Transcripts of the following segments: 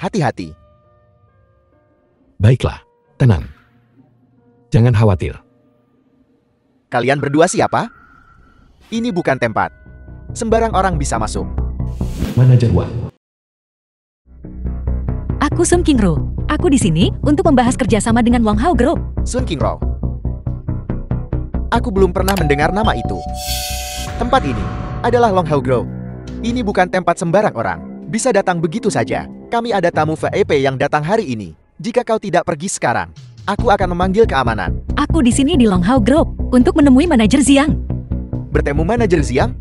hati-hati. Baiklah, tenang. Jangan khawatir. Kalian berdua siapa? Ini bukan tempat. Sembarang orang bisa masuk. Manajer Wan. Aku Sun Qingru. Aku di sini untuk membahas kerjasama dengan Longhao Group. Sun Qingru. Aku belum pernah mendengar nama itu. Tempat ini adalah Longhao Group. Ini bukan tempat sembarang orang bisa datang begitu saja. Kami ada tamu VIP yang datang hari ini. Jika kau tidak pergi sekarang, aku akan memanggil keamanan. Aku di sini di Longhao Group untuk menemui manajer Ziang. Bertemu manajer Ziang?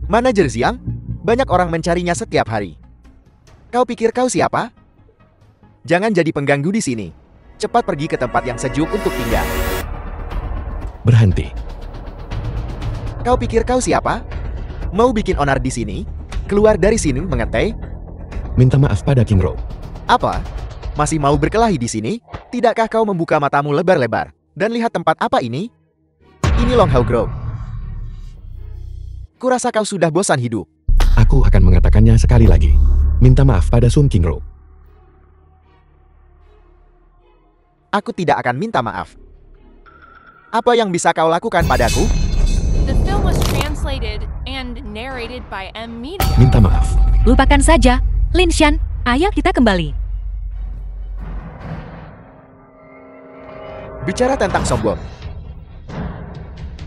Manajer Ziang? Banyak orang mencarinya setiap hari. Kau pikir kau siapa? Jangan jadi pengganggu di sini. Cepat pergi ke tempat yang sejuk untuk tinggal. Berhenti. Kau pikir kau siapa? Mau bikin onar di sini? Keluar dari sini, mengerti? Minta maaf pada Qingru. Apa? Masih mau berkelahi di sini? Tidakkah kau membuka matamu lebar-lebar dan lihat tempat apa ini? Ini Longhao Group. Kurasa kau sudah bosan hidup. Aku akan mengatakannya sekali lagi. Minta maaf pada Sun Qingru. Aku tidak akan minta maaf. Apa yang bisa kau lakukan padaku? The film was translated and narrated by M Media. Minta maaf. Lupakan saja, Lin Shan. Ayo kita kembali. Bicara tentang sombong.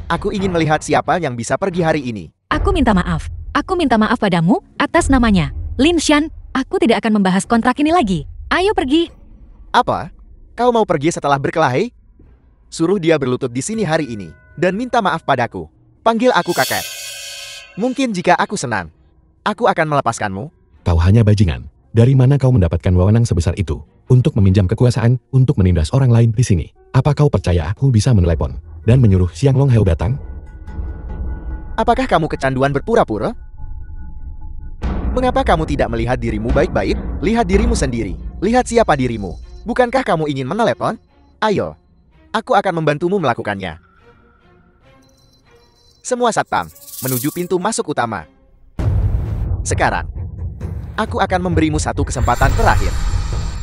Aku ingin melihat siapa yang bisa pergi hari ini. Aku minta maaf. Aku minta maaf padamu atas namanya. Lin Shan, aku tidak akan membahas kontrak ini lagi. Ayo pergi. Apa? Kau mau pergi setelah berkelahi? Suruh dia berlutut di sini hari ini dan minta maaf padaku. Panggil aku kakek. Mungkin jika aku senang, aku akan melepaskanmu. Kau hanya bajingan. Dari mana kau mendapatkan wewenang sebesar itu untuk meminjam kekuasaan untuk menindas orang lain di sini? Apa kau percaya aku bisa menelepon dan menyuruh Siang Longhao datang? Apakah kamu kecanduan berpura-pura? Mengapa kamu tidak melihat dirimu baik-baik? Lihat dirimu sendiri. Lihat siapa dirimu. Bukankah kamu ingin menelepon? Ayo, aku akan membantumu melakukannya. Semua satpam, menuju pintu masuk utama. Sekarang, aku akan memberimu satu kesempatan terakhir.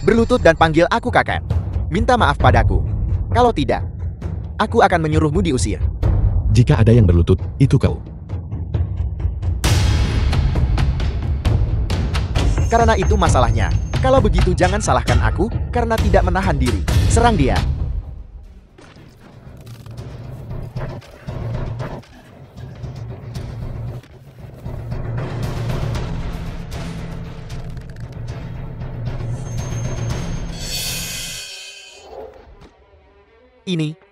Berlutut dan panggil aku kakek. Minta maaf padaku. Kalau tidak, aku akan menyuruhmu diusir. Jika ada yang berlutut, itu kau. Karena itu masalahnya. Kalau begitu jangan salahkan aku, karena tidak menahan diri. Serang dia.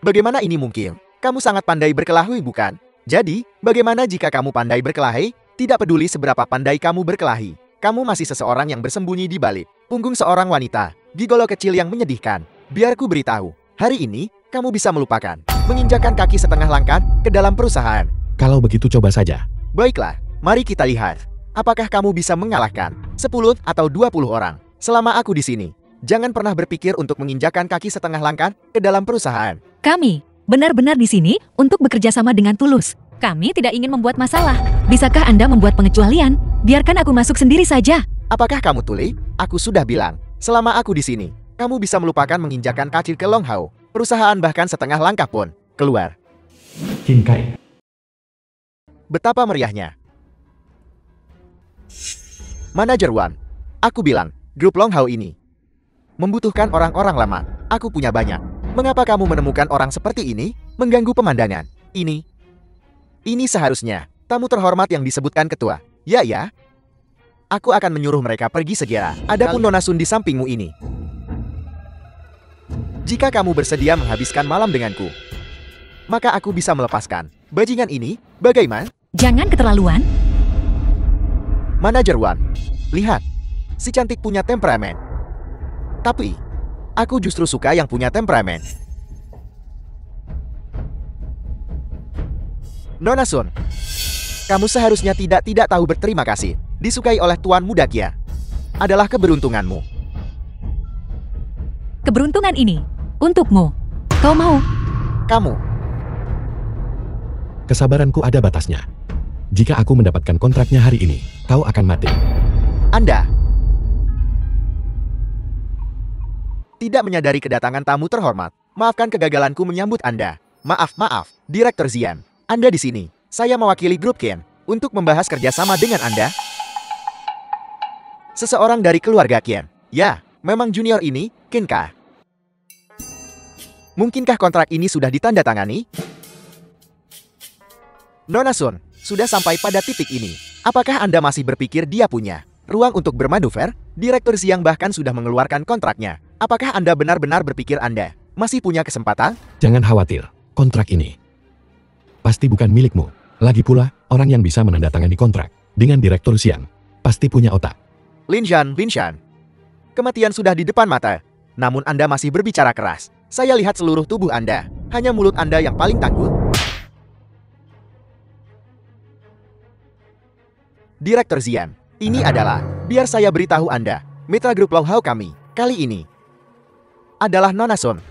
Bagaimana ini mungkin? Kamu sangat pandai berkelahi, bukan? Jadi, bagaimana jika kamu pandai berkelahi? Tidak peduli seberapa pandai kamu berkelahi. Kamu masih seseorang yang bersembunyi di balik punggung seorang wanita, gigolo kecil yang menyedihkan. Biar ku beritahu, hari ini, kamu bisa melupakan menginjakkan kaki setengah langkah ke dalam perusahaan. Kalau begitu coba saja. Baiklah, mari kita lihat. Apakah kamu bisa mengalahkan 10 atau 20 orang selama aku di sini? Jangan pernah berpikir untuk menginjakkan kaki setengah langkah ke dalam perusahaan. Kami benar-benar di sini untuk bekerja sama dengan tulus. Kami tidak ingin membuat masalah. Bisakah Anda membuat pengecualian? Biarkan aku masuk sendiri saja. Apakah kamu tuli? Aku sudah bilang, selama aku di sini, kamu bisa melupakan menginjakkan kaki ke Longhao. Perusahaan bahkan setengah langkah pun. Keluar. Qin Kai. Betapa meriahnya. Manajer Wan, aku bilang, grup Longhao ini membutuhkan orang-orang lama. Aku punya banyak. Mengapa kamu menemukan orang seperti ini? Mengganggu pemandangan. Ini seharusnya tamu terhormat yang disebutkan ketua. Ya. Aku akan menyuruh mereka pergi segera. Adapun Nona Sun di sampingmu ini. Jika kamu bersedia menghabiskan malam denganku, maka aku bisa melepaskan bajingan ini. Bagaimana? Jangan keterlaluan. Manajer Wan, lihat. Si cantik punya temperamen. Tapi, aku justru suka yang punya temperamen. Nona Sun, kamu seharusnya tidak tahu berterima kasih. Disukai oleh Tuan Muda Kia adalah keberuntunganmu. Keberuntungan ini untukmu. Kau mau? Kamu. Kesabaranku ada batasnya. Jika aku mendapatkan kontraknya hari ini, kau akan mati. Anda. Tidak menyadari kedatangan tamu terhormat. Maafkan kegagalanku menyambut Anda. Maaf, Direktur Xian. Anda di sini. Saya mewakili grup Ken untuk membahas kerjasama dengan Anda. Seseorang dari keluarga Ken. Ya, memang junior ini, Ken kah? Mungkinkah kontrak ini sudah ditandatangani? Nona Sun, sudah sampai pada titik ini. Apakah Anda masih berpikir dia punya ruang untuk bermanuver? Direktur Xiang bahkan sudah mengeluarkan kontraknya. Apakah Anda benar-benar berpikir Anda masih punya kesempatan? Jangan khawatir, kontrak ini pasti bukan milikmu. Lagi pula, orang yang bisa menandatangani kontrak dengan Direktur Xiang pasti punya otak. Lin Shan, kematian sudah di depan mata. Namun Anda masih berbicara keras. Saya lihat seluruh tubuh Anda. Hanya mulut Anda yang paling tangguh. Direktur Xian, ini adalah, biar saya beritahu Anda, mitra grup Long Hao kami, kali ini adalah Nona Sun.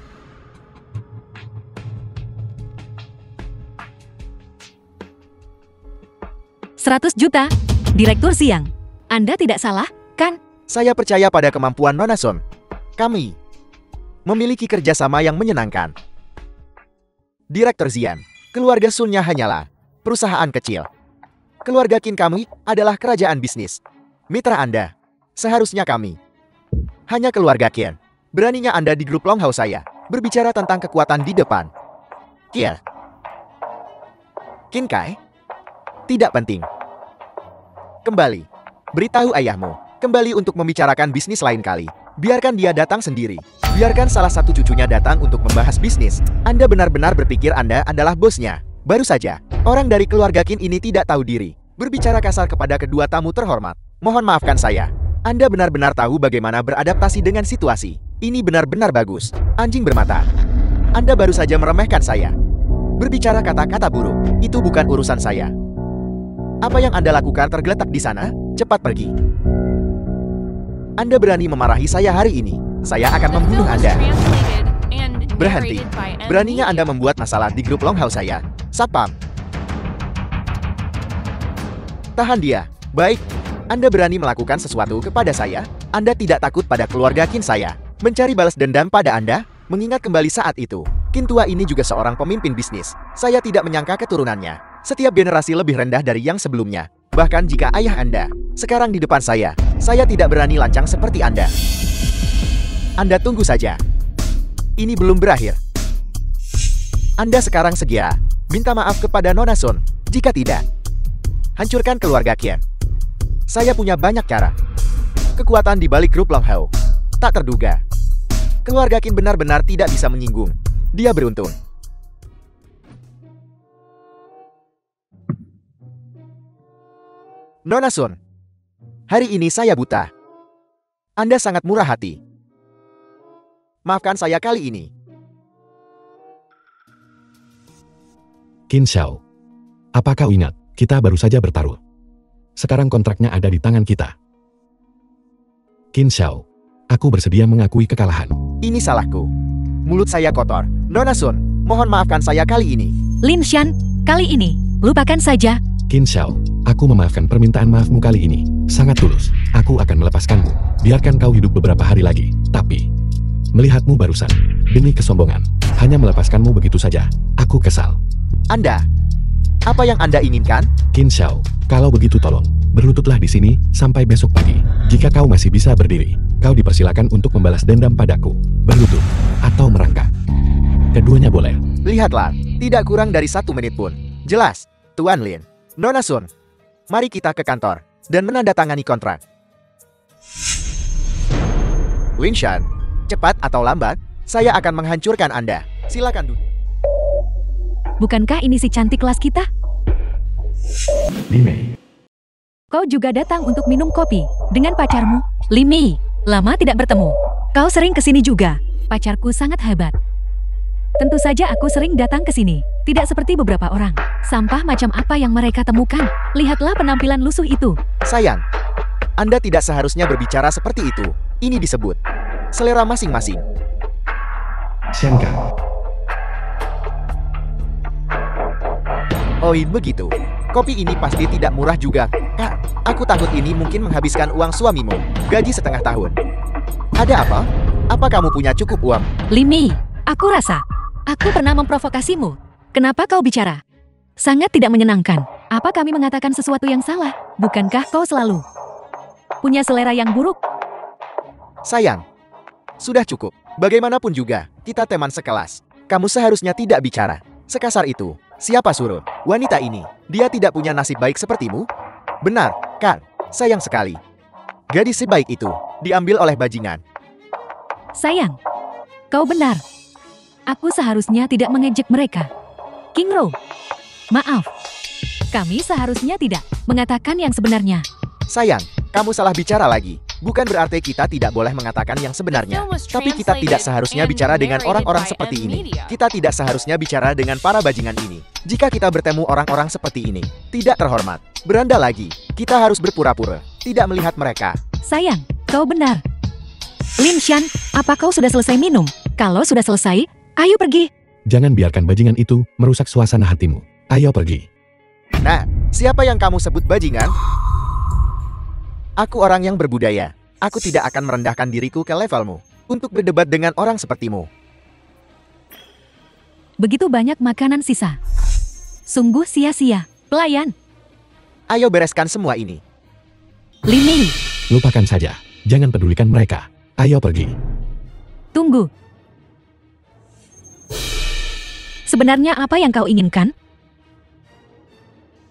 $100 juta. Direktur Xiang, Anda tidak salah, kan? Saya percaya pada kemampuan Nona Sun. Kami memiliki kerjasama yang menyenangkan. Direktur Xian, keluarga Sunnya hanyalah perusahaan kecil. Keluarga Qin kami adalah kerajaan bisnis. Mitra Anda, seharusnya kami hanya keluarga Qin. Beraninya Anda di grup Long Hao saya berbicara tentang kekuatan di depan. Qin Kai? Tidak penting. Kembali. Beritahu ayahmu. Kembali untuk membicarakan bisnis lain kali. Biarkan dia datang sendiri. Biarkan salah satu cucunya datang untuk membahas bisnis. Anda benar-benar berpikir Anda adalah bosnya. Baru saja, orang dari keluarga Qin ini tidak tahu diri. Berbicara kasar kepada kedua tamu terhormat. Mohon maafkan saya. Anda benar-benar tahu bagaimana beradaptasi dengan situasi. Ini benar-benar bagus. Anjing bermata. Anda baru saja meremehkan saya. Berbicara kata-kata buruk, itu bukan urusan saya. Apa yang Anda lakukan tergeletak di sana? Cepat pergi. Anda berani memarahi saya hari ini. Saya akan membunuh Anda. Berhenti. Beraninya Anda membuat masalah di grup Long Hao saya. Satpam. Tahan dia. Baik. Anda berani melakukan sesuatu kepada saya? Anda tidak takut pada keluarga Qin saya? Mencari balas dendam pada Anda? Mengingat kembali saat itu, Qin tua ini juga seorang pemimpin bisnis. Saya tidak menyangka keturunannya. Setiap generasi lebih rendah dari yang sebelumnya. Bahkan jika ayah Anda sekarang di depan saya tidak berani lancang seperti Anda. Anda tunggu saja. Ini belum berakhir. Anda sekarang segera minta maaf kepada Nona Sun. Jika tidak, hancurkan keluarga Qin. Saya punya banyak cara. Kekuatan di balik grup Long Hao tak terduga. Keluarga Qin benar-benar tidak bisa menyinggung. Dia beruntung. Nona Sun, hari ini saya buta. Anda sangat murah hati. Maafkan saya kali ini. Qin Xiao, apa kau ingat, kita baru saja bertaruh. Sekarang kontraknya ada di tangan kita. Qin Xiao, aku bersedia mengakui kekalahan. Ini salahku. Mulut saya kotor. Nona Sun, mohon maafkan saya kali ini. Lin Shan, kali ini, lupakan saja. Qin Xiao, aku memaafkan permintaan maafmu kali ini. Sangat tulus. Aku akan melepaskanmu. Biarkan kau hidup beberapa hari lagi. Tapi, melihatmu barusan, demi kesombongan, hanya melepaskanmu begitu saja. Aku kesal. Anda, apa yang Anda inginkan? Qin Xiao, kalau begitu tolong, berlututlah di sini sampai besok pagi. Jika kau masih bisa berdiri, kau dipersilakan untuk membalas dendam padaku. Berlutut, atau merangkak. Keduanya boleh. Lihatlah, tidak kurang dari 1 menit pun. Jelas, Tuan Lin. Nona Sun, mari kita ke kantor dan menandatangani kontrak. Lin Shan, cepat atau lambat, saya akan menghancurkan Anda. Silakan duduk. Bukankah ini si cantik kelas kita? Li Mei. Kau juga datang untuk minum kopi dengan pacarmu, Li Mei. Lama tidak bertemu. Kau sering kesini juga. Pacarku sangat hebat. Tentu saja aku sering datang ke sini. Tidak seperti beberapa orang. Sampah macam apa yang mereka temukan. Lihatlah penampilan lusuh itu. Sayang, Anda tidak seharusnya berbicara seperti itu. Ini disebut selera masing-masing. Xiangkan. Oh, begitu. Kopi ini pasti tidak murah juga, Kak. Aku takut ini mungkin menghabiskan uang suamimu. Gaji setengah tahun. Ada apa? Apa kamu punya cukup uang? Limi, aku rasa aku pernah memprovokasimu. Kenapa kau bicara? Sangat tidak menyenangkan. Apa kami mengatakan sesuatu yang salah? Bukankah kau selalu punya selera yang buruk? Sayang, sudah cukup. Bagaimanapun juga, kita teman sekelas. Kamu seharusnya tidak bicara sekasar itu. Siapa suruh? Wanita ini, dia tidak punya nasib baik sepertimu? Benar, kan? Sayang sekali. Gadis sebaik itu diambil oleh bajingan. Sayang, kau benar. Aku seharusnya tidak mengejek mereka. King Ro, maaf. Kami seharusnya tidak mengatakan yang sebenarnya. Sayang, kamu salah bicara lagi. Bukan berarti kita tidak boleh mengatakan yang sebenarnya. Tapi kita tidak seharusnya bicara dengan orang-orang seperti ini. Kita tidak seharusnya bicara dengan para bajingan ini. Jika kita bertemu orang-orang seperti ini, tidak terhormat. Beranda lagi, kita harus berpura-pura tidak melihat mereka. Sayang, kau benar. Lin Shan, apa kau sudah selesai minum? Kalau sudah selesai, ayo pergi. Jangan biarkan bajingan itu merusak suasana hatimu. Ayo pergi. Nah, siapa yang kamu sebut bajingan? Aku orang yang berbudaya. Aku tidak akan merendahkan diriku ke levelmu untuk berdebat dengan orang sepertimu. Begitu banyak makanan sisa. Sungguh sia-sia. Pelayan, Ayo bereskan semua ini. Limi, Lupakan saja. Jangan pedulikan mereka. Ayo pergi. tunggu. Sebenarnya apa yang kau inginkan?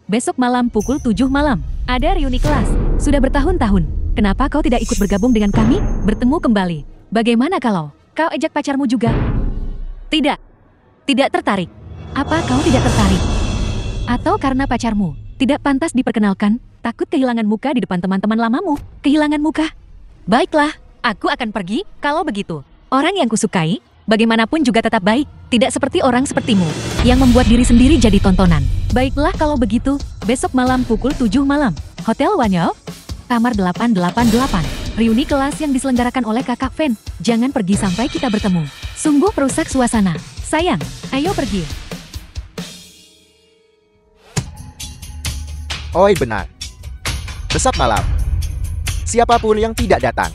Besok malam pukul 7 malam, ada reuni kelas. Sudah bertahun-tahun. Kenapa kau tidak ikut bergabung dengan kami? Bertemu kembali. Bagaimana kalau kau ejak pacarmu juga? Tidak. Tidak tertarik. Apa kau tidak tertarik? Atau karena pacarmu tidak pantas diperkenalkan, takut kehilangan muka di depan teman-teman lamamu? Kehilangan muka? Baiklah, aku akan pergi kalau begitu. Orang yang kusukai, bagaimanapun juga tetap baik. Tidak seperti orang sepertimu, yang membuat diri sendiri jadi tontonan. Baiklah kalau begitu, besok malam pukul 7 malam. Hotel Wanyo, kamar 888. Reuni kelas yang diselenggarakan oleh kakak Fen. Jangan pergi sampai kita bertemu. Sungguh perusak suasana. Sayang, ayo pergi. Oi benar. Besok malam, siapapun yang tidak datang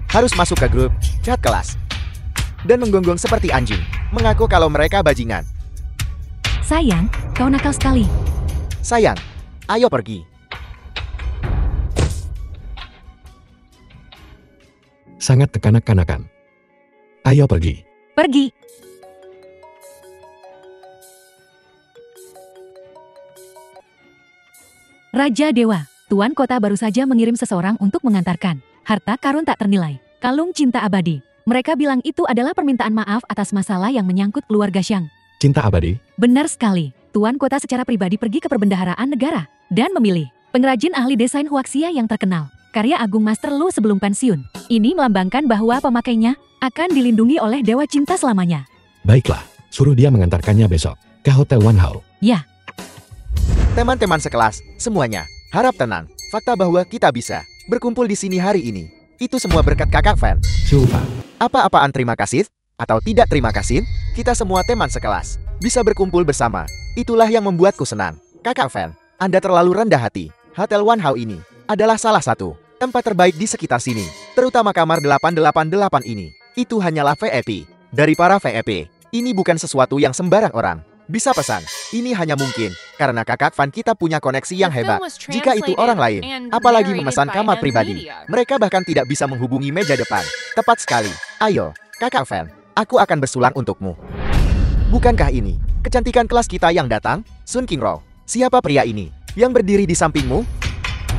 harus masuk ke grup chat kelas dan menggonggong seperti anjing, mengaku kalau mereka bajingan. Sayang, kau nakal sekali. Sayang, ayo pergi. Sangat kekanak-kanakan. Ayo pergi. Pergi. Raja Dewa, Tuan Kota baru saja mengirim seseorang untuk mengantarkan harta karun tak ternilai, kalung cinta abadi. Mereka bilang itu adalah permintaan maaf atas masalah yang menyangkut keluarga Xiang. Cinta abadi? Benar sekali. Tuan Kota secara pribadi pergi ke perbendaharaan negara dan memilih pengrajin ahli desain huaxia yang terkenal, karya Agung Master Lu sebelum pensiun. Ini melambangkan bahwa pemakainya akan dilindungi oleh Dewa Cinta selamanya. Baiklah, suruh dia mengantarkannya besok ke Hotel Wanhao. Ya, Teman-teman sekelas, semuanya, harap tenang. Fakta bahwa kita bisa berkumpul di sini hari ini, itu semua berkat kakak Fan. Silva. Apa-apaan terima kasih, atau tidak terima kasih, kita semua teman sekelas bisa berkumpul bersama. Itulah yang membuatku senang. Kakak Fan, Anda terlalu rendah hati. Hotel Wanhao ini adalah salah satu tempat terbaik di sekitar sini, terutama kamar 888 ini. Itu hanyalah VIP. Dari para VIP, ini bukan sesuatu yang sembarang orang bisa pesan. Ini hanya mungkin karena kakak Fan kita punya koneksi yang hebat. Jika itu orang lain, apalagi memesan kamar pribadi, mereka bahkan tidak bisa menghubungi meja depan. Tepat sekali. Ayo, kakak Fan, aku akan bersulang untukmu. Bukankah ini kecantikan kelas kita yang datang? Sun Qingro, siapa pria ini yang berdiri di sampingmu?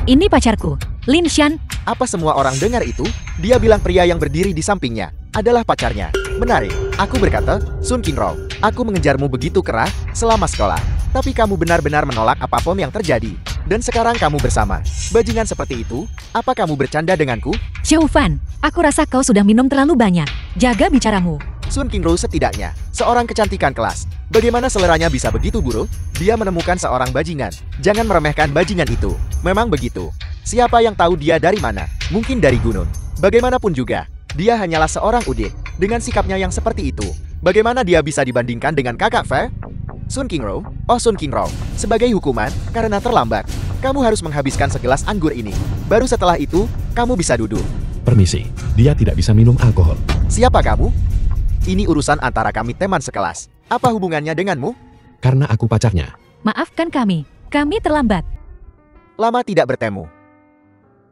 ini pacarku, Lin Shan. Apa semua orang dengar itu? Dia bilang pria yang berdiri di sampingnya adalah pacarnya. Menarik, aku berkata, Sun Qingro, aku mengejarmu begitu keras selama sekolah. Tapi kamu benar-benar menolak apapun yang terjadi. Dan sekarang kamu bersama bajingan seperti itu? Apa kamu bercanda denganku? Xiao Fan, aku rasa kau sudah minum terlalu banyak. Jaga bicaramu. Sun Qingro setidaknya seorang kecantikan kelas. Bagaimana seleranya bisa begitu buruk? Dia menemukan seorang bajingan. Jangan meremehkan bajingan itu. Memang begitu. Siapa yang tahu dia dari mana? Mungkin dari gunung. Bagaimanapun juga, dia hanyalah seorang udit. Dengan sikapnya yang seperti itu, bagaimana dia bisa dibandingkan dengan kakak Fe? Sun Qingro, oh Sun Qingro, sebagai hukuman karena terlambat, kamu harus menghabiskan segelas anggur ini. Baru setelah itu, kamu bisa duduk. Permisi, dia tidak bisa minum alkohol. Siapa kamu? Ini urusan antara kami teman sekelas. Apa hubungannya denganmu? Karena aku pacarnya. Maafkan kami terlambat. Lama tidak bertemu.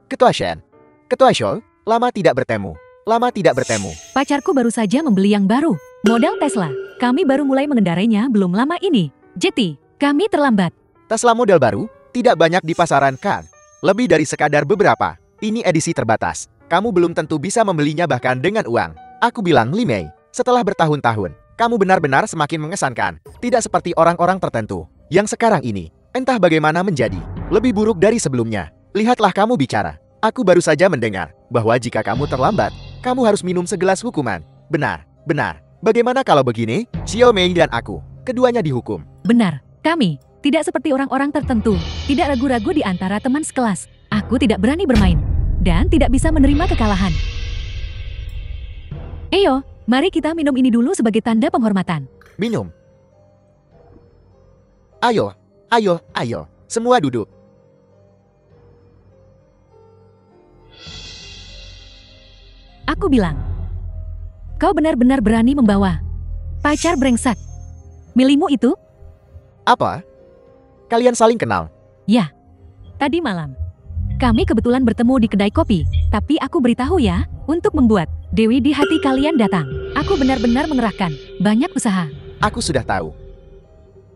Ketua Shen. Ketua Shou, lama tidak bertemu. Lama tidak bertemu. Pacarku baru saja membeli yang baru, model Tesla. Kami baru mulai mengendarainya belum lama ini. Jadi, kami terlambat. Tesla model baru, tidak banyak di pasaran kan? Lebih dari sekadar beberapa. Ini edisi terbatas. Kamu belum tentu bisa membelinya bahkan dengan uang. Aku bilang Li Mei, setelah bertahun-tahun, kamu benar-benar semakin mengesankan. Tidak seperti orang-orang tertentu. Yang sekarang ini, entah bagaimana menjadi lebih buruk dari sebelumnya. Lihatlah kamu bicara. Aku baru saja mendengar bahwa jika kamu terlambat, kamu harus minum segelas hukuman. Benar, benar. Bagaimana kalau begini? Xiao Mei dan aku, keduanya dihukum. Benar, kami tidak seperti orang-orang tertentu. Tidak ragu-ragu di antara teman sekelas. Aku tidak berani bermain dan tidak bisa menerima kekalahan. Ayo, mari kita minum ini dulu sebagai tanda penghormatan. Minum. Ayo, ayo, ayo. Semua duduk. Aku bilang, kau benar-benar berani membawa pacar brengsek. Milimu itu? Apa? Kalian saling kenal? Ya, tadi malam. Kami kebetulan bertemu di kedai kopi, tapi aku beritahu ya, untuk membuat Dewi di hati kalian datang. Aku benar-benar mengerahkan banyak usaha. Aku sudah tahu.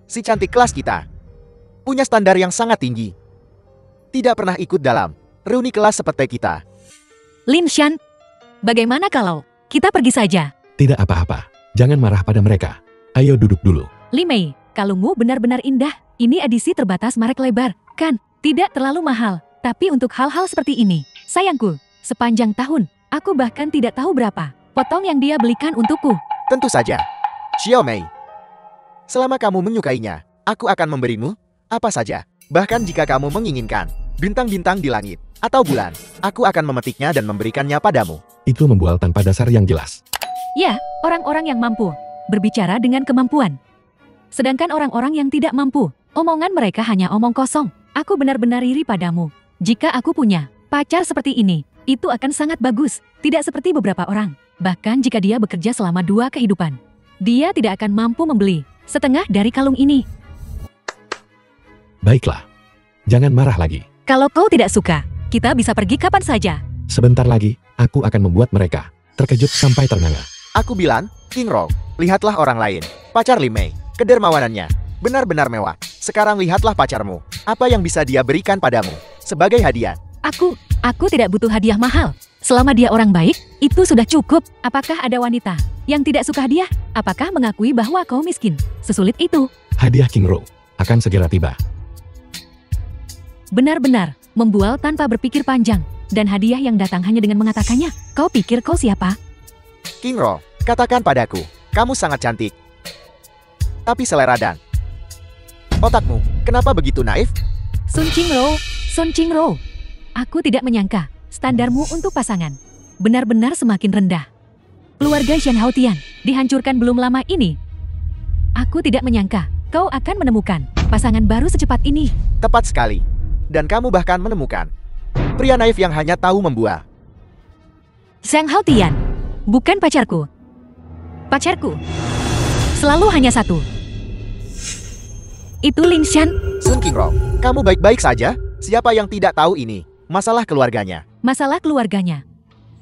Si cantik kelas kita punya standar yang sangat tinggi. Tidak pernah ikut dalam reuni kelas seperti kita. Lin Shan, bagaimana kalau kita pergi saja? Tidak apa-apa. Jangan marah pada mereka. Ayo duduk dulu. Li Mei, kalungmu benar-benar indah. Ini edisi terbatas merek lebar, kan? Tidak terlalu mahal. Tapi untuk hal-hal seperti ini, sayangku, sepanjang tahun, aku bahkan tidak tahu berapa potong yang dia belikan untukku. Tentu saja. Xiao Mei. Selama kamu menyukainya, aku akan memberimu apa saja. Bahkan jika kamu menginginkan bintang-bintang di langit atau bulan, aku akan memetiknya dan memberikannya padamu. Itu membual tanpa dasar yang jelas. Ya, orang-orang yang mampu berbicara dengan kemampuan. Sedangkan orang-orang yang tidak mampu, omongan mereka hanya omong kosong. Aku benar-benar iri padamu. Jika aku punya pacar seperti ini, itu akan sangat bagus. Tidak seperti beberapa orang. Bahkan jika dia bekerja selama 2 kehidupan, dia tidak akan mampu membeli setengah dari kalung ini. Baiklah. Jangan marah lagi. Kalau kau tidak suka, kita bisa pergi kapan saja. Sebentar lagi, aku akan membuat mereka terkejut sampai ternganga. Aku bilang, King Rong, lihatlah orang lain. Pacar Li Mei, kedermawanannya benar-benar mewah. Sekarang lihatlah pacarmu. Apa yang bisa dia berikan padamu sebagai hadiah? Aku tidak butuh hadiah mahal. Selama dia orang baik, itu sudah cukup. Apakah ada wanita yang tidak suka hadiah? Apakah mengakui bahwa kau miskin? Sesulit itu. Hadiah King Ro akan segera tiba. Benar-benar membual tanpa berpikir panjang. Dan hadiah yang datang hanya dengan mengatakannya. Kau pikir kau siapa? King Ro, katakan padaku, kamu sangat cantik. Tapi selera dan otakmu, kenapa begitu naif? Sun Qingro. Aku tidak menyangka standarmu untuk pasangan benar-benar semakin rendah. Keluarga Shen Haotian dihancurkan belum lama ini. Aku tidak menyangka kau akan menemukan pasangan baru secepat ini. Tepat sekali. Dan kamu bahkan menemukan pria naif yang hanya tahu membual. Zhang Haotian, bukan pacarku. Pacarku selalu hanya satu. Itu Lin Shan. Sun Qingro, kamu baik-baik saja? Siapa yang tidak tahu ini? Masalah keluarganya. Masalah keluarganya.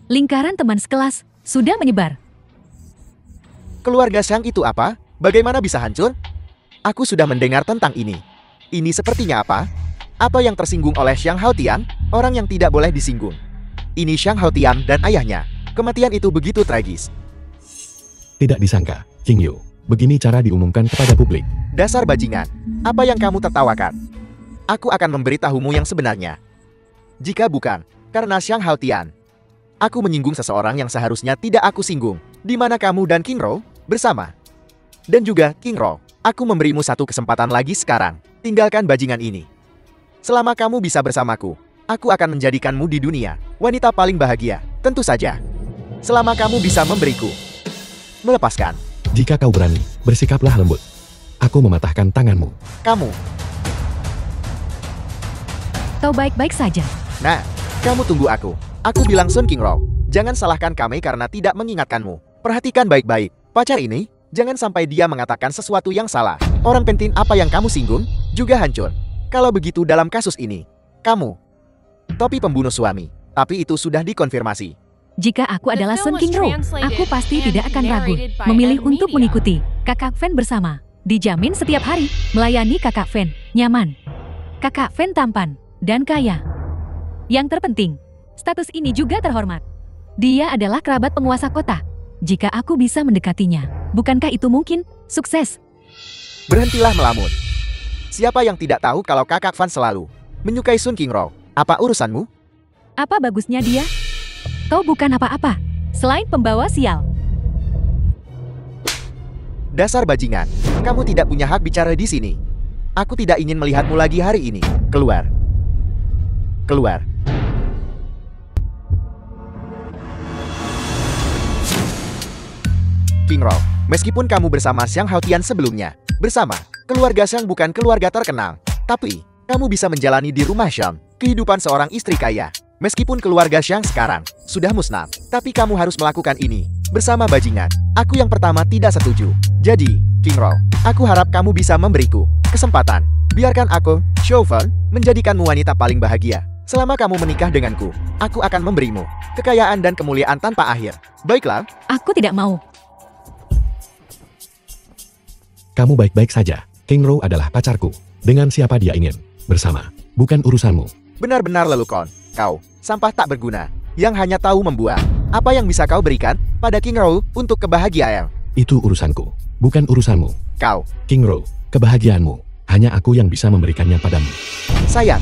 Lingkaran teman sekelas sudah menyebar. Keluarga Shang itu apa? Bagaimana bisa hancur? Aku sudah mendengar tentang ini. Ini sepertinya apa? Apa yang tersinggung oleh Xiang Haotian? Orang yang tidak boleh disinggung. Ini Xiang Haotian dan ayahnya. Kematian itu begitu tragis. Tidak disangka, King Yu. Begini cara diumumkan kepada publik. Dasar bajingan. Apa yang kamu tertawakan? Aku akan memberitahumu yang sebenarnya. Jika bukan karena Xiang Haotian, aku menyinggung seseorang yang seharusnya tidak aku singgung. Di mana kamu dan King Ro bersama? Dan juga King Ro, aku memberimu satu kesempatan lagi sekarang. Tinggalkan bajingan ini. Selama kamu bisa bersamaku, aku akan menjadikanmu di dunia wanita paling bahagia. Tentu saja. Selama kamu bisa memberiku melepaskan. Jika kau berani, bersikaplah lembut. Aku mematahkan tanganmu. Kamu. Kau baik-baik saja. Nah, kamu tunggu aku. Aku bilang Sun Qingro. Jangan salahkan kami karena tidak mengingatkanmu. Perhatikan baik-baik. Pacar ini, jangan sampai dia mengatakan sesuatu yang salah. Orang penting apa yang kamu singgung, juga hancur. Kalau begitu dalam kasus ini, kamu topi pembunuh suami. Tapi itu sudah dikonfirmasi. Jika aku adalah Sun Qingru, aku pasti tidak akan ragu memilih untuk mengikuti Kakak Fen bersama. Dijamin setiap hari melayani Kakak Fen, nyaman. Kakak Fen tampan dan kaya. Yang terpenting, status ini juga terhormat. Dia adalah kerabat penguasa kota. Jika aku bisa mendekatinya, bukankah itu mungkin sukses? Berhentilah melamun. Siapa yang tidak tahu kalau Kakak Fan selalu menyukai Sun Qingru? Apa urusanmu? Apa bagusnya dia? Kau bukan apa-apa, selain pembawa sial. Dasar bajingan, kamu tidak punya hak bicara di sini. Aku tidak ingin melihatmu lagi hari ini. Keluar. Keluar. Qingru, meskipun kamu bersama Xiang Haotian sebelumnya, bersama keluarga Xiang bukan keluarga terkenal, tapi kamu bisa menjalani di rumah Xiang kehidupan seorang istri kaya. Meskipun keluarga Xiang sekarang sudah musnah, tapi kamu harus melakukan ini bersama bajingan. Aku yang pertama tidak setuju. Jadi, Qingru, aku harap kamu bisa memberiku kesempatan. Biarkan aku, Xiao Fen, menjadikanmu wanita paling bahagia. Selama kamu menikah denganku, aku akan memberimu kekayaan dan kemuliaan tanpa akhir. Baiklah. Aku tidak mau. Kamu baik-baik saja. Qingru adalah pacarku. Dengan siapa dia ingin bersama, bukan urusanmu. Benar-benar lelukon. Kau, sampah tak berguna, yang hanya tahu membuang. Apa yang bisa kau berikan pada Qingru untuk kebahagiaan? Itu urusanku, bukan urusanmu. Kau, Qingru, kebahagiaanmu, hanya aku yang bisa memberikannya padamu. sayang,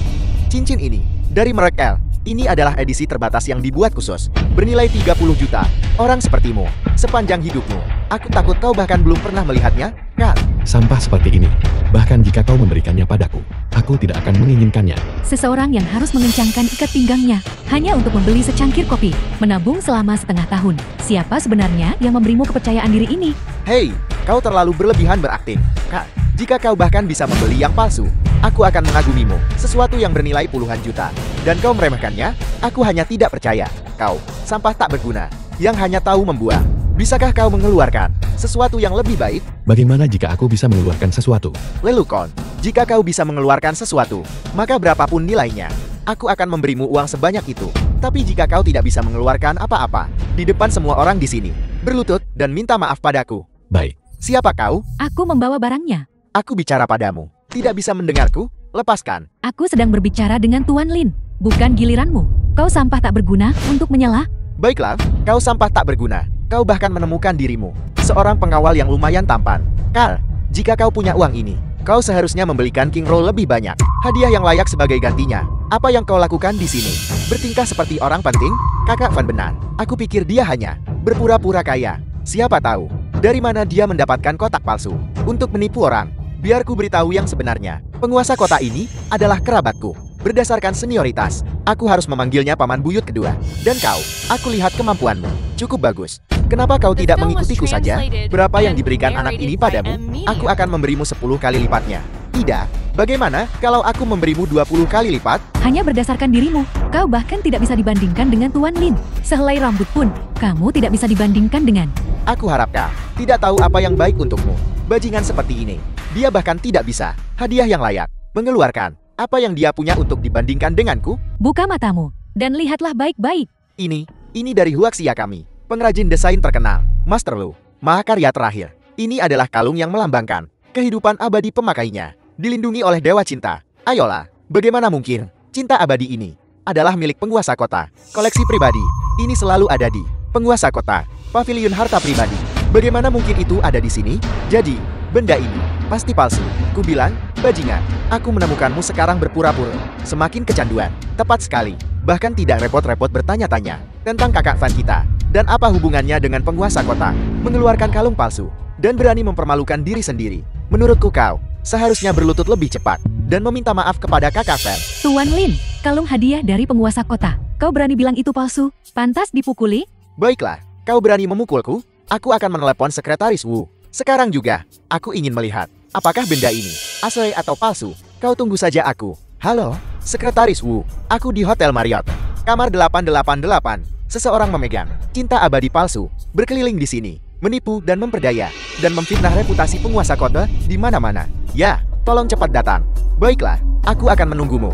cincin ini dari merek L. Ini adalah edisi terbatas yang dibuat khusus, bernilai 30 juta. Orang sepertimu, sepanjang hidupmu, aku takut kau bahkan belum pernah melihatnya, kan? Sampah seperti ini, bahkan jika kau memberikannya padaku, aku tidak akan menginginkannya. Seseorang yang harus mengencangkan ikat pinggangnya hanya untuk membeli secangkir kopi, menabung selama setengah tahun. Siapa sebenarnya yang memberimu kepercayaan diri ini? Hei, kau terlalu berlebihan berakting, Kak. Jika kau bahkan bisa membeli yang palsu, aku akan mengagumimu, sesuatu yang bernilai puluhan juta. Dan kau meremehkannya? Aku hanya tidak percaya. Kau, sampah tak berguna, yang hanya tahu membuang. Bisakah kau mengeluarkan sesuatu yang lebih baik? Bagaimana jika aku bisa mengeluarkan sesuatu? Lelukon, jika kau bisa mengeluarkan sesuatu, maka berapapun nilainya, aku akan memberimu uang sebanyak itu. Tapi jika kau tidak bisa mengeluarkan apa-apa, di depan semua orang di sini, berlutut dan minta maaf padaku. Baik. Siapa kau? Aku membawa barangnya. Aku bicara padamu. Tidak bisa mendengarku? Lepaskan. Aku sedang berbicara dengan Tuan Lin, bukan giliranmu. Kau sampah tak berguna untuk menyela. Baiklah, kau sampah tak berguna. Kau bahkan menemukan dirimu seorang pengawal yang lumayan tampan. Carl, jika kau punya uang ini, kau seharusnya membelikan Qingru lebih banyak. Hadiah yang layak sebagai gantinya. Apa yang kau lakukan di sini? Bertingkah seperti orang penting? Kakak Van benar. Aku pikir dia hanya berpura-pura kaya. Siapa tahu dari mana dia mendapatkan kotak palsu untuk menipu orang. Biar ku beritahu yang sebenarnya. Penguasa kota ini adalah kerabatku. Berdasarkan senioritas, aku harus memanggilnya paman buyut kedua. Dan kau, aku lihat kemampuanmu. Cukup bagus. Kenapa kau tidak mengikutiku saja? Berapa yang diberikan anak ini padamu? Aku akan memberimu 10 kali lipatnya. Tidak. Bagaimana kalau aku memberimu 20 kali lipat? Hanya berdasarkan dirimu, kau bahkan tidak bisa dibandingkan dengan Tuan Lin. Sehelai rambut pun, kamu tidak bisa dibandingkan dengan. Aku harap kau tidak tahu apa yang baik untukmu. Bajingan seperti ini, dia bahkan tidak bisa hadiah yang layak mengeluarkan apa yang dia punya untuk dibandingkan denganku. Buka matamu dan lihatlah baik-baik. Ini dari Huaxia kami, pengrajin desain terkenal, Master Lu, mahakarya terakhir. Ini adalah kalung yang melambangkan kehidupan abadi pemakainya, dilindungi oleh Dewa Cinta. Ayolah, bagaimana mungkin cinta abadi ini adalah milik penguasa kota? Koleksi pribadi, ini selalu ada di penguasa kota, pavilion harta pribadi. Bagaimana mungkin itu ada di sini? Jadi, benda ini pasti palsu. Ku bilang, bajingan, aku menemukanmu sekarang berpura-pura. Semakin kecanduan. Tepat sekali. Bahkan tidak repot-repot bertanya-tanya tentang kakak Van kita. Dan apa hubungannya dengan penguasa kota? Mengeluarkan kalung palsu dan berani mempermalukan diri sendiri. Menurutku kau seharusnya berlutut lebih cepat dan meminta maaf kepada kakak Van. Tuan Lin, kalung hadiah dari penguasa kota. Kau berani bilang itu palsu? Pantas dipukuli? Baiklah, kau berani memukulku? Aku akan menelepon sekretaris Wu. Sekarang juga, aku ingin melihat apakah benda ini asli atau palsu. Kau tunggu saja aku. Halo, sekretaris Wu. Aku di Hotel Marriott. Kamar 888. Seseorang memegang cinta abadi palsu, berkeliling di sini, menipu dan memperdaya, dan memfitnah reputasi penguasa kota di mana-mana. Ya, tolong cepat datang. Baiklah, aku akan menunggumu.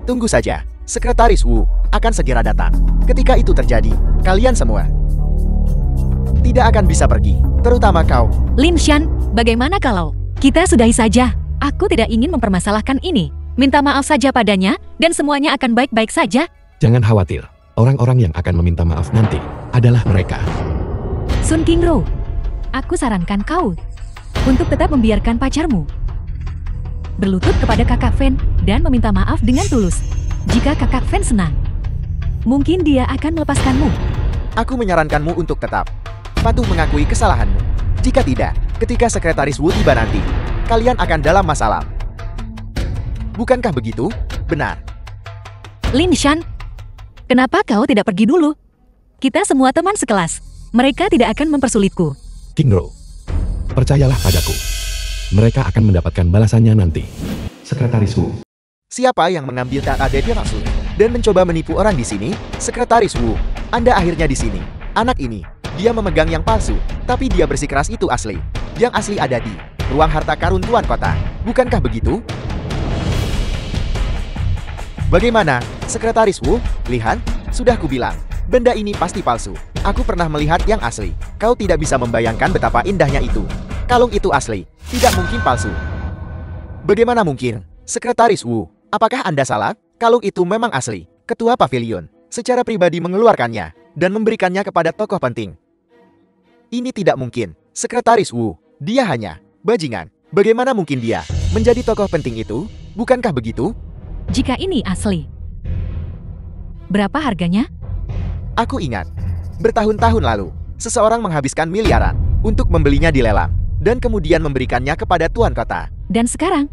Tunggu saja, Sekretaris Wu akan segera datang. Ketika itu terjadi, kalian semua tidak akan bisa pergi, terutama kau. Lin Shan, bagaimana kalau kita sudahi saja? Aku tidak ingin mempermasalahkan ini. Minta maaf saja padanya, dan semuanya akan baik-baik saja. Jangan khawatir, orang-orang yang akan meminta maaf nanti adalah mereka. Sun Qingru, aku sarankan kau untuk tetap membiarkan pacarmu berlutut kepada kakak Fen dan meminta maaf dengan tulus. Jika kakak Fen senang, mungkin dia akan melepaskanmu. Aku menyarankanmu untuk tetap patuh mengakui kesalahanmu. Jika tidak, ketika Sekretaris Wu tiba nanti, kalian akan dalam masalah. Bukankah begitu? Benar. Lin Shan, kenapa kau tidak pergi dulu? Kita semua teman sekelas. Mereka tidak akan mempersulitku. Qingru, percayalah padaku. Mereka akan mendapatkan balasannya nanti. Sekretaris Wu. Siapa yang mengambil TADP maksud dan mencoba menipu orang di sini? Sekretaris Wu, Anda akhirnya di sini. Anak ini, dia memegang yang palsu, tapi dia bersikeras itu asli. Yang asli ada di ruang harta karun Tuan Kota. Bukankah begitu? Bagaimana, Sekretaris Wu? Lihat, sudah kubilang, benda ini pasti palsu. Aku pernah melihat yang asli. Kau tidak bisa membayangkan betapa indahnya itu. Kalung itu asli, tidak mungkin palsu. Bagaimana mungkin, Sekretaris Wu? Apakah Anda salah? Kalung itu memang asli. Ketua Pavilion secara pribadi mengeluarkannya dan memberikannya kepada tokoh penting. Ini tidak mungkin, Sekretaris Wu. Dia hanya bajingan. Bagaimana mungkin dia menjadi tokoh penting itu? Bukankah begitu? Jika ini asli, berapa harganya? Aku ingat, bertahun-tahun lalu, seseorang menghabiskan miliaran untuk membelinya di lelang dan kemudian memberikannya kepada Tuan Kota. Dan sekarang,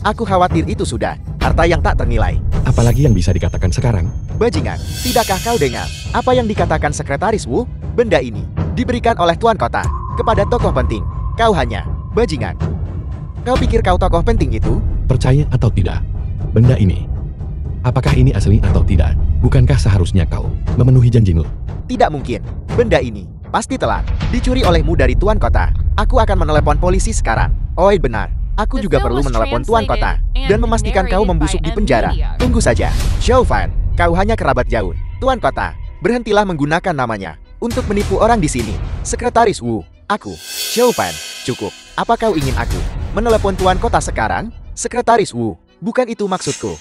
aku khawatir itu sudah harta yang tak ternilai. Apalagi yang bisa dikatakan sekarang? Bajingan, tidakkah kau dengar apa yang dikatakan Sekretaris Wu? Benda ini diberikan oleh Tuan Kota kepada tokoh penting. Kau hanya bajingan. Kau pikir kau tokoh penting itu? Percaya atau tidak, benda ini, apakah ini asli atau tidak? Bukankah seharusnya kau memenuhi janjimu? Tidak mungkin. Benda ini pasti telah dicuri olehmu dari Tuan Kota. Aku akan menelepon polisi sekarang. Oi, benar. Aku juga perlu menelepon Tuan Kota dan memastikan kau membusuk di penjara. Tunggu saja, Xiao Fan. Kau hanya kerabat jauh. Tuan Kota, berhentilah menggunakan namanya untuk menipu orang di sini. Sekretaris Wu, aku, Xiao Fan. Cukup. Apa kau ingin aku menelepon Tuan Kota sekarang? Sekretaris Wu, bukan itu maksudku.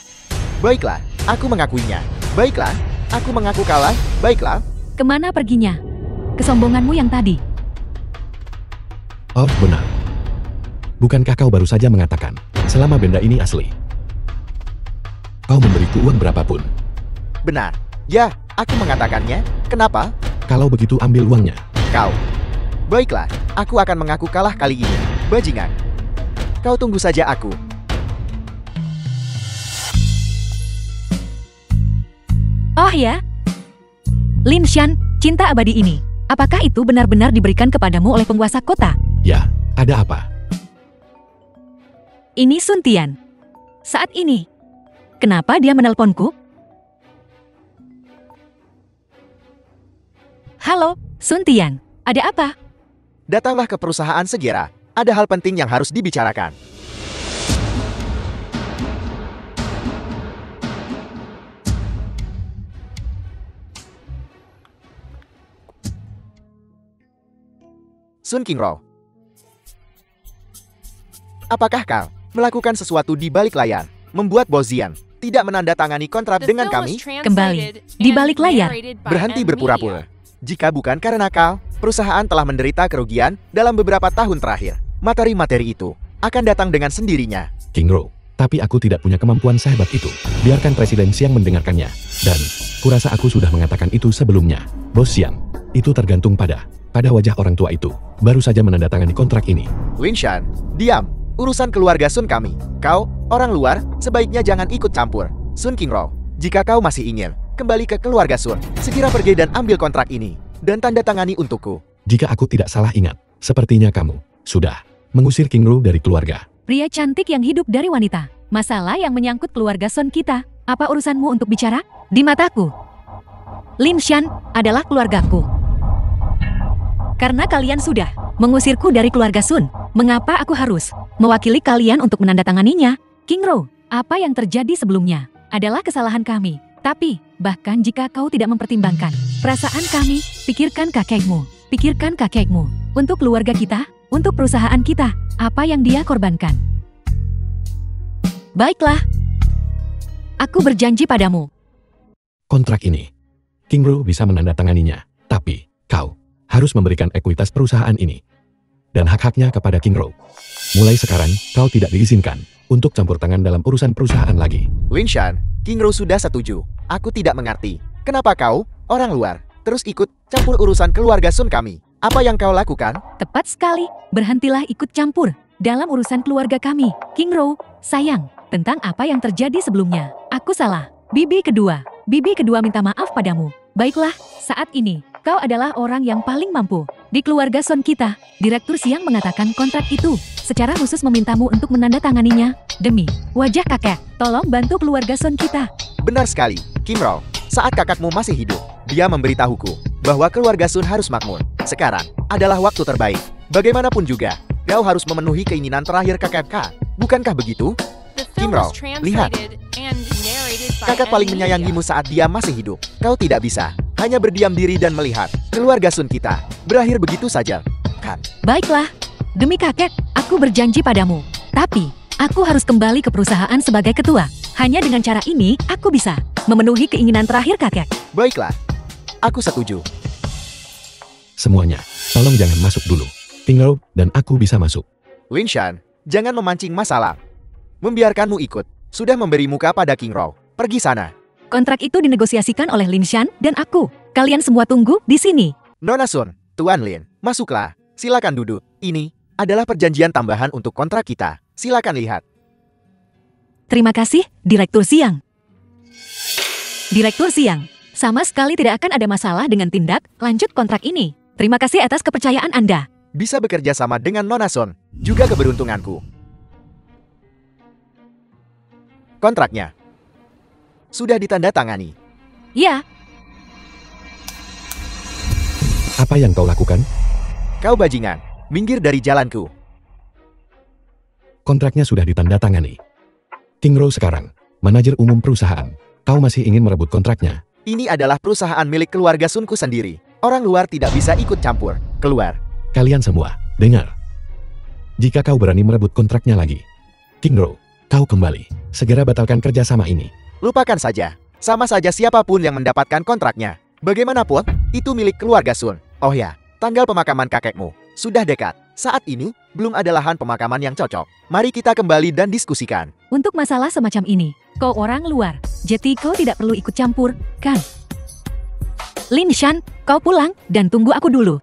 Baiklah, aku mengakuinya. Baiklah, aku mengaku kalah. Baiklah. kemana perginya? Kesombonganmu yang tadi. Oh, benar. Bukankah kau baru saja mengatakan, selama benda ini asli, kau memberiku uang berapapun? Benar. Ya, aku mengatakannya. Kenapa? Kalau begitu ambil uangnya. Kau. Baiklah, aku akan mengaku kalah kali ini. Bajingan. Kau tunggu saja aku. Oh ya? Lin Shan, cinta abadi ini, apakah itu benar-benar diberikan kepadamu oleh penguasa kota? Ya, ada apa? Ini Sun Tian. Saat ini, kenapa dia menelponku? Halo, Sun Tian, ada apa? Datanglah ke perusahaan segera. Ada hal penting yang harus dibicarakan. Sun Qingru, apakah kau melakukan sesuatu di balik layar, membuat Bos Zian tidak menandatangani kontrak dengan kami? Kembali, di balik layar. Berhenti berpura-pura. Jika bukan karena kau, perusahaan telah menderita kerugian dalam beberapa tahun terakhir. Materi-materi itu akan datang dengan sendirinya. Qingru, tapi aku tidak punya kemampuan sehebat itu. Biarkan Presiden Xiang mendengarkannya. Dan, kurasa aku sudah mengatakan itu sebelumnya. Bos Xiang, itu tergantung pada wajah orang tua itu. Baru saja menandatangani kontrak ini. Lin Shan, diam. Urusan keluarga Sun kami. Kau, orang luar, sebaiknya jangan ikut campur. Sun Qingru, jika kau masih ingin kembali ke keluarga Sun, segera pergi dan ambil kontrak ini. Dan tanda tangani untukku. Jika aku tidak salah ingat, sepertinya kamu sudah mengusir Qingru dari keluarga. Pria cantik yang hidup dari wanita. Masalah yang menyangkut keluarga Sun kita. Apa urusanmu untuk bicara? Di mataku, Lin Shan adalah keluargaku. Karena kalian sudah mengusirku dari keluarga Sun, mengapa aku harus mewakili kalian untuk menandatanganinya? King Ro, apa yang terjadi sebelumnya adalah kesalahan kami. Tapi, bahkan jika kau tidak mempertimbangkan perasaan kami, pikirkan kakekmu. Untuk keluarga kita, untuk perusahaan kita, apa yang dia korbankan. Baiklah, aku berjanji padamu. Kontrak ini, King Ro bisa menandatanganinya, tapi kau harus memberikan ekuitas perusahaan ini dan hak-haknya kepada King Ro. Mulai sekarang, kau tidak diizinkan untuk campur tangan dalam urusan perusahaan lagi. Lin Shan, King Ro sudah setuju. Aku tidak mengerti. Kenapa kau, orang luar, terus ikut campur urusan keluarga Sun kami? Apa yang kau lakukan? Tepat sekali, berhentilah ikut campur dalam urusan keluarga kami. King Ro, sayang, tentang apa yang terjadi sebelumnya. Aku salah. Bibi kedua minta maaf padamu. Baiklah, saat ini, kau adalah orang yang paling mampu. Di keluarga Son kita, Direktur Siang mengatakan kontrak itu secara khusus memintamu untuk menandatanganinya. Demi wajah kakek, tolong bantu keluarga Son kita. Benar sekali, Kim Ro. Saat kakakmu masih hidup, dia memberitahuku bahwa keluarga Sun harus makmur. Sekarang adalah waktu terbaik. Bagaimanapun juga, kau harus memenuhi keinginan terakhir kakak. Bukankah begitu? The Kim film Ro, was lihat. translated and narrated by Kakak paling M. menyayangimu Media. saat dia masih hidup. Kau tidak bisa hanya berdiam diri dan melihat keluarga Sun kita berakhir begitu saja, kan? Baiklah, demi kakek, aku berjanji padamu. Tapi, aku harus kembali ke perusahaan sebagai ketua. Hanya dengan cara ini, aku bisa memenuhi keinginan terakhir kakek. Baiklah, aku setuju. Semuanya, tolong jangan masuk dulu. King Ro dan aku bisa masuk. Lin Shan, jangan memancing masalah. Membiarkanmu ikut sudah memberi muka pada King Ro. Pergi sana. Kontrak itu dinegosiasikan oleh Lin Shan dan aku. Kalian semua tunggu di sini. Nona Sun, Tuan Lin, masuklah. Silakan duduk. Ini adalah perjanjian tambahan untuk kontrak kita. Silakan lihat. Terima kasih, Direktur Siang. Direktur Siang, sama sekali tidak akan ada masalah dengan tindak lanjut kontrak ini. Terima kasih atas kepercayaan Anda. Bisa bekerja sama dengan Nona Sun, juga keberuntunganku. Kontraknya sudah ditandatangani. Ya, Apa yang kau lakukan? Kau bajingan, minggir dari jalanku. Kontraknya sudah ditandatangani. King Ro sekarang, manajer umum perusahaan. Kau masih ingin merebut kontraknya? Ini adalah perusahaan milik keluarga Sunku sendiri. Orang luar tidak bisa ikut campur. Keluar. Kalian semua, dengar. Jika kau berani merebut kontraknya lagi, King Ro, kau kembali. Segera batalkan kerjasama ini. Lupakan saja. Sama saja siapapun yang mendapatkan kontraknya. Bagaimanapun, itu milik keluarga Sun. Oh ya, tanggal pemakaman kakekmu sudah dekat. Saat ini, belum ada lahan pemakaman yang cocok. Mari kita kembali dan diskusikan. untuk masalah semacam ini, kau orang luar, jadi kau tidak perlu ikut campur, kan? Lin Shan, kau pulang dan tunggu aku dulu.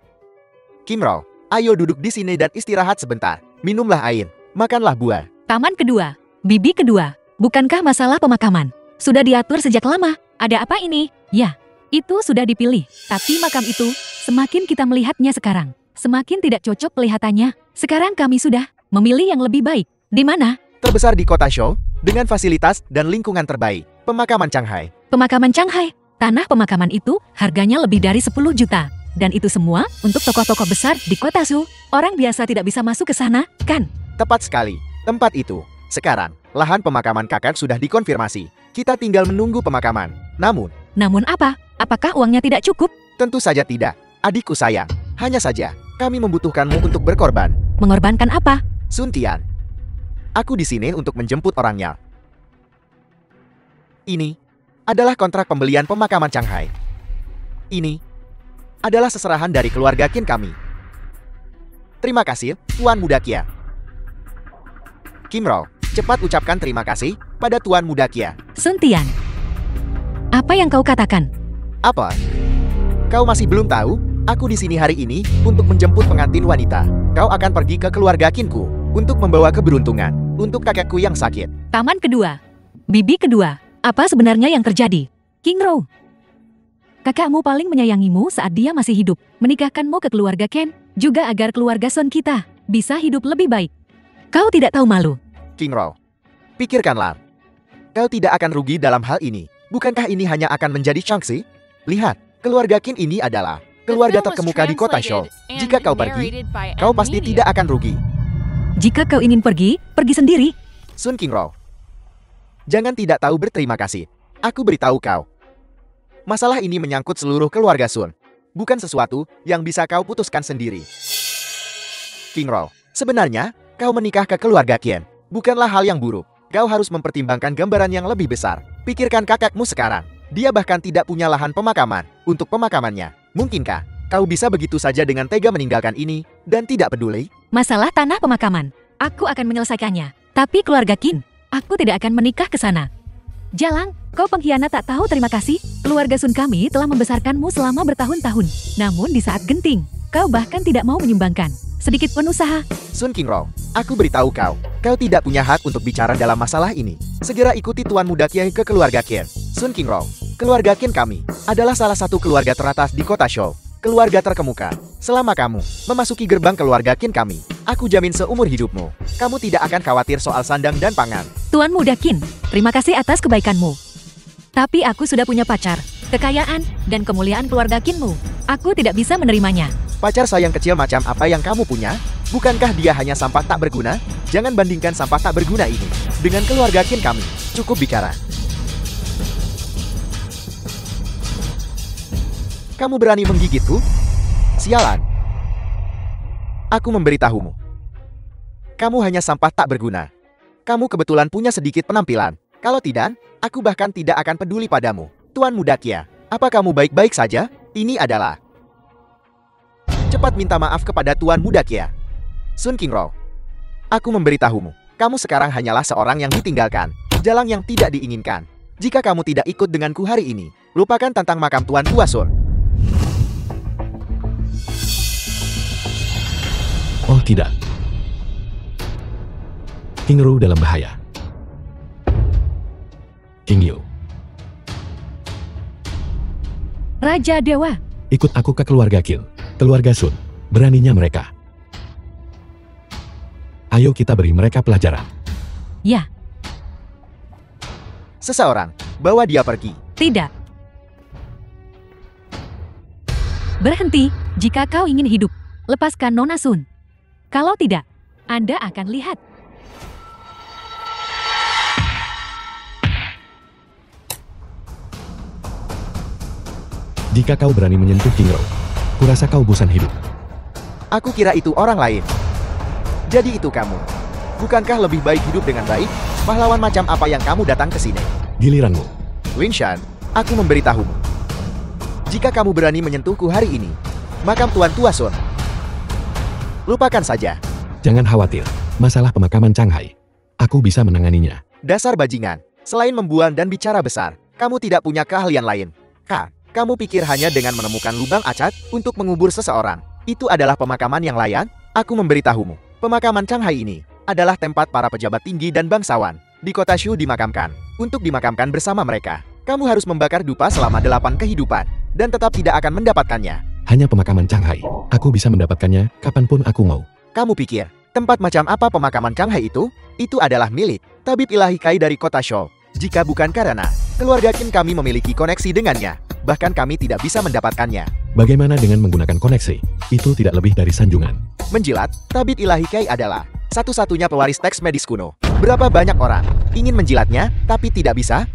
Kim Ro, ayo duduk di sini dan istirahat sebentar. Minumlah air, makanlah buah. Taman kedua, bibi kedua, bukankah masalah pemakaman sudah diatur sejak lama? Ada apa ini? Ya, itu sudah dipilih. Tapi makam itu, semakin kita melihatnya sekarang, semakin tidak cocok kelihatannya. Sekarang kami sudah memilih yang lebih baik. Di mana? Terbesar di kota Shou, dengan fasilitas dan lingkungan terbaik. Pemakaman Shanghai. Pemakaman Shanghai. Tanah pemakaman itu harganya lebih dari 10 juta. Dan itu semua untuk tokoh-tokoh besar di kota Shu. Orang biasa tidak bisa masuk ke sana, kan? Tepat sekali, tempat itu. Sekarang, lahan pemakaman kakek sudah dikonfirmasi. Kita tinggal menunggu pemakaman. Namun apa? Apakah uangnya tidak cukup? tentu saja tidak. Adikku sayang, hanya saja, kami membutuhkanmu untuk berkorban. Mengorbankan apa? Sun Tian. Aku di sini untuk menjemput orangnya. Ini adalah kontrak pembelian pemakaman Shanghai. Ini adalah seserahan dari keluarga Qin kami. Terima kasih, Tuan Muda Kia. Kim Ro, cepat ucapkan terima kasih pada Tuan Muda Kia. Sun Tian. Apa yang kau katakan? Apa? Kau masih belum tahu? Aku di sini hari ini untuk menjemput pengantin wanita. Kau akan pergi ke keluarga Qinku untuk membawa keberuntungan untuk kakekku yang sakit. Taman kedua. Bibi kedua. Apa sebenarnya yang terjadi? King Ro. Kakakmu paling menyayangimu saat dia masih hidup. Menikahkanmu ke keluarga Ken, juga agar keluarga Son kita bisa hidup lebih baik. Kau tidak tahu malu. King Ro, pikirkanlah. Kau tidak akan rugi dalam hal ini. Bukankah ini hanya akan menjadi sanksi? Lihat, keluarga Qin ini adalah keluarga terkemuka di kota Shou. Jika kau pergi, kau pasti tidak akan rugi. Jika kau ingin pergi, pergi sendiri. Sun Qingro, jangan tidak tahu berterima kasih. Aku beritahu kau. Masalah ini menyangkut seluruh keluarga Sun. Bukan sesuatu yang bisa kau putuskan sendiri. Qingro, sebenarnya, kau menikah ke keluarga Qin bukanlah hal yang buruk. Kau harus mempertimbangkan gambaran yang lebih besar. Pikirkan kakakmu sekarang. Dia bahkan tidak punya lahan pemakaman untuk pemakamannya. Mungkinkah kau bisa begitu saja dengan tega meninggalkan ini dan tidak peduli? Masalah tanah pemakaman, aku akan menyelesaikannya. Tapi keluarga Qin, aku tidak akan menikah ke sana. Jalang, kau pengkhianat tak tahu terima kasih. Keluarga Sun kami telah membesarkanmu selama bertahun-tahun. Namun di saat genting, kau bahkan tidak mau menyumbangkan sedikit pun usaha. Sun Qingro, aku beritahu kau, kau tidak punya hak untuk bicara dalam masalah ini. Segera ikuti Tuan Muda Kiai ke keluarga Qin. Sun Qingro, keluarga Qin kami adalah salah satu keluarga teratas di kota Shou. Keluarga terkemuka. Selama kamu memasuki gerbang keluarga Qin kami, aku jamin seumur hidupmu, kamu tidak akan khawatir soal sandang dan pangan. Tuan Muda Qin, terima kasih atas kebaikanmu. Tapi aku sudah punya pacar, kekayaan, dan kemuliaan keluarga Qinmu. Aku tidak bisa menerimanya. Pacar sayang kecil macam apa yang kamu punya? Bukankah dia hanya sampah tak berguna? Jangan bandingkan sampah tak berguna ini dengan keluarga Qin kami. Cukup bicara. Kamu berani menggigitku? Sialan. Aku memberitahumu. Kamu hanya sampah tak berguna. Kamu kebetulan punya sedikit penampilan. Kalau tidak, aku bahkan tidak akan peduli padamu. Tuan Muda Kia, apa kamu baik-baik saja? Ini adalah... Cepat minta maaf kepada Tuan Muda Kia. Sun Qingro, aku memberitahumu. Kamu sekarang hanyalah seorang yang ditinggalkan. Jalang yang tidak diinginkan. Jika kamu tidak ikut denganku hari ini, lupakan tentang makam Tuan Tua Sun. Oh tidak. Qingru dalam bahaya. Qingyu, Raja Dewa, ikut aku ke keluarga Qin. Keluarga Sun, beraninya mereka. Ayo kita beri mereka pelajaran. ya, Seseorang, bawa dia pergi. tidak. Berhenti, jika kau ingin hidup, lepaskan Nona Sun. Kalau tidak, Anda akan lihat. Jika kau berani menyentuh Qingru, kurasa kau bosan hidup. Aku kira itu orang lain. Jadi itu kamu. Bukankah lebih baik hidup dengan baik? Pahlawan macam apa yang kamu datang ke sini? Giliranmu. Winshan, aku memberitahumu. Jika kamu berani menyentuhku hari ini, makam Tuan Tua Sun, lupakan saja. Jangan khawatir, masalah pemakaman Changhai. Aku bisa menanganinya. Dasar bajingan, selain membuang dan bicara besar, kamu tidak punya keahlian lain. Kamu pikir hanya dengan menemukan lubang acat untuk mengubur seseorang, itu adalah pemakaman yang layak? Aku memberitahumu, pemakaman Changhai ini adalah tempat para pejabat tinggi dan bangsawan di kota Shu dimakamkan. Untuk dimakamkan bersama mereka, kamu harus membakar dupa selama 8 kehidupan, dan tetap tidak akan mendapatkannya. Hanya pemakaman Changhai. Aku bisa mendapatkannya kapanpun aku mau. Kamu pikir, tempat macam apa pemakaman Changhai itu? Itu adalah milik tabib ilahi Kai dari kota Shou. Jika bukan karena keluarga Qin kami memiliki koneksi dengannya, bahkan kami tidak bisa mendapatkannya. Bagaimana dengan menggunakan koneksi? Itu tidak lebih dari sanjungan. Menjilat, tabib ilahi Kai adalah satu-satunya pewaris teks medis kuno. Berapa banyak orang ingin menjilatnya, tapi tidak bisa?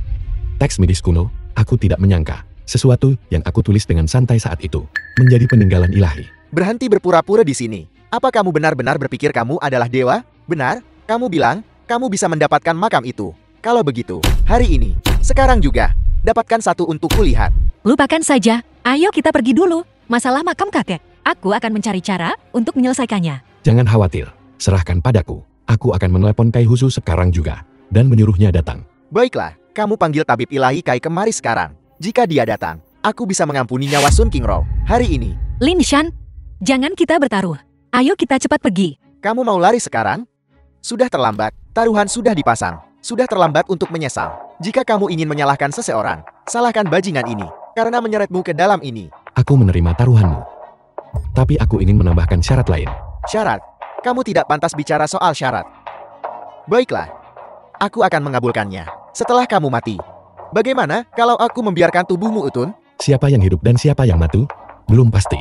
Teks medis kuno, aku tidak menyangka. Sesuatu yang aku tulis dengan santai saat itu menjadi peninggalan ilahi. Berhenti berpura-pura di sini. Apa kamu benar-benar berpikir kamu adalah dewa? Benar? Kamu bilang, kamu bisa mendapatkan makam itu. Kalau begitu, hari ini, sekarang juga, dapatkan satu untuk kulihat. Lupakan saja, ayo kita pergi dulu. Masalah makam kakek, aku akan mencari cara untuk menyelesaikannya. Jangan khawatir, serahkan padaku. Aku akan menelepon Kai Husu sekarang juga dan menyuruhnya datang. Baiklah, kamu panggil tabib ilahi Kai kemari sekarang. Jika dia datang, aku bisa mengampuni nyawa Sun Qingro hari ini. Lin Shan, jangan kita bertaruh. Ayo kita cepat pergi. Kamu mau lari sekarang? Sudah terlambat, taruhan sudah dipasang. Sudah terlambat untuk menyesal. Jika kamu ingin menyalahkan seseorang, salahkan bajingan ini, karena menyeretmu ke dalam ini. Aku menerima taruhanmu. Tapi aku ingin menambahkan syarat lain. Syarat? Kamu tidak pantas bicara soal syarat. Baiklah, aku akan mengabulkannya setelah kamu mati. Bagaimana kalau aku membiarkan tubuhmu utun? Siapa yang hidup dan siapa yang mati? Belum pasti.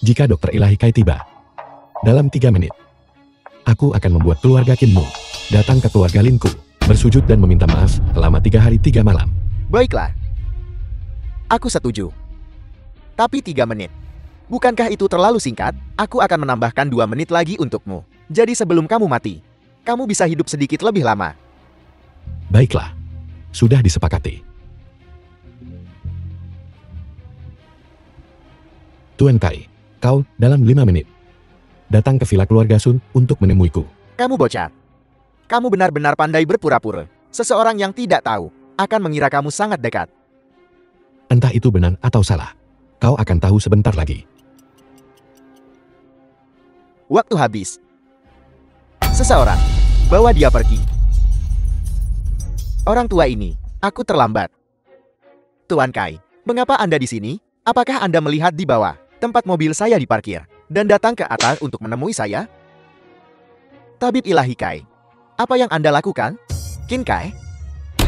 Jika Dokter Ilahi Kai tiba dalam 3 menit, aku akan membuat keluarga Kinmu datang ke keluarga Linku, bersujud dan meminta maaf selama 3 hari 3 malam. Baiklah. Aku setuju. Tapi 3 menit. Bukankah itu terlalu singkat? Aku akan menambahkan 2 menit lagi untukmu. Jadi sebelum kamu mati, kamu bisa hidup sedikit lebih lama. Baiklah. Sudah disepakati. Tuan Kai, kau dalam 5 menit datang ke villa keluarga Sun untuk menemuiku. Kamu bocah. Kamu benar-benar pandai berpura-pura. Seseorang yang tidak tahu akan mengira kamu sangat dekat. Entah itu benar atau salah. Kau akan tahu sebentar lagi. Waktu habis. Seseorang, bawa dia pergi. Orang tua ini, aku terlambat. Tuan Kai, mengapa Anda di sini? Apakah Anda melihat di bawah tempat mobil saya diparkir dan datang ke atas untuk menemui saya? Tabib Ilahi Kai, apa yang Anda lakukan? Qin Kai,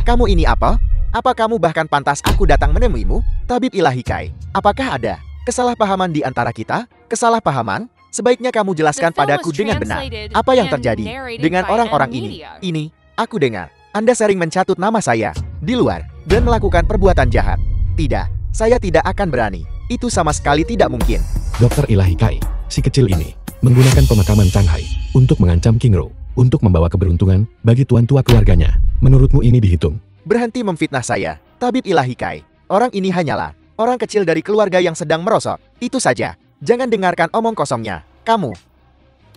kamu ini apa? Apa kamu bahkan pantas aku datang menemuimu? Tabib Ilahi Kai, apakah ada kesalahpahaman di antara kita? Kesalahpahaman? Sebaiknya kamu jelaskan padaku dengan benar apa yang terjadi dengan orang-orang ini. Ini, aku dengar, Anda sering mencatut nama saya di luar dan melakukan perbuatan jahat. Tidak, saya tidak akan berani. Itu sama sekali tidak mungkin. Dokter Ilahi Kai, si kecil ini, menggunakan pemakaman Changhai untuk mengancam King Ro, untuk membawa keberuntungan bagi tuan tua keluarganya. Menurutmu ini dihitung? Berhenti memfitnah saya, Tabib Ilahi Kai. Orang ini hanyalah orang kecil dari keluarga yang sedang merosot. Itu saja. Jangan dengarkan omong kosongnya. Kamu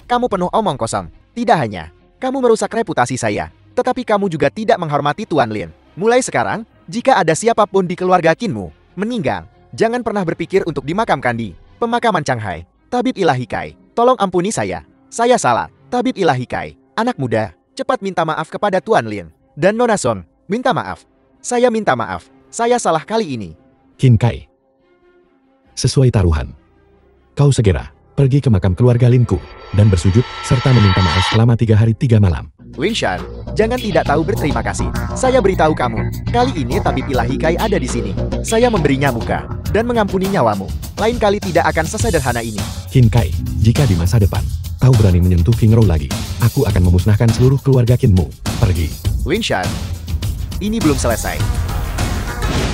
penuh omong kosong. Tidak hanya kamu merusak reputasi saya, tetapi kamu juga tidak menghormati Tuan Lin. Mulai sekarang, jika ada siapapun di keluarga Kinmu meninggal, jangan pernah berpikir untuk dimakamkan di pemakaman Changhai. Tabib Ilahi Kai, tolong ampuni saya. Saya salah. Tabib Ilahi Kai, anak muda, cepat minta maaf kepada Tuan Lin. Dan Nona Song, minta maaf. Saya minta maaf. Saya salah kali ini. Qin Kai, sesuai taruhan, kau segera pergi ke makam keluarga Linku dan bersujud serta meminta maaf selama 3 hari 3 malam. Lin Shan, jangan tidak tahu berterima kasih. Saya beritahu kamu, kali ini Tabib Ilahi Kai ada di sini. Saya memberinya muka dan mengampuni nyawamu. Lain kali tidak akan sesederhana ini. Qin Kai, jika di masa depan kau berani menyentuh King Ro lagi, aku akan memusnahkan seluruh keluarga Kinmu. Pergi. Lin Shan, ini belum selesai.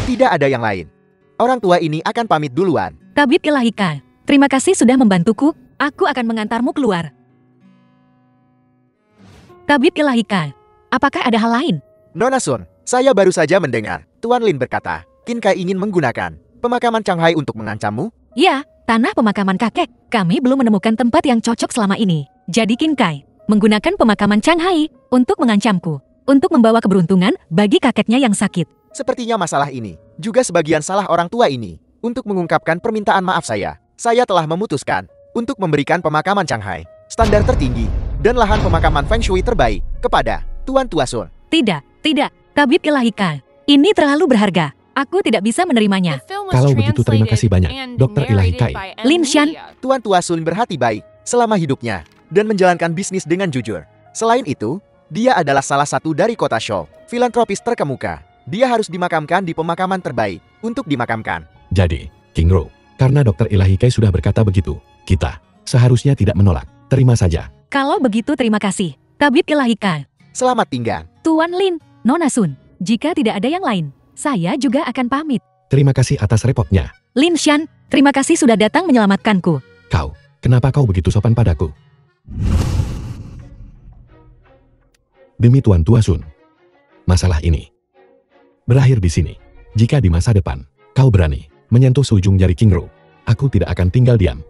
Tidak ada yang lain. Orang tua ini akan pamit duluan. Tabib Ilahi Kai, terima kasih sudah membantuku. Aku akan mengantarmu keluar. Tabib Ilahi Kai, apakah ada hal lain? Nona Sun, saya baru saja mendengar Tuan Lin berkata, Qin Kai ingin menggunakan pemakaman Changhai untuk mengancammu. Ya, tanah pemakaman kakek. Kami belum menemukan tempat yang cocok selama ini. Jadi Qin Kai menggunakan pemakaman Changhai untuk mengancamku, untuk membawa keberuntungan bagi kakeknya yang sakit. Sepertinya masalah ini juga sebagian salah orang tua ini. Untuk mengungkapkan permintaan maaf saya telah memutuskan untuk memberikan pemakaman Changhai standar tertinggi dan lahan pemakaman Feng Shui terbaik kepada Tuan Tua Sun. Tidak, Tabib Ilahi Kai. Ini terlalu berharga. Aku tidak bisa menerimanya. Kalau begitu terima kasih banyak, Dokter Ilahi Kai. Lin Shan, Tuan Tua Sun berhati baik selama hidupnya dan menjalankan bisnis dengan jujur. Selain itu, dia adalah salah satu dari kota Shou, filantropis terkemuka. Dia harus dimakamkan di pemakaman terbaik untuk dimakamkan. Jadi, King Ro, karena Dokter Ilahi Kai sudah berkata begitu, kita seharusnya tidak menolak. Terima saja. kalau begitu terima kasih. Tabib Ilahi Kai. Selamat tinggal. Tuan Lin, Nona Sun. Jika tidak ada yang lain, saya juga akan pamit. Terima kasih atas repotnya. Lin Shan, terima kasih sudah datang menyelamatkanku. Kau, kenapa kau begitu sopan padaku? Demi Tuan Tua Sun, masalah ini berakhir di sini. Jika di masa depan, kau berani menyentuh seujung jari King Ro, aku tidak akan tinggal diam.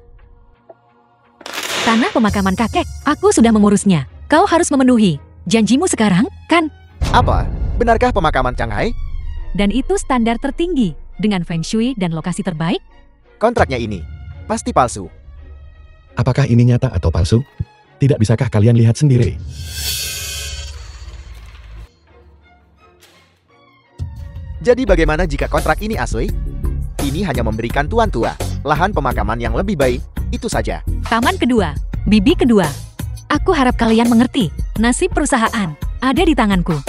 Tanah pemakaman kakek, aku sudah mengurusnya. Kau harus memenuhi janjimu sekarang, kan? Apa? Benarkah pemakaman Changhai? Dan itu standar tertinggi, dengan Feng Shui dan lokasi terbaik? Kontraknya ini pasti palsu. Apakah ini nyata atau palsu? Tidak bisakah kalian lihat sendiri? Jadi bagaimana jika kontrak ini asli? Ini hanya memberikan tuan tua lahan pemakaman yang lebih baik, itu saja. Taman kedua, bibi kedua. Aku harap kalian mengerti, nasib perusahaan ada di tanganku.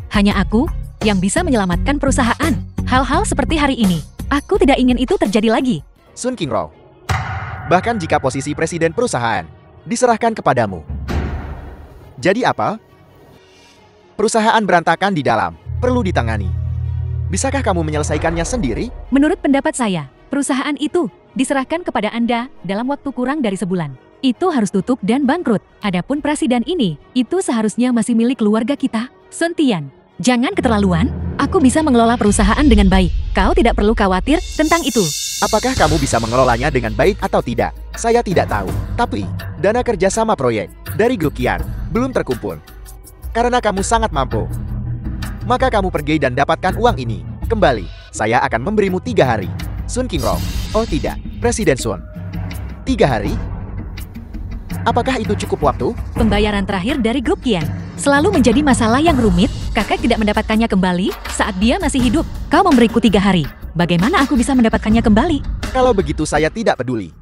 Hanya aku yang bisa menyelamatkan perusahaan. Hal-hal seperti hari ini Aku tidak ingin itu terjadi lagi. Sun Qingro. Bahkan jika posisi presiden perusahaan diserahkan kepadamu. Jadi apa? Perusahaan berantakan di dalam, perlu ditangani. Bisakah kamu menyelesaikannya sendiri? Menurut pendapat saya, perusahaan itu diserahkan kepada Anda dalam waktu kurang dari sebulan. Itu harus tutup dan bangkrut. Adapun presiden ini, itu seharusnya masih milik keluarga kita. Sun Tian, jangan keterlaluan. Aku bisa mengelola perusahaan dengan baik. Kau tidak perlu khawatir tentang itu. Apakah kamu bisa mengelolanya dengan baik atau tidak? Saya tidak tahu. Tapi, dana kerjasama proyek dari grup Qian belum terkumpul. Karena kamu sangat mampu. Maka kamu pergi dan dapatkan uang ini. Kembali, saya akan memberimu 3 hari. Sun Qingro. Oh tidak, Presiden Sun. 3 hari? Apakah itu cukup waktu? Pembayaran terakhir dari grup Qian selalu menjadi masalah yang rumit. Kakak tidak mendapatkannya kembali saat dia masih hidup. Kau memberiku 3 hari. Bagaimana aku bisa mendapatkannya kembali? Kalau begitu saya tidak peduli.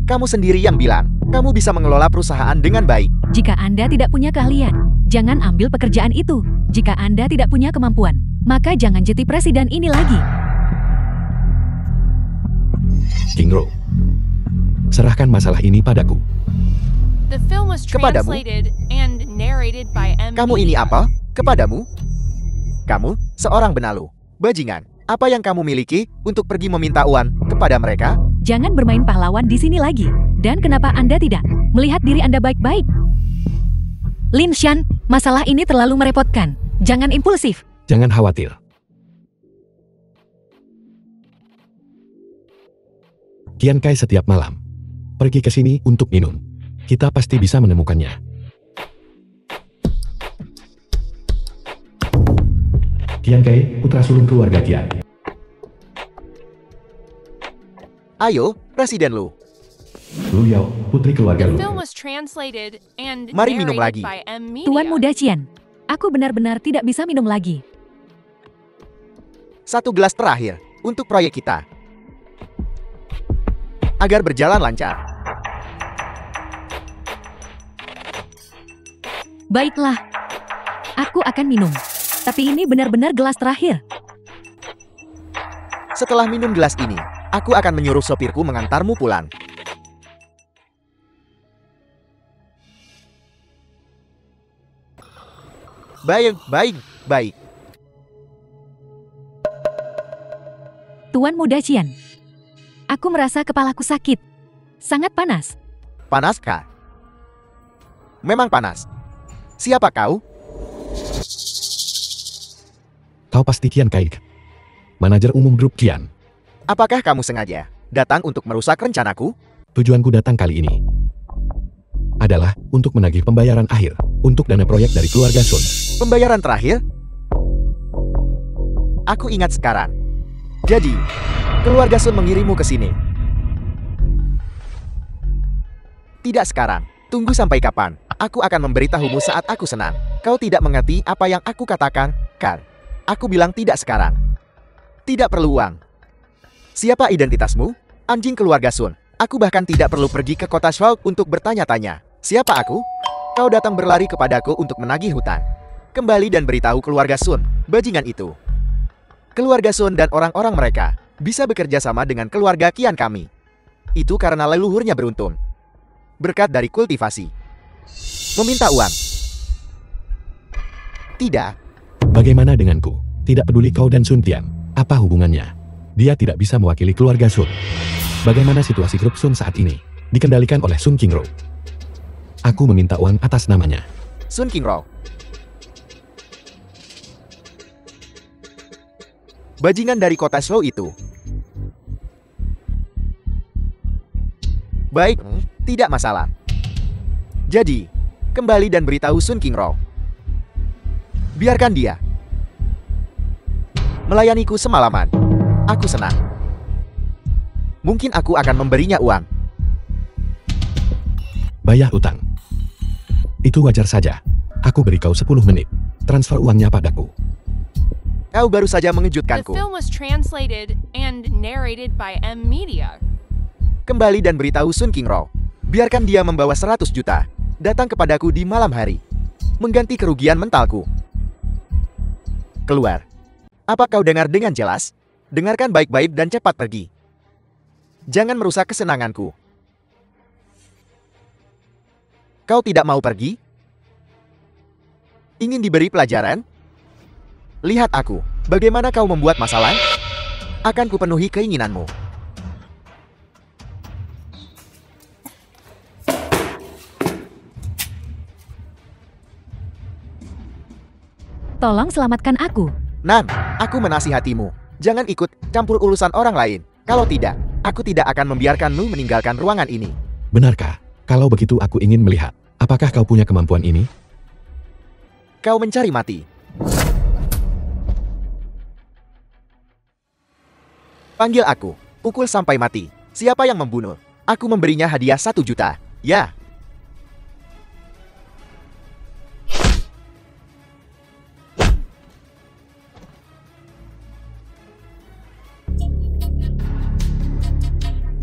Kamu sendiri yang bilang, kamu bisa mengelola perusahaan dengan baik. Jika Anda tidak punya keahlian, jangan ambil pekerjaan itu. Jika Anda tidak punya kemampuan, maka jangan jadi presiden ini lagi. Qingro, serahkan masalah ini padaku. The film was Kepadamu? translated and narrated by M. Kamu ini apa? Kepadamu? Kamu, seorang benalu. Bajingan, apa yang kamu miliki untuk pergi meminta uang kepada mereka? Jangan bermain pahlawan di sini lagi. Dan kenapa Anda tidak melihat diri Anda baik-baik? Lin Shan, masalah ini terlalu merepotkan. Jangan impulsif. Jangan khawatir. Qian Kai setiap malam pergi ke sini untuk minum. Kita pasti bisa menemukannya. Qian Kai, putra sulung keluarga Qian. Ayo, Presiden Lu. Lu Yao, putri keluarga The Lu. film was translated and Mari minum narrated lagi. by M. Media. Tuan Muda Qian, aku benar-benar tidak bisa minum lagi. 1 gelas terakhir untuk proyek kita. Agar berjalan lancar. Baiklah, aku akan minum. Tapi ini benar-benar gelas terakhir. Setelah minum gelas ini, aku akan menyuruh sopirku mengantarmu pulang. Baik. Tuan Muda Qian, aku merasa kepalaku sakit. Sangat panas. Panas, Kak? Memang panas. Siapa kau? Kau pasti Qian Kai, manajer umum grup Qian. Apakah kamu sengaja datang untuk merusak rencanaku? Tujuanku datang kali ini adalah untuk menagih pembayaran akhir untuk dana proyek dari keluarga Sun. Pembayaran terakhir? Aku ingat sekarang. Jadi, keluarga Sun mengirimmu ke sini. Tidak sekarang. Tunggu sampai kapan. Aku akan memberitahumu saat aku senang. Kau tidak mengerti apa yang aku katakan, kan? Aku bilang tidak sekarang. Tidak perlu uang. Siapa identitasmu? Anjing keluarga Sun. Aku bahkan tidak perlu pergi ke kota Shao untuk bertanya-tanya. Siapa aku? Kau datang berlari kepadaku untuk menagih hutang. Kembali dan beritahu keluarga Sun, bajingan itu. Keluarga Sun dan orang-orang mereka bisa bekerja sama dengan keluarga Qian kami. Itu karena leluhurnya beruntung. Berkat dari kultivasi. Meminta uang. Tidak. Bagaimana denganku? Tidak peduli kau dan Sun Tian. Apa hubungannya? Dia tidak bisa mewakili keluarga Sun. Bagaimana situasi grup Sun saat ini? Dikendalikan oleh Sun Qingro. Aku meminta uang atas namanya. Sun Qingro. Bajingan dari kota Shou itu. Baik, tidak masalah. Jadi, kembali dan beritahu Sun Qingro. Biarkan dia melayaniku semalaman. Aku senang. Mungkin aku akan memberinya uang. Bayar utang. Itu wajar saja. Aku beri kau 10 menit. Transfer uangnya padaku. Kau baru saja The mengejutkanku. film was translated and narrated by M. Media. Kembali dan beritahu Sun Qingro. Biarkan dia membawa 100 juta. Datang kepadaku di malam hari. Mengganti kerugian mentalku. Keluar. Apa kau dengar dengan jelas? Dengarkan baik-baik dan cepat pergi. Jangan merusak kesenanganku. Kau tidak mau pergi? Ingin diberi pelajaran? Lihat aku, bagaimana kau membuat masalah? Akan kupenuhi keinginanmu. Tolong selamatkan aku. Nan, aku menasihatimu. Jangan ikut campur urusan orang lain. Kalau tidak, aku tidak akan membiarkanmu meninggalkan ruangan ini. Benarkah? Kalau begitu aku ingin melihat. Apakah kau punya kemampuan ini? Kau mencari mati. Panggil aku. Pukul sampai mati. Siapa yang membunuh? Aku memberinya hadiah 1 juta. Ya.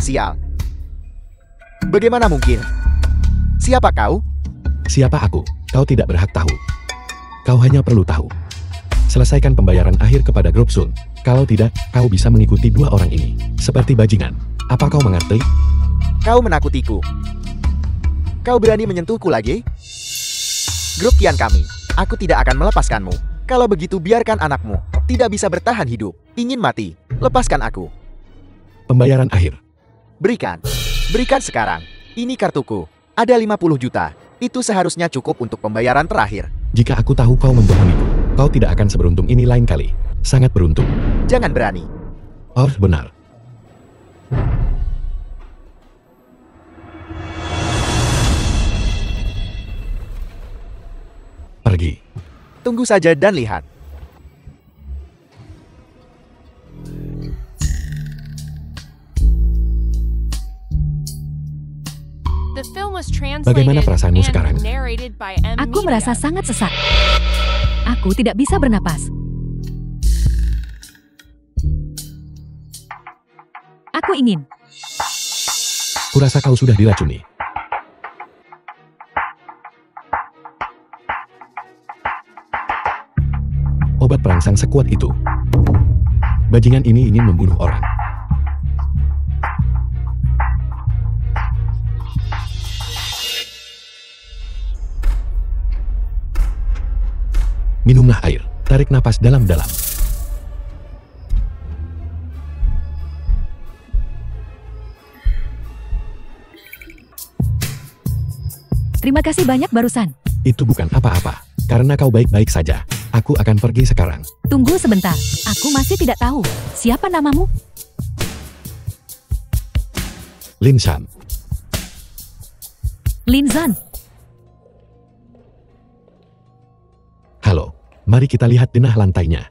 Sial. Bagaimana mungkin? Siapa kau? Siapa aku? Kau tidak berhak tahu. Kau hanya perlu tahu. Selesaikan pembayaran akhir kepada grup Sun. Kalau tidak, kau bisa mengikuti 2 orang ini. Seperti bajingan. Apa kau mengerti? Kau menakutiku. Kau berani menyentuhku lagi? Grup kian kami. Aku tidak akan melepaskanmu. Kalau begitu biarkan anakmu. Tidak bisa bertahan hidup. Ingin mati. Lepaskan aku. Pembayaran akhir. Berikan. Berikan sekarang. Ini kartuku. Ada 50 juta. Itu seharusnya cukup untuk pembayaran terakhir. Jika aku tahu kau membohongiku, kau tidak akan seberuntung ini lain kali. Sangat beruntung. Jangan berani. Oh, benar. Pergi. Tunggu saja dan lihat. The film was translated Bagaimana perasaanmu and sekarang? narrated by M. Aku Media. merasa sangat sesak. Aku tidak bisa bernapas. Aku ingin. Kurasa kau sudah diracuni. Obat perangsang sekuat itu. Bajingan ini ingin membunuh orang. Minumlah air. Tarik napas dalam-dalam. Terima kasih banyak barusan. Itu bukan apa-apa. Karena kau baik-baik saja. Aku akan pergi sekarang. Tunggu sebentar. Aku masih tidak tahu. Siapa namamu? Lin Shan. Lin Zhan. Halo. Mari kita lihat denah lantainya.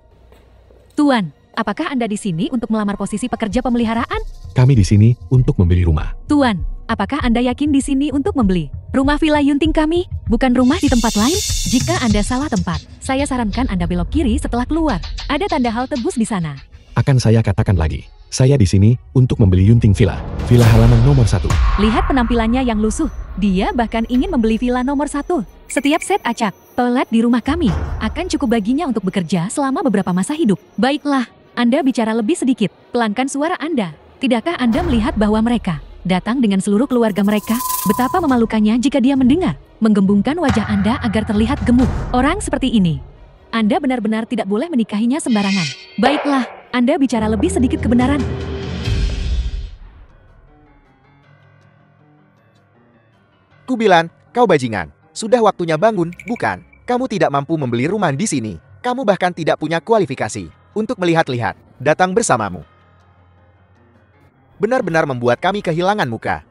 Tuan, apakah Anda di sini untuk melamar posisi pekerja pemeliharaan? Kami di sini untuk membeli rumah. Tuan, apakah Anda yakin di sini untuk membeli rumah villa Yunting kami, bukan rumah di tempat lain? Jika Anda salah tempat, saya sarankan Anda belok kiri setelah keluar. Ada tanda halte bus di sana. Akan saya katakan lagi. Saya di sini untuk membeli Yunting Villa. Villa halaman nomor 1. Lihat penampilannya yang lusuh. Dia bahkan ingin membeli villa nomor 1. Setiap set acak, toilet di rumah kami, akan cukup baginya untuk bekerja selama beberapa masa hidup. Baiklah, Anda bicara lebih sedikit. Pelankan suara Anda. Tidakkah Anda melihat bahwa mereka datang dengan seluruh keluarga mereka? Betapa memalukannya jika dia mendengar. Menggembungkan wajah Anda agar terlihat gemuk. Orang seperti ini, Anda benar-benar tidak boleh menikahinya sembarangan. Baiklah, Anda bicara lebih sedikit kebenaran. Kubilang, kau bajingan. Sudah waktunya bangun, bukan? Kamu tidak mampu membeli rumah di sini. Kamu bahkan tidak punya kualifikasi untuk melihat-lihat. Datang bersamamu. Benar-benar membuat kami kehilangan muka.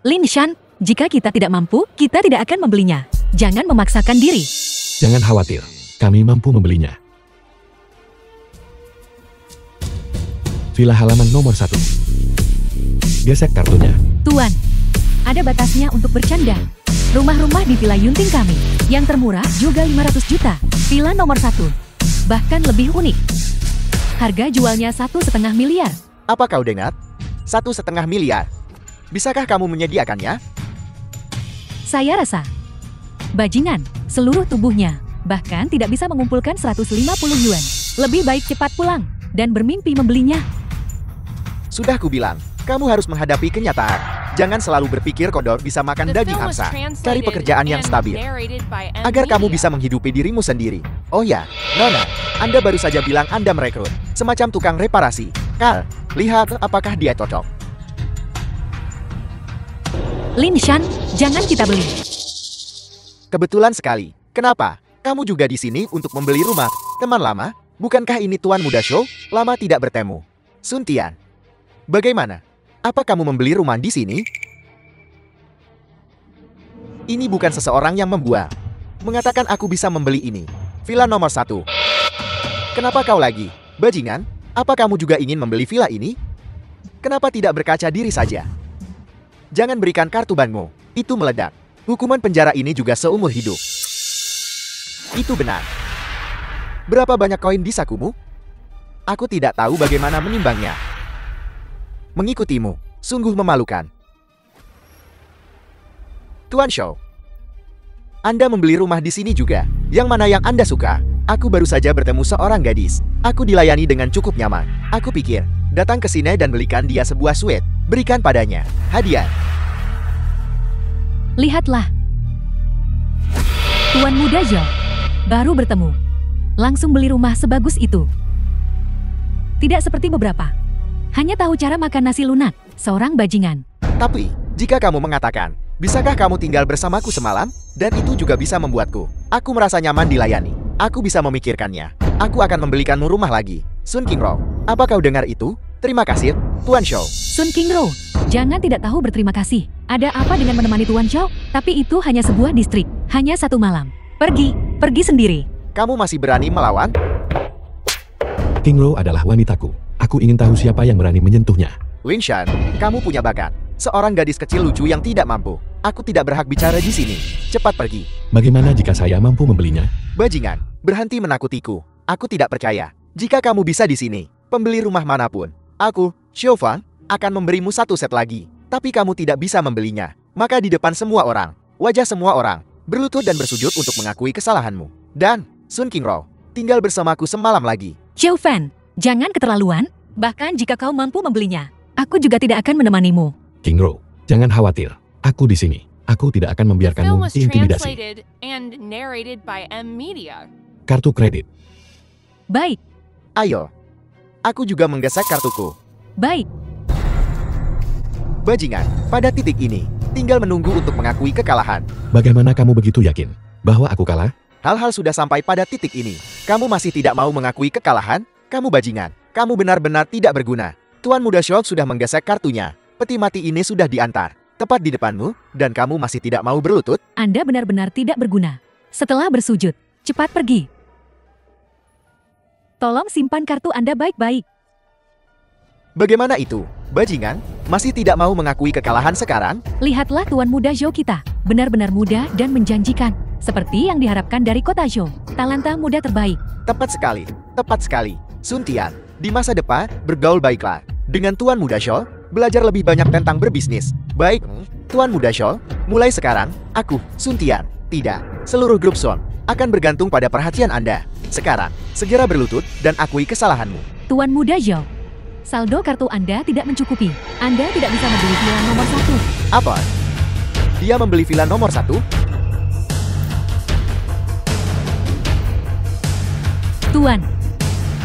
Lin Shan, jika kita tidak mampu, kita tidak akan membelinya. Jangan memaksakan diri. Jangan khawatir. Kami mampu membelinya. Villa halaman nomor 1. Gesek kartunya. Tuan, ada batasnya untuk bercanda. Rumah-rumah di Villa Yunting kami, yang termurah juga 500 juta. Villa nomor 1, bahkan lebih unik. Harga jualnya 1,5 miliar. Apa kau dengar? 1,5 miliar. Bisakah kamu menyediakannya? Saya rasa. Bajingan, seluruh tubuhnya Bahkan tidak bisa mengumpulkan 150 yuan. Lebih baik cepat pulang dan bermimpi membelinya. Sudah kubilang, kamu harus menghadapi kenyataan. Jangan selalu berpikir kodok bisa makan The daging film was angsa. Cari translated pekerjaan yang and stabil, narrated by M agar kamu Media. bisa menghidupi dirimu sendiri. Oh ya, Nona, Anda baru saja bilang Anda merekrut semacam tukang reparasi. Kal, lihat apakah dia cocok. Lin Shan, jangan kita beli. Kebetulan sekali. Kenapa? Kamu juga di sini untuk membeli rumah. Teman lama, bukankah ini Tuan Muda Show? Lama tidak bertemu. Sun Tian, bagaimana? Apa kamu membeli rumah di sini? Ini bukan seseorang yang membual. Mengatakan aku bisa membeli ini. Villa nomor 1. Kenapa kau lagi? Bajingan, apa kamu juga ingin membeli villa ini? Kenapa tidak berkaca diri saja? Jangan berikan kartu banmu. Itu meledak. Hukuman penjara ini juga seumur hidup. Itu benar. Berapa banyak koin di sakumu? Aku tidak tahu bagaimana menimbangnya. Mengikutimu, sungguh memalukan. Tuan Shou, Anda membeli rumah di sini juga. Yang mana yang Anda suka? Aku baru saja bertemu seorang gadis. Aku dilayani dengan cukup nyaman. Aku pikir, datang ke sini dan belikan dia sebuah suite. Berikan padanya hadiah. Lihatlah. Tuan Muda Zhou, baru bertemu. Langsung beli rumah sebagus itu. Tidak seperti beberapa. Hanya tahu cara makan nasi lunak, seorang bajingan. Tapi, jika kamu mengatakan, bisakah kamu tinggal bersamaku semalam? Dan itu juga bisa membuatku. Aku merasa nyaman dilayani. Aku bisa memikirkannya. Aku akan membelikanmu rumah lagi. Sun Qingro, apa kau dengar itu? Terima kasih, Tuan Shou. Sun Qingro, jangan tidak tahu berterima kasih. Ada apa dengan menemani Tuan Shou? Tapi itu hanya sebuah distrik. Hanya 1 malam. Pergi sendiri. Kamu masih berani melawan? Qingro adalah wanitaku. Aku ingin tahu siapa yang berani menyentuhnya. Lin Shan, kamu punya bakat. Seorang gadis kecil lucu yang tidak mampu. Aku tidak berhak bicara di sini. Cepat pergi. Bagaimana jika saya mampu membelinya? Bajingan, berhenti menakutiku. Aku tidak percaya. Jika kamu bisa di sini, pembeli rumah manapun, aku, Xiaofan, akan memberimu 1 set lagi. Tapi kamu tidak bisa membelinya. Maka di depan semua orang, wajah semua orang, berlutut dan bersujud untuk mengakui kesalahanmu. Dan, Sun Qingro, tinggal bersamaku semalam lagi. Xiao Fan, jangan keterlaluan. Bahkan jika kau mampu membelinya, aku juga tidak akan menemanimu. Qingro, jangan khawatir. Aku di sini. Aku tidak akan The film membiarkanmu was diintimidasi. translated and narrated by M Media. Kartu kredit. Baik, Ayo. Aku juga menggesek kartuku. baik. Bajingan, pada titik ini, tinggal menunggu untuk mengakui kekalahan. Bagaimana kamu begitu yakin bahwa aku kalah? Hal-hal sudah sampai pada titik ini. Kamu masih tidak mau mengakui kekalahan? Kamu bajingan. Kamu benar-benar tidak berguna. Tuan Muda Shou sudah menggesek kartunya. Peti mati ini sudah diantar. Tepat di depanmu, dan kamu masih tidak mau berlutut? Anda benar-benar tidak berguna. Setelah bersujud, cepat pergi. Tolong simpan kartu Anda baik-baik. Bagaimana itu? Bajingan, masih tidak mau mengakui kekalahan sekarang? Lihatlah Tuan Muda Zhou kita. Benar-benar muda dan menjanjikan. Seperti yang diharapkan dari kota Zhou. Talenta muda terbaik. Tepat sekali, tepat sekali. Sun Tian, di masa depan, bergaul baiklah. Dengan Tuan Muda Shou, belajar lebih banyak tentang berbisnis. Baik, Tuan Muda Shou, mulai sekarang, aku, Sun Tian, tidak, seluruh grup Son, akan bergantung pada perhatian Anda. Sekarang, segera berlutut dan akui kesalahanmu. Tuan Muda Zhou, saldo kartu Anda tidak mencukupi. Anda tidak bisa membeli villa nomor 1. Apa? Dia membeli villa nomor 1? Tuan,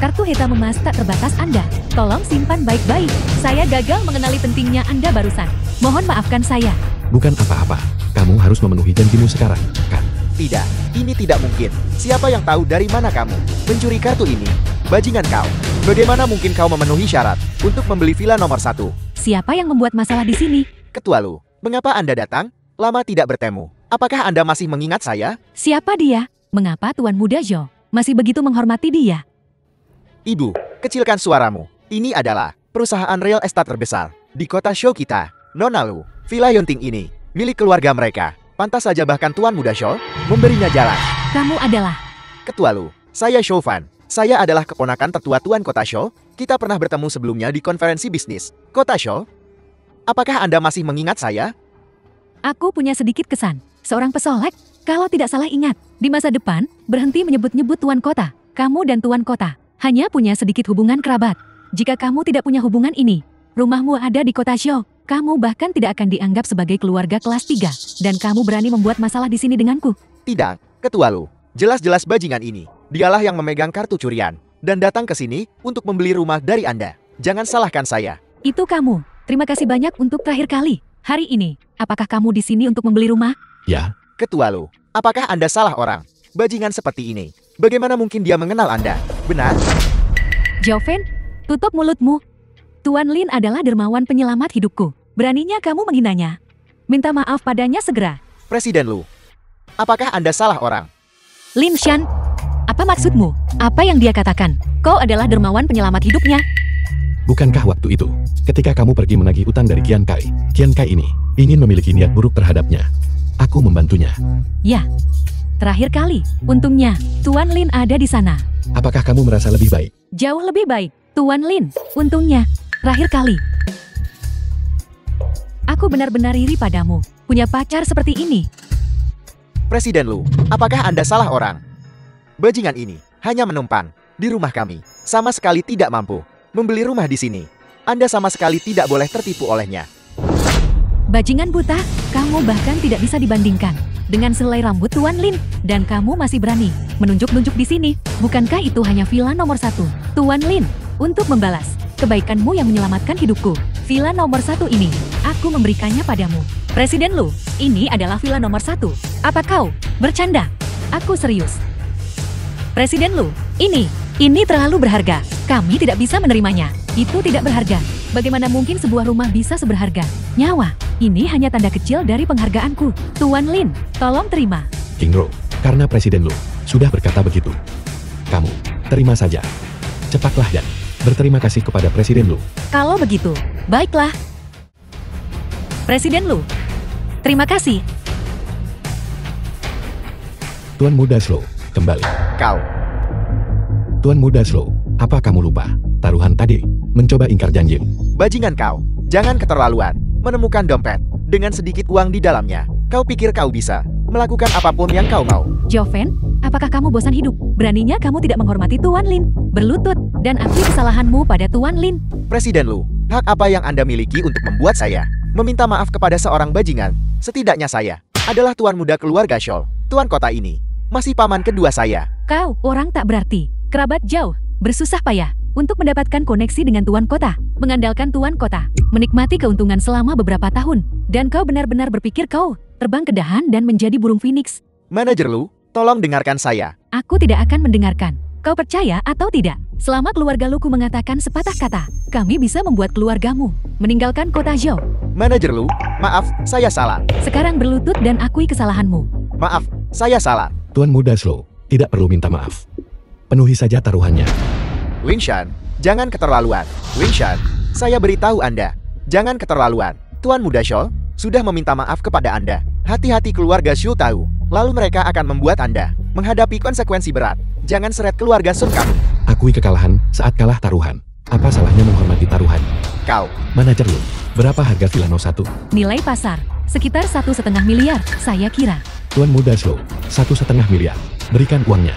kartu hitam emas tak terbatas Anda. Tolong simpan baik-baik. Saya gagal mengenali pentingnya Anda barusan. Mohon maafkan saya. Bukan apa-apa. Kamu harus memenuhi janjimu sekarang, kan? Tidak, ini tidak mungkin. Siapa yang tahu dari mana kamu mencuri kartu ini? Bajingan kau. Bagaimana mungkin kau memenuhi syarat untuk membeli villa nomor 1? Siapa yang membuat masalah di sini? Ketua Lu, mengapa Anda datang? Lama tidak bertemu. Apakah Anda masih mengingat saya? Siapa dia? Mengapa Tuan Muda Zhou masih begitu menghormati dia? Ibu, kecilkan suaramu. Ini adalah perusahaan real estate terbesar di kota Shou kita. Nona Lu, Villa Yonting ini milik keluarga mereka. Pantas saja bahkan Tuan Muda Shou memberinya jalan. Kamu adalah... Ketua Lu, saya Shou Fan. Saya adalah keponakan tertua Tuan Kota Shou. Kita pernah bertemu sebelumnya di konferensi bisnis Kota Shou. Apakah Anda masih mengingat saya? Aku punya sedikit kesan. seorang pesolek. Kalau tidak salah ingat, di masa depan, berhenti menyebut-nyebut tuan kota. Kamu dan tuan kota hanya punya sedikit hubungan kerabat. Jika kamu tidak punya hubungan ini, rumahmu ada di kota Zhou. Kamu bahkan tidak akan dianggap sebagai keluarga kelas 3. Dan kamu berani membuat masalah di sini denganku. Tidak, Ketua Lu. Jelas-jelas bajingan ini. Dialah yang memegang kartu curian dan datang ke sini untuk membeli rumah dari Anda. Jangan salahkan saya. Itu kamu. Terima kasih banyak untuk terakhir kali. Hari ini, apakah kamu di sini untuk membeli rumah? Ya, Ketua Lu, apakah Anda salah orang? Bajingan seperti ini. Bagaimana mungkin dia mengenal Anda? Benar? Zhao Fen, tutup mulutmu. Tuan Lin adalah dermawan penyelamat hidupku. Beraninya kamu menghinanya. Minta maaf padanya segera. Presiden Lu, apakah Anda salah orang? Lin Shan, apa maksudmu? Apa yang dia katakan? Kau adalah dermawan penyelamat hidupnya. bukankah waktu itu, ketika kamu pergi menagih utang dari Qian Kai ini ingin memiliki niat buruk terhadapnya? Aku membantunya. Ya, terakhir kali. Untungnya, Tuan Lin ada di sana. Apakah kamu merasa lebih baik? Jauh lebih baik, Tuan Lin. Untungnya, terakhir kali. Aku benar-benar iri padamu, punya pacar seperti ini. Presiden Lu, apakah Anda salah orang? Bajingan ini hanya menumpang di rumah kami, sama sekali tidak mampu membeli rumah di sini. Anda sama sekali tidak boleh tertipu olehnya. Bajingan buta, kamu bahkan tidak bisa dibandingkan dengan selai rambut Tuan Lin, dan kamu masih berani menunjuk-nunjuk di sini. Bukankah itu hanya villa nomor 1, Tuan Lin? Untuk membalas kebaikanmu yang menyelamatkan hidupku, villa nomor 1 ini, aku memberikannya padamu. Presiden Lu, ini adalah villa nomor 1. Apa kau bercanda? Aku serius. Presiden Lu, ini terlalu berharga. Kami tidak bisa menerimanya. Itu tidak berharga. Bagaimana mungkin sebuah rumah bisa seberharga nyawa? Ini hanya tanda kecil dari penghargaanku. Tuan Lin, tolong terima. King Ro, karena Presiden Lu sudah berkata begitu, kamu terima saja. Cepatlah dan berterima kasih kepada Presiden Lu. Kalau begitu, baiklah. Presiden Lu, terima kasih. Tuan Muda Slow, kembali. Kau, Tuan Muda Slow, apa kamu lupa taruhan tadi? Mencoba ingkar janji. bajingan kau, jangan keterlaluan. Menemukan dompet dengan sedikit uang di dalamnya. Kau pikir kau bisa melakukan apapun yang kau mau? Joven, apakah kamu bosan hidup? Beraninya kamu tidak menghormati Tuan Lin, berlutut, dan akui kesalahanmu pada Tuan Lin. Presiden Lu, hak apa yang Anda miliki untuk membuat saya meminta maaf kepada seorang bajingan? Setidaknya saya adalah tuan muda keluarga Zhou. Tuan kota ini masih paman kedua saya. Kau orang tak berarti, kerabat jauh, bersusah payah untuk mendapatkan koneksi dengan tuan kota, mengandalkan tuan kota, menikmati keuntungan selama beberapa tahun, dan kau benar-benar berpikir kau terbang ke dahan dan menjadi burung phoenix. Manajer Lu, tolong dengarkan saya. Aku tidak akan mendengarkan. Kau percaya atau tidak? Selama keluarga Luku mengatakan sepatah kata, kami bisa membuat keluargamu meninggalkan kota Zhou. Manajer Lu, maaf, saya salah. Sekarang berlutut dan akui kesalahanmu. Maaf, saya salah. Tuan Muda Slow, tidak perlu minta maaf. Penuhi saja taruhannya. Lin Shan, jangan keterlaluan. Lin Shan, saya beritahu Anda, jangan keterlaluan. Tuan muda Zhou sudah meminta maaf kepada Anda. Hati-hati keluarga Zhou tahu, lalu mereka akan membuat Anda menghadapi konsekuensi berat. Jangan seret keluarga Sun kamu. Akui kekalahan saat kalah taruhan. Apa salahnya menghormati taruhan? Kau, Manajer Lu, berapa harga villa No 1? Nilai pasar, sekitar 1,5 miliar, saya kira. Tuan Muda Slow, 1,5 miliar. Berikan uangnya.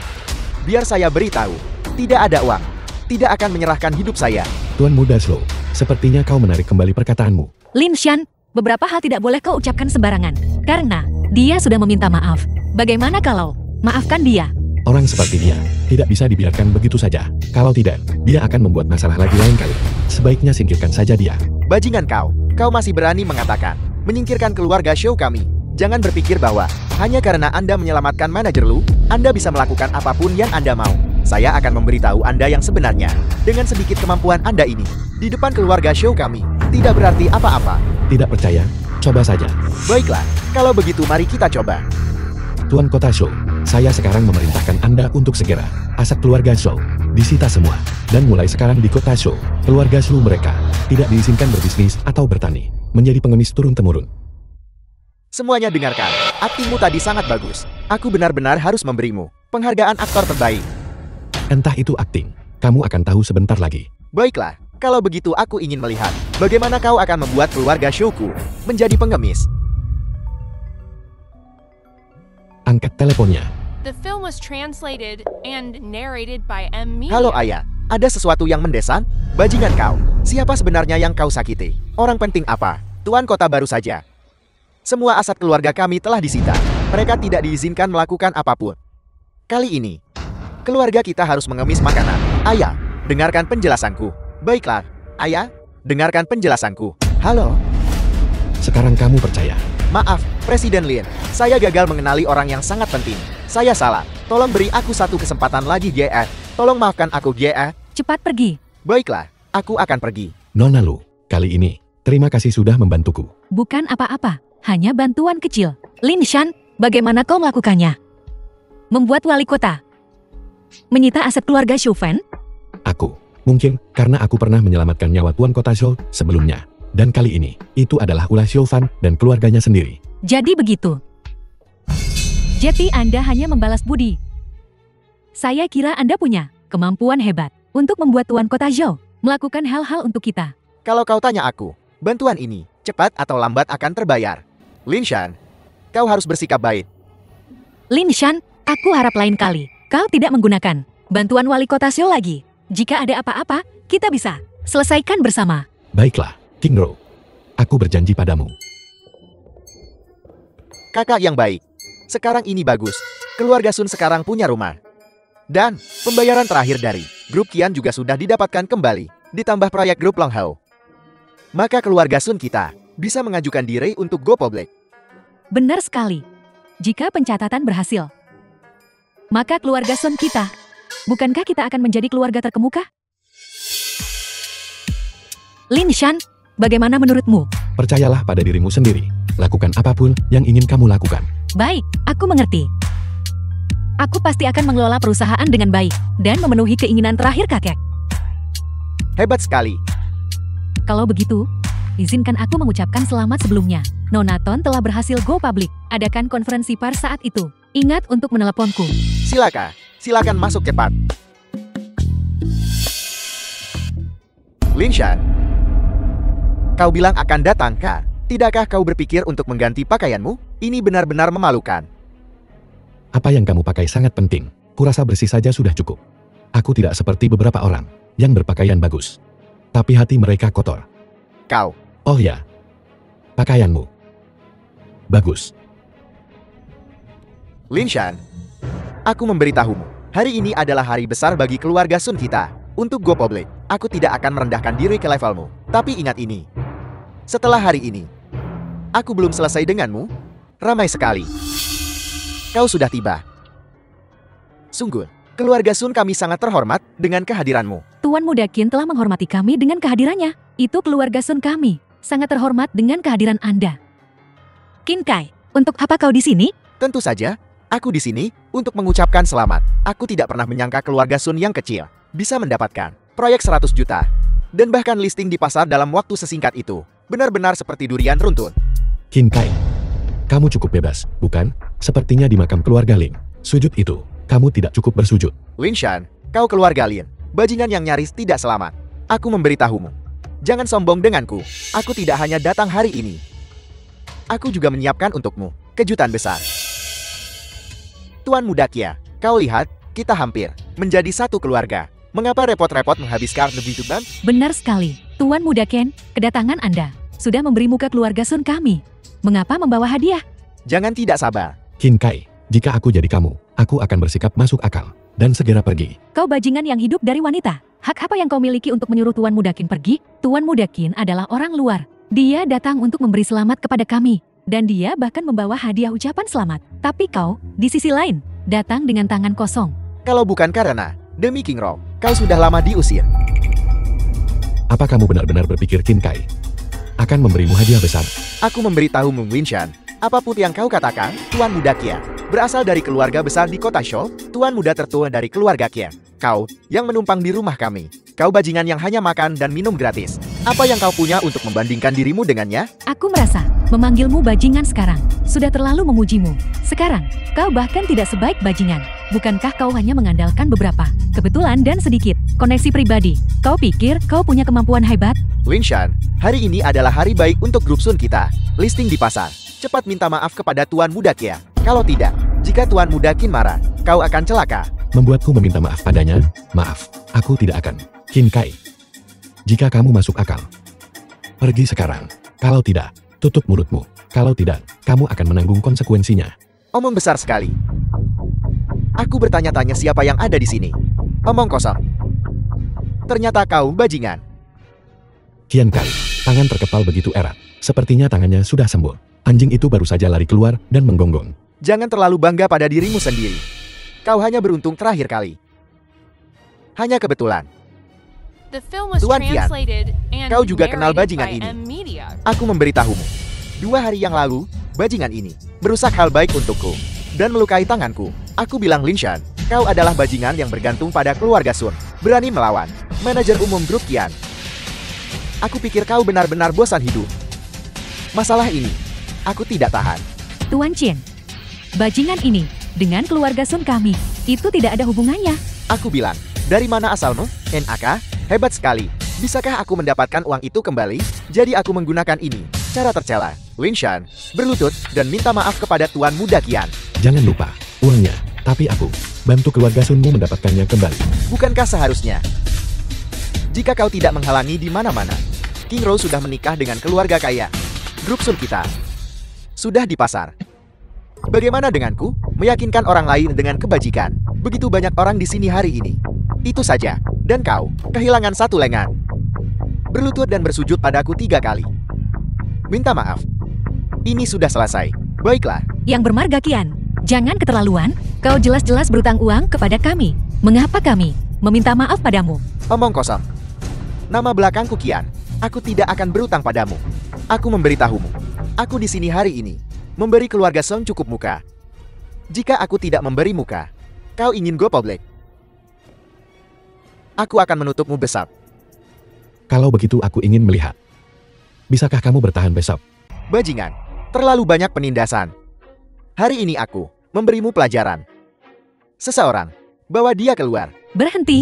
biar saya beritahu, tidak ada uang. Tidak akan menyerahkan hidup saya. Tuan Muda Slow, sepertinya kau menarik kembali perkataanmu. Lin Shan, beberapa hal tidak boleh kau ucapkan sembarangan, karena dia sudah meminta maaf. Bagaimana kalau maafkan dia? Orang seperti dia tidak bisa dibiarkan begitu saja. Kalau tidak, dia akan membuat masalah lagi lain kali. Sebaiknya singkirkan saja dia. Bajingan kau masih berani mengatakan menyingkirkan keluarga Zhou kami. Jangan berpikir bahwa hanya karena Anda menyelamatkan manajer Lu, Anda bisa melakukan apapun yang Anda mau. Saya akan memberitahu Anda yang sebenarnya. Dengan sedikit kemampuan Anda ini, di depan keluarga Zhou kami, tidak berarti apa-apa. Tidak percaya? Coba saja. Baiklah, kalau begitu mari kita coba. Tuan Kota Zhou, saya sekarang memerintahkan Anda untuk segera aset keluarga Zhou disita semua. Dan mulai sekarang di Kota Zhou, keluarga Zhou mereka tidak diizinkan berbisnis atau bertani, menjadi pengemis turun-temurun. Semuanya dengarkan, aktingmu tadi sangat bagus. Aku benar-benar harus memberimu penghargaan aktor terbaik. Entah itu akting, kamu akan tahu sebentar lagi. Baiklah, kalau begitu aku ingin melihat bagaimana kau akan membuat keluarga Zhouku menjadi pengemis. Angkat teleponnya. The film was translated and narrated by M. Halo ayah, ada sesuatu yang mendesak? Bajingan kau, siapa sebenarnya yang kau sakiti? Orang penting apa? Tuan kota baru saja. Semua aset keluarga kami telah disita. Mereka tidak diizinkan melakukan apapun. Kali ini, keluarga kita harus mengemis makanan. Ayah, dengarkan penjelasanku. Baiklah, ayah, dengarkan penjelasanku. Halo? Sekarang kamu percaya. Maaf, Presiden Lin. Saya gagal mengenali orang yang sangat penting. Saya salah. Tolong beri aku satu kesempatan lagi, GF. Tolong maafkan aku, GF. Cepat pergi. Baiklah, aku akan pergi. Nona Lu, kali ini, terima kasih sudah membantuku. Bukan apa-apa, hanya bantuan kecil. Lin Shan, bagaimana kau melakukannya? Membuat wali kota? Menyita aset keluarga Chauvin? Aku. Mungkin karena aku pernah menyelamatkan nyawa Tuan Kota Zhou sebelumnya. Dan kali ini, itu adalah ulah Chauvin dan keluarganya sendiri. Jadi begitu. Jadi Anda hanya membalas budi. Saya kira Anda punya kemampuan hebat untuk membuat Tuan Kota Zhou melakukan hal-hal untuk kita. Kalau kau tanya aku, bantuan ini cepat atau lambat akan terbayar. Lin Shan, kau harus bersikap baik. Lin Shan, aku harap lain kali kau tidak menggunakan bantuan wali kota Seoul lagi. Jika ada apa-apa, kita bisa selesaikan bersama. Baiklah, King Ro. Aku berjanji padamu. Kakak yang baik. Sekarang ini bagus. Keluarga Sun sekarang punya rumah. Dan pembayaran terakhir dari grup Qian juga sudah didapatkan kembali. Ditambah proyek grup Longhao. Maka keluarga Sun kita bisa mengajukan diri untuk go public. Benar sekali. Jika pencatatan berhasil, maka keluarga Sun kita, bukankah kita akan menjadi keluarga terkemuka? Lin Shan, bagaimana menurutmu? Percayalah pada dirimu sendiri. Lakukan apapun yang ingin kamu lakukan. Baik, aku mengerti. Aku pasti akan mengelola perusahaan dengan baik dan memenuhi keinginan terakhir kakek. Hebat sekali. Kalau begitu, izinkan aku mengucapkan selamat sebelumnya. Nona Ton telah berhasil go public. Adakan konferensi pers saat itu. Ingat untuk meneleponku. Silakan masuk cepat. Lin Shan, kau bilang akan datang, kah? Tidakkah kau berpikir untuk mengganti pakaianmu? Ini benar-benar memalukan. Apa yang kamu pakai sangat penting. Kurasa bersih saja sudah cukup. Aku tidak seperti beberapa orang yang berpakaian bagus. Tapi hati mereka kotor. Kau, Oh ya. Pakaianmu. Bagus. Lin Shan, aku memberitahumu. Hari ini adalah hari besar bagi keluarga Sun kita. Untuk go public, aku tidak akan merendahkan diri ke levelmu. Tapi ingat ini. Setelah hari ini, aku belum selesai denganmu. Ramai sekali. Kau sudah tiba. Sungguh, keluarga Sun kami sangat terhormat dengan kehadiranmu. Tuan Muda Qin telah menghormati kami dengan kehadirannya. Itu keluarga Sun kami. Sangat terhormat dengan kehadiran Anda. Qin Kai, untuk apa kau di sini? Tentu saja, aku di sini untuk mengucapkan selamat. Aku tidak pernah menyangka keluarga Sun yang kecil bisa mendapatkan proyek 100 juta. Dan bahkan listing di pasar dalam waktu sesingkat itu. Benar-benar seperti durian runtun. Qin Kai. Kamu cukup bebas, bukan? Sepertinya di makam keluarga Lin. Sujud itu, kamu tidak cukup bersujud. Lin Shan, kau keluarga Lin. Bajingan yang nyaris tidak selamat. Aku memberitahumu. Jangan sombong denganku. Aku tidak hanya datang hari ini. Aku juga menyiapkan untukmu kejutan besar. Tuan Muda Kia, kau lihat, kita hampir menjadi satu keluarga. Mengapa repot-repot menghabiskan lebih banyak? Benar sekali. Tuan Muda Qin, kedatangan Anda sudah memberi muka keluarga Sun kami. Mengapa membawa hadiah? Jangan tidak sabar. Qin Kai, jika aku jadi kamu, aku akan bersikap masuk akal dan segera pergi. Kau bajingan yang hidup dari wanita. Hak apa yang kau miliki untuk menyuruh Tuan Muda Qin pergi? Tuan Muda Qin adalah orang luar. Dia datang untuk memberi selamat kepada kami. Dan dia bahkan membawa hadiah ucapan selamat. Tapi kau, di sisi lain, datang dengan tangan kosong. Kalau bukan karena demi King Ro, kau sudah lama diusir. Apa kamu benar-benar berpikir Qin Kai akan memberimu hadiah besar? Aku memberitahumu, Lin Shan. Apapun yang kau katakan, Tuan Muda Kia berasal dari keluarga besar di kota Seoul. Tuan muda tertua dari keluarga Kia. Kau yang menumpang di rumah kami. Kau bajingan yang hanya makan dan minum gratis. Apa yang kau punya untuk membandingkan dirimu dengannya? Aku merasa memanggilmu bajingan sekarang sudah terlalu memujimu. Sekarang, kau bahkan tidak sebaik bajingan. Bukankah kau hanya mengandalkan beberapa kebetulan dan sedikit koneksi pribadi? Kau pikir kau punya kemampuan hebat? Lin Shan, hari ini adalah hari baik untuk grup Sun kita. Listing di pasar. Cepat minta maaf kepada Tuan Muda Kia. Kalau tidak, Jika Tuan Muda Qin marah, kau akan celaka. Membuatku meminta maaf padanya? Maaf, aku tidak akan. Qin Kai. Jika kamu masuk akal, pergi sekarang. Kalau tidak, tutup mulutmu. Kalau tidak, kamu akan menanggung konsekuensinya. Omong besar sekali. Aku bertanya-tanya siapa yang ada di sini. Omong kosong. Ternyata kau bajingan. Qian Kai, tangan terkepal begitu erat. Sepertinya tangannya sudah sembuh. Anjing itu baru saja lari keluar dan menggonggong. Jangan terlalu bangga pada dirimu sendiri. Kau hanya beruntung terakhir kali. Hanya kebetulan. The film was Tuan Qian, translated and kau juga kenal narrated bajingan by ini. M-Media. Aku memberitahumu. 2 hari yang lalu, bajingan ini merusak hal baik untukku dan melukai tanganku. Aku bilang Lin Shan, kau adalah bajingan yang bergantung pada keluarga Sun. Berani melawan manajer umum grup Qian. Aku pikir kau benar-benar bosan hidup. Masalah ini, aku tidak tahan. Tuan Qian, bajingan ini dengan keluarga Sun kami, itu tidak ada hubungannya. Aku bilang, dari mana asalmu? NAK, hebat sekali. Bisakah aku mendapatkan uang itu kembali? Jadi aku menggunakan ini. Cara tercela. Lin Shan, berlutut dan minta maaf kepada Tuan Muda Qian. Jangan lupa, uangnya. Tapi aku, bantu keluarga Sunmu mendapatkannya kembali. Bukankah seharusnya? Jika kau tidak menghalangi di mana-mana, King Rou sudah menikah dengan keluarga kaya. Grup Sun kita sudah di pasar. Bagaimana denganku? Meyakinkan orang lain dengan kebajikan. Begitu banyak orang di sini hari ini. Itu saja. Dan kau, kehilangan satu lengan. Berlutut dan bersujud padaku 3 kali. Minta maaf. Ini sudah selesai. Baiklah. Yang bermarga Qian, jangan keterlaluan. Kau jelas-jelas berutang uang kepada kami. Mengapa kami meminta maaf padamu? Omong kosong. Nama belakangku Qian. Aku tidak akan berutang padamu. Aku memberitahumu. Aku di sini hari ini memberi keluarga Song cukup muka. Jika aku tidak memberi muka, kau ingin go public. Aku akan menutupmu besar. Kalau begitu aku ingin melihat. Bisakah kamu bertahan besok? Bajingan, terlalu banyak penindasan. Hari ini aku memberimu pelajaran. Seseorang, bawa dia keluar. Berhenti.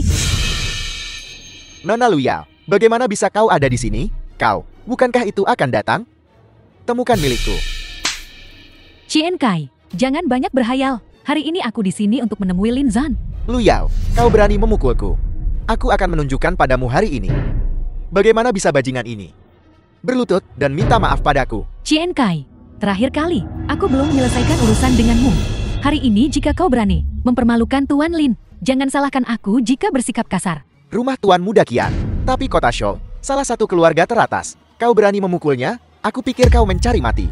Nona Luyao, bagaimana bisa kau ada di sini? Kau, bukankah itu akan datang? Temukan milikku. Qian Kai, jangan banyak berhayal. Hari ini aku di sini untuk menemui Lin Zhan. Luyao, kau berani memukulku. Aku akan menunjukkan padamu hari ini. Bagaimana bisa bajingan ini berlutut dan minta maaf padaku. Qian Kai, terakhir kali, aku belum menyelesaikan urusan denganmu. Hari ini jika kau berani mempermalukan Tuan Lin, jangan salahkan aku jika bersikap kasar. Rumah Tuan Muda Qian, tapi kota Shou, salah satu keluarga teratas. Kau berani memukulnya? Aku pikir kau mencari mati.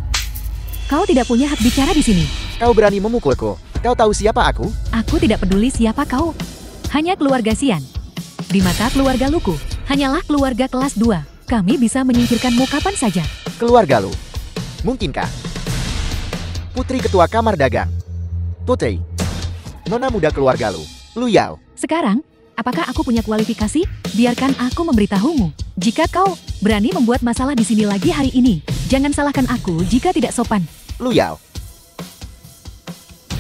Kau tidak punya hak bicara di sini. Kau berani memukulku. Kau tahu siapa aku? Aku tidak peduli siapa kau. Hanya keluarga Xian. Di mata keluarga Luku, hanyalah keluarga kelas 2. Kami bisa menyingkirkanmu kapan saja. Keluarga lu. Mungkinkah? Putri Ketua Kamar Dagang. Putri. Nona muda keluarga lu. Luyao. Sekarang, apakah aku punya kualifikasi? Biarkan aku memberitahumu. Jika kau berani membuat masalah di sini lagi hari ini, jangan salahkan aku jika tidak sopan. Luyao.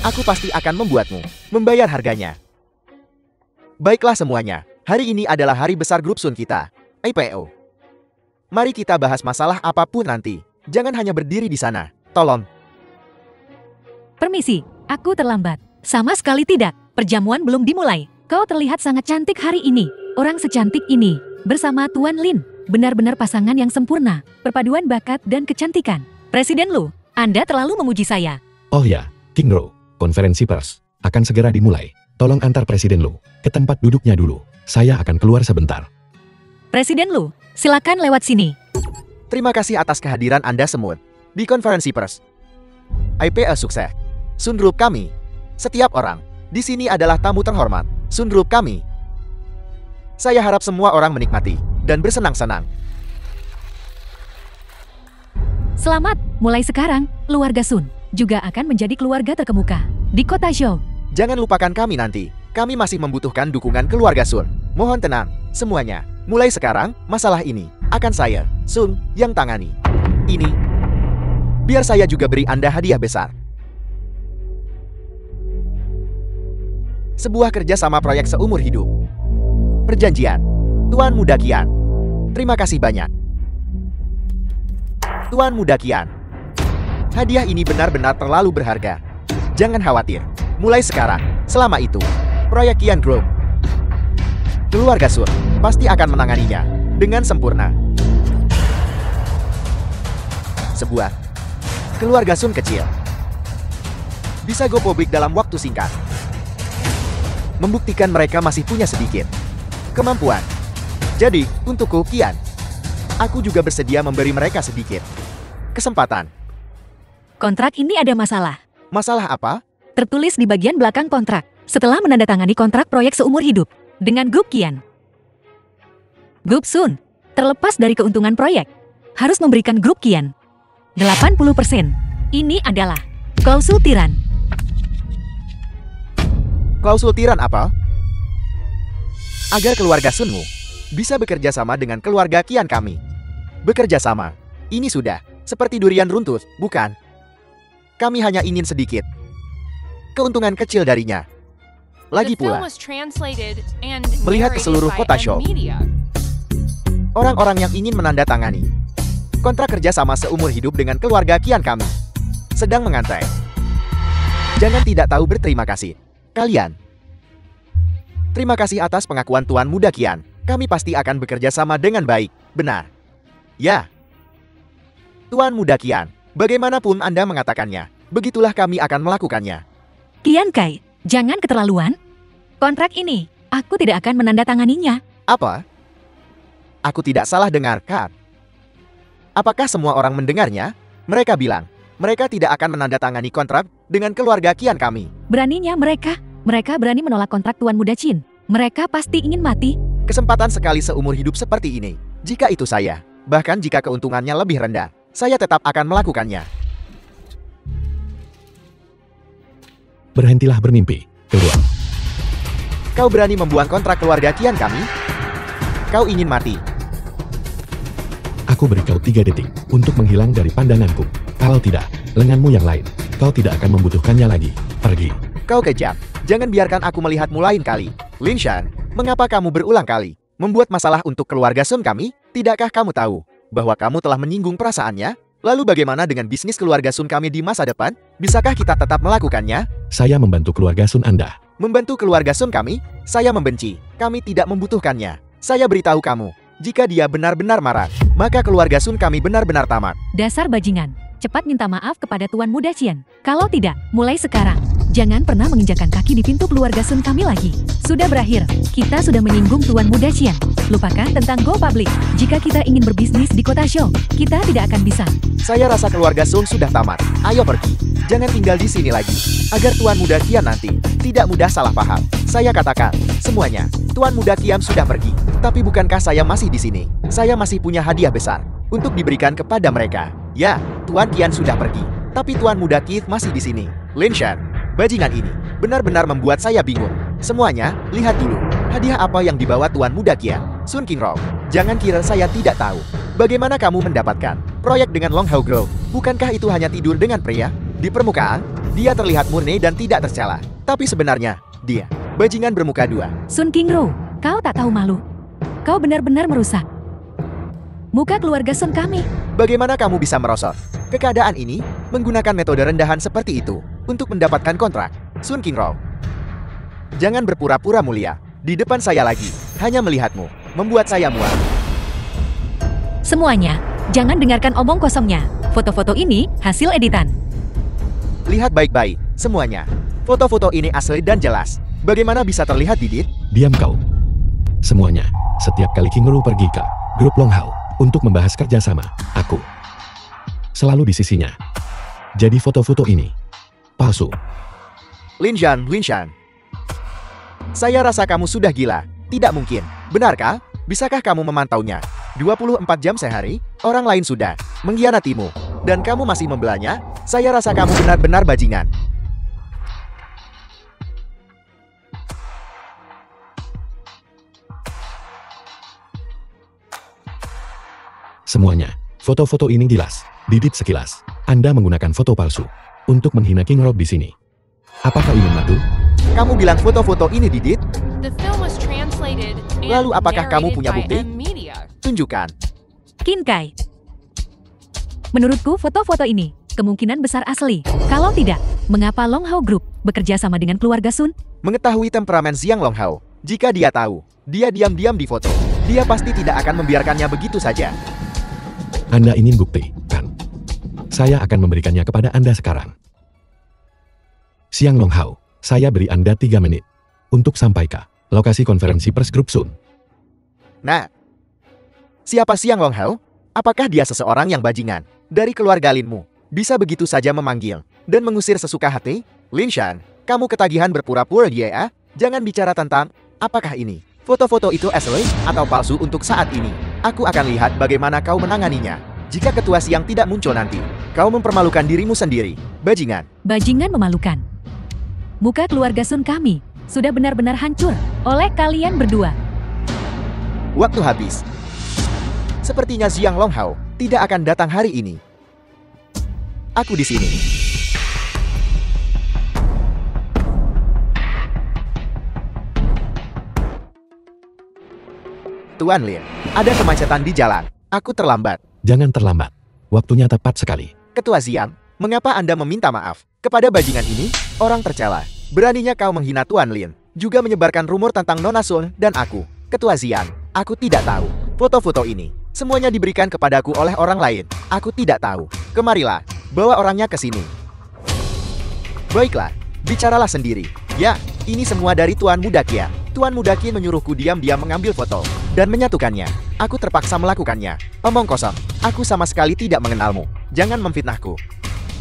Aku pasti akan membuatmu membayar harganya. Baiklah semuanya, hari ini adalah hari besar grup Sun kita, IPO. Mari kita bahas masalah apapun nanti. Jangan hanya berdiri di sana. Tolong. Permisi, aku terlambat. Sama sekali tidak, perjamuan belum dimulai. Kau terlihat sangat cantik hari ini. Orang secantik ini, bersama Tuan Lin, benar-benar pasangan yang sempurna. Perpaduan bakat dan kecantikan. Presiden Lu, Anda terlalu memuji saya. Oh ya, King Rou, konferensi pers akan segera dimulai. Tolong antar Presiden Lu ke tempat duduknya dulu. Saya akan keluar sebentar. Presiden Lu, silakan lewat sini. Terima kasih atas kehadiran Anda semua di konferensi pers. IPO sukses. Sun Group kami. Setiap orang di sini adalah tamu terhormat. Sun Group kami. Saya harap semua orang menikmati dan bersenang-senang. Selamat, mulai sekarang, keluarga Sun juga akan menjadi keluarga terkemuka di kota Shou. Jangan lupakan kami nanti. Kami masih membutuhkan dukungan keluarga Sun. Mohon tenang, semuanya. Mulai sekarang, masalah ini akan saya, Sun, yang tangani. Ini, biar saya juga beri Anda hadiah besar. Sebuah kerjasama proyek seumur hidup. Perjanjian, Tuan Muda Qian. Terima kasih banyak. Tuan Muda Qian. Hadiah ini benar-benar terlalu berharga. Jangan khawatir. Mulai sekarang, selama itu, proyek Qian Group, keluarga Sun, pasti akan menanganinya dengan sempurna. Sebuah keluarga Sun kecil bisa go publik dalam waktu singkat. Membuktikan mereka masih punya sedikit kemampuan. Jadi, untukku Qian, aku juga bersedia memberi mereka sedikit kesempatan. Kontrak ini ada masalah. Masalah apa? Tertulis di bagian belakang kontrak. Setelah menandatangani kontrak proyek seumur hidup dengan Grup Qian, Grup Sun, terlepas dari keuntungan proyek, harus memberikan Grup Qian 80%. Ini adalah klausul tiran. Klausul tiran apa? Agar keluarga Sunmu bisa bekerja sama dengan keluarga Qian kami. Bekerja sama. Ini sudah seperti durian runtuh, bukan? Kami hanya ingin sedikit keuntungan kecil darinya. Lagi The film pula, was translated and melihat ke narrated seluruh by kota M show. Media. Orang-orang yang ingin menandatangani kontrak kerja sama seumur hidup dengan keluarga Qian kami sedang mengantai. Jangan tidak tahu berterima kasih. Kalian. Terima kasih atas pengakuan Tuan Muda Qian. Kami pasti akan bekerja sama dengan baik. Benar. Ya. Tuan Muda Qian, bagaimanapun Anda mengatakannya, begitulah kami akan melakukannya. Qian Kai, jangan keterlaluan. Kontrak ini, aku tidak akan menandatanganinya. Apa? Aku tidak salah dengar, Kak. Apakah semua orang mendengarnya? Mereka bilang, mereka tidak akan menandatangani kontrak dengan keluarga Qian kami. Beraninya mereka berani menolak kontrak Tuan Muda Qin. Mereka pasti ingin mati. Kesempatan sekali seumur hidup seperti ini. Jika itu saya, bahkan jika keuntungannya lebih rendah, saya tetap akan melakukannya. Berhentilah bermimpi. Keluar. Kau berani membuang kontrak keluarga Qian kami? Kau ingin mati. Aku beri kau 3 detik untuk menghilang dari pandanganku. Kalau tidak, lenganmu yang lain. Kau tidak akan membutuhkannya lagi. Pergi. Kau kejam. Jangan biarkan aku melihatmu lain kali. Lin Shan, mengapa kamu berulang kali membuat masalah untuk keluarga Sun kami? Tidakkah kamu tahu bahwa kamu telah menyinggung perasaannya? Lalu bagaimana dengan bisnis keluarga Sun kami di masa depan? Bisakah kita tetap melakukannya? Saya membantu keluarga Sun Anda. Membantu keluarga Sun kami? Saya membenci. Kami tidak membutuhkannya. Saya beritahu kamu, jika dia benar-benar marah, maka keluarga Sun kami benar-benar tamat. Dasar bajingan. Cepat minta maaf kepada Tuan Muda Qian. Kalau tidak, mulai sekarang, jangan pernah menginjakan kaki di pintu keluarga Sun kami lagi. Sudah berakhir. Kita sudah menyinggung Tuan Muda Qian. Lupakan tentang go public. Jika kita ingin berbisnis di kota show, kita tidak akan bisa. Saya rasa keluarga Sun sudah tamat. Ayo pergi. Jangan tinggal di sini lagi. Agar Tuan Muda Qian nanti tidak mudah salah paham. Saya katakan, semuanya, Tuan Muda Qian sudah pergi. Tapi bukankah saya masih di sini? Saya masih punya hadiah besar untuk diberikan kepada mereka. Ya, Tuan Qian sudah pergi. Tapi Tuan Muda Keith masih di sini. Lin Shan, bajingan ini benar-benar membuat saya bingung. Semuanya, lihat dulu. Hadiah apa yang dibawa Tuan Muda Qian? Sun Qingrong, jangan kira saya tidak tahu. Bagaimana kamu mendapatkan proyek dengan Long Hao Grove? Bukankah itu hanya tidur dengan pria? Di permukaan, dia terlihat murni dan tidak tercela. Tapi sebenarnya, dia bajingan bermuka dua. Sun Qingrong, kau tak tahu malu. Kau benar-benar merusak muka keluarga Sun kami. Bagaimana kamu bisa merosot ke keadaan ini menggunakan metode rendahan seperti itu untuk mendapatkan kontrak? Sun Qingrong, jangan berpura-pura mulia di depan saya lagi. Hanya melihatmu membuat saya mual. Semuanya, jangan dengarkan omong kosongnya. Foto-foto ini hasil editan. Lihat baik-baik, semuanya. Foto-foto ini asli dan jelas. Bagaimana bisa terlihat, Didit? Diam kau. Semuanya, setiap kali King Ru pergi ke grup Long Hao untuk membahas kerjasama, aku selalu di sisinya. Jadi foto-foto ini palsu. Lin Shan, saya rasa kamu sudah gila. Tidak mungkin. Benarkah? Bisakah kamu memantaunya 24 jam sehari? Orang lain sudah mengkhianatimu dan kamu masih membelanya? Saya rasa kamu benar-benar bajingan. Semuanya, foto-foto ini jelas. Didit sekilas. Anda menggunakan foto palsu untuk menghina King Rob di sini. Apakah ingin madu? Kamu bilang foto-foto ini, Didit? The film was translated and Lalu apakah kamu narrated punya by bukti? M Media. Tunjukkan. Qin Kai, menurutku foto-foto ini kemungkinan besar asli. Kalau tidak, Mengapa Long Hao Group bekerja sama dengan keluarga Sun? Mengetahui temperamen Xiang Longhao, jika dia tahu, dia diam-diam di foto. Dia pasti tidak akan membiarkannya begitu saja. Anda ingin bukti, kan? Saya akan memberikannya kepada Anda sekarang. Xiang Longhao, saya beri Anda 3 menit untuk sampai ke lokasi konferensi pers grup Sun. Nah, siapa Xiang Longhao? Apakah dia seseorang yang bajingan dari keluarga Linmu? Bisa begitu saja memanggil dan mengusir sesuka hati? Lin Shan, kamu ketagihan berpura-pura ya? Jangan bicara tentang apakah ini foto-foto itu asli atau palsu untuk saat ini. Aku akan lihat bagaimana kau menanganinya. Jika ketua Siang tidak muncul nanti, kau mempermalukan dirimu sendiri. Bajingan. Bajingan memalukan. Muka keluarga Sun kami sudah benar-benar hancur oleh kalian berdua. Waktu habis. Sepertinya Xiang Longhao tidak akan datang hari ini. Aku di sini. Tuan Lin, ada kemacetan di jalan. Aku terlambat. Jangan terlambat. Waktunya tepat sekali. Ketua Xiang, mengapa Anda meminta maaf kepada bajingan ini? Orang tercela. Beraninya kau menghina Tuan Lin, juga menyebarkan rumor tentang Nona Sun dan aku. Ketua Xiang, aku tidak tahu. Foto-foto ini semuanya diberikan kepadaku oleh orang lain. Aku tidak tahu. Kemarilah, bawa orangnya ke sini. Baiklah, bicaralah sendiri. Ya, ini semua dari Tuan Muda Qia. Tuan Muda Qin menyuruhku diam-diam mengambil foto dan menyatukannya. Aku terpaksa melakukannya. Omong kosong, aku sama sekali tidak mengenalmu. Jangan memfitnahku.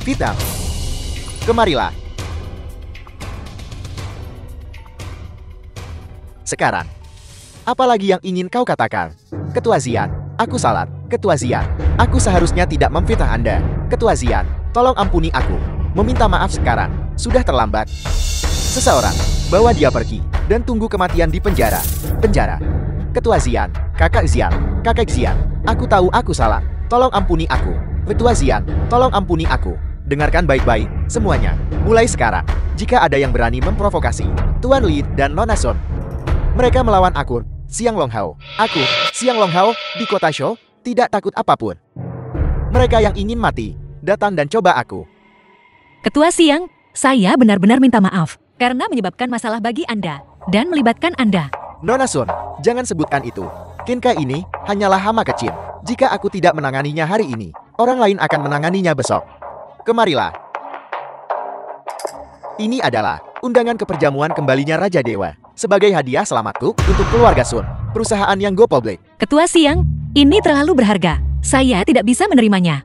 Vital, kemarilah. Sekarang, apalagi yang ingin kau katakan? Ketua Xian, aku salah. Ketua Xian, aku seharusnya tidak memfitnah Anda. Ketua Xian, tolong ampuni aku. Meminta maaf sekarang, sudah terlambat. Seseorang, bawa dia pergi, dan tunggu kematian di penjara. Penjara. Ketua Xian, kakak Xian, aku tahu aku salah. Tolong ampuni aku. Ketua Xian, tolong ampuni aku. Dengarkan baik-baik, semuanya. Mulai sekarang, jika ada yang berani memprovokasi Tuan Li dan Nona Sun, mereka melawan aku, Xiang Longhao. Aku, Xiang Longhao, di kota Shou, tidak takut apapun. Mereka yang ingin mati, datang dan coba aku. Ketua Siang, saya benar-benar minta maaf karena menyebabkan masalah bagi Anda dan melibatkan Anda. Nona Sun, jangan sebutkan itu. Kinka ini hanyalah hama kecil. Jika aku tidak menanganinya hari ini, orang lain akan menanganinya besok. Kemarilah. Ini adalah undangan keperjamuan kembalinya Raja Dewa sebagai hadiah selamatku untuk keluarga Sun, perusahaan yang go public. Ketua Siang, ini terlalu berharga. Saya tidak bisa menerimanya.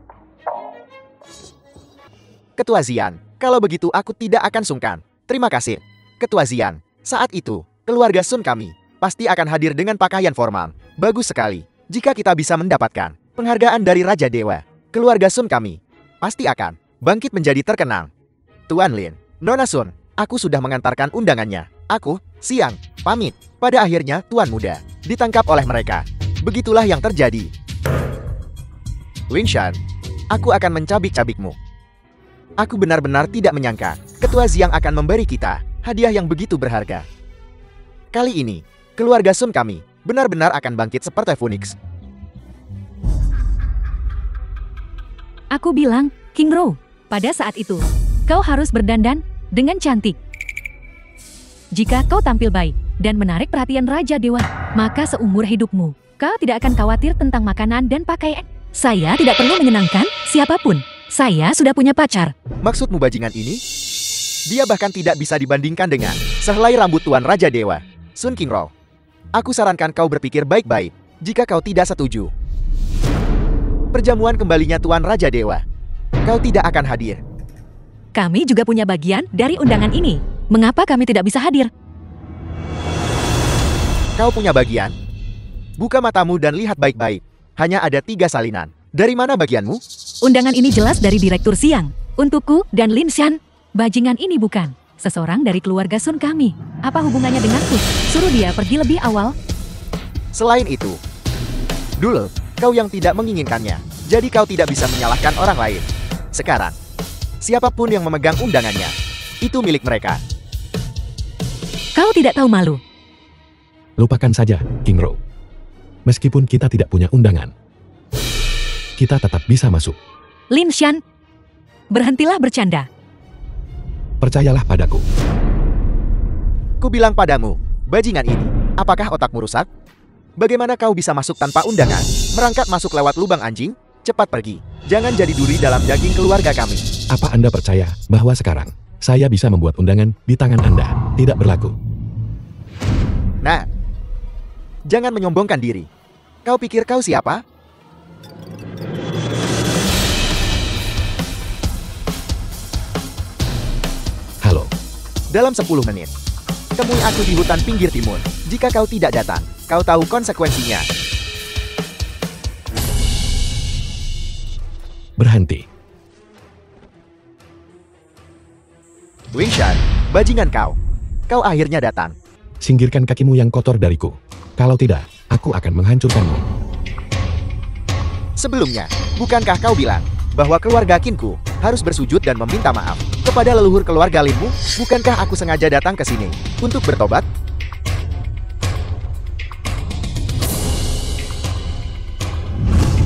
Ketua Xian, kalau begitu aku tidak akan sungkan. Terima kasih. Ketua Xian, saat itu, keluarga Sun kami pasti akan hadir dengan pakaian formal. Bagus sekali. Jika kita bisa mendapatkan penghargaan dari Raja Dewa, keluarga Sun kami pasti akan bangkit menjadi terkenal. Tuan Lin, Nona Sun, aku sudah mengantarkan undangannya. Aku, Siang, pamit. Pada akhirnya Tuan Muda ditangkap oleh mereka. Begitulah yang terjadi. Lin Shan, aku akan mencabik-cabikmu. Aku benar-benar tidak menyangka Ketua Xiang akan memberi kita hadiah yang begitu berharga. Kali ini, keluarga Sun kami benar-benar akan bangkit seperti Phoenix. Aku bilang, King Ro, pada saat itu, kau harus berdandan dengan cantik. Jika kau tampil baik dan menarik perhatian Raja Dewa, maka seumur hidupmu, kau tidak akan khawatir tentang makanan dan pakaian. Saya tidak perlu menyenangkan siapapun. Saya sudah punya pacar. Maksudmu bajingan ini? Dia bahkan tidak bisa dibandingkan dengan sehelai rambut Tuan Raja Dewa, Sun Qingro. Aku sarankan kau berpikir baik-baik jika kau tidak setuju. Perjamuan kembalinya Tuan Raja Dewa, kau tidak akan hadir. Kami juga punya bagian dari undangan ini. Mengapa kami tidak bisa hadir? Kau punya bagian? Buka matamu dan lihat baik-baik. Hanya ada 3 salinan. Dari mana bagianmu? Undangan ini jelas dari Direktur Siang. Untukku dan Lin Shan. Bajingan ini bukan seseorang dari keluarga Sun kami. Apa hubungannya denganku? Suruh dia pergi lebih awal. Selain itu, dulu, kau yang tidak menginginkannya. Jadi kau tidak bisa menyalahkan orang lain. Sekarang, siapapun yang memegang undangannya, itu milik mereka. Kau tidak tahu malu. Lupakan saja, King Ro. Meskipun kita tidak punya undangan, kita tetap bisa masuk. Lin Shan, berhentilah bercanda. Percayalah padaku. Ku bilang padamu, bajingan ini, apakah otakmu rusak? Bagaimana kau bisa masuk tanpa undangan? Merangkak masuk lewat lubang anjing? Cepat pergi. Jangan jadi duri dalam daging keluarga kami. Apa Anda percaya bahwa sekarang saya bisa membuat undangan di tangan Anda tidak berlaku? Nah, jangan menyombongkan diri. Kau pikir kau siapa? Halo. Dalam 10 menit. Temui aku di hutan pinggir timur. Jika kau tidak datang, kau tahu konsekuensinya. Berhenti. Wingshan, bajingan kau. Kau akhirnya datang. Singkirkan kakimu yang kotor dariku. Kalau tidak, aku akan menghancurkanmu. Sebelumnya, bukankah kau bilang bahwa keluarga Kinku harus bersujud dan meminta maaf kepada leluhur keluarga Linmu? Bukankah aku sengaja datang ke sini untuk bertobat?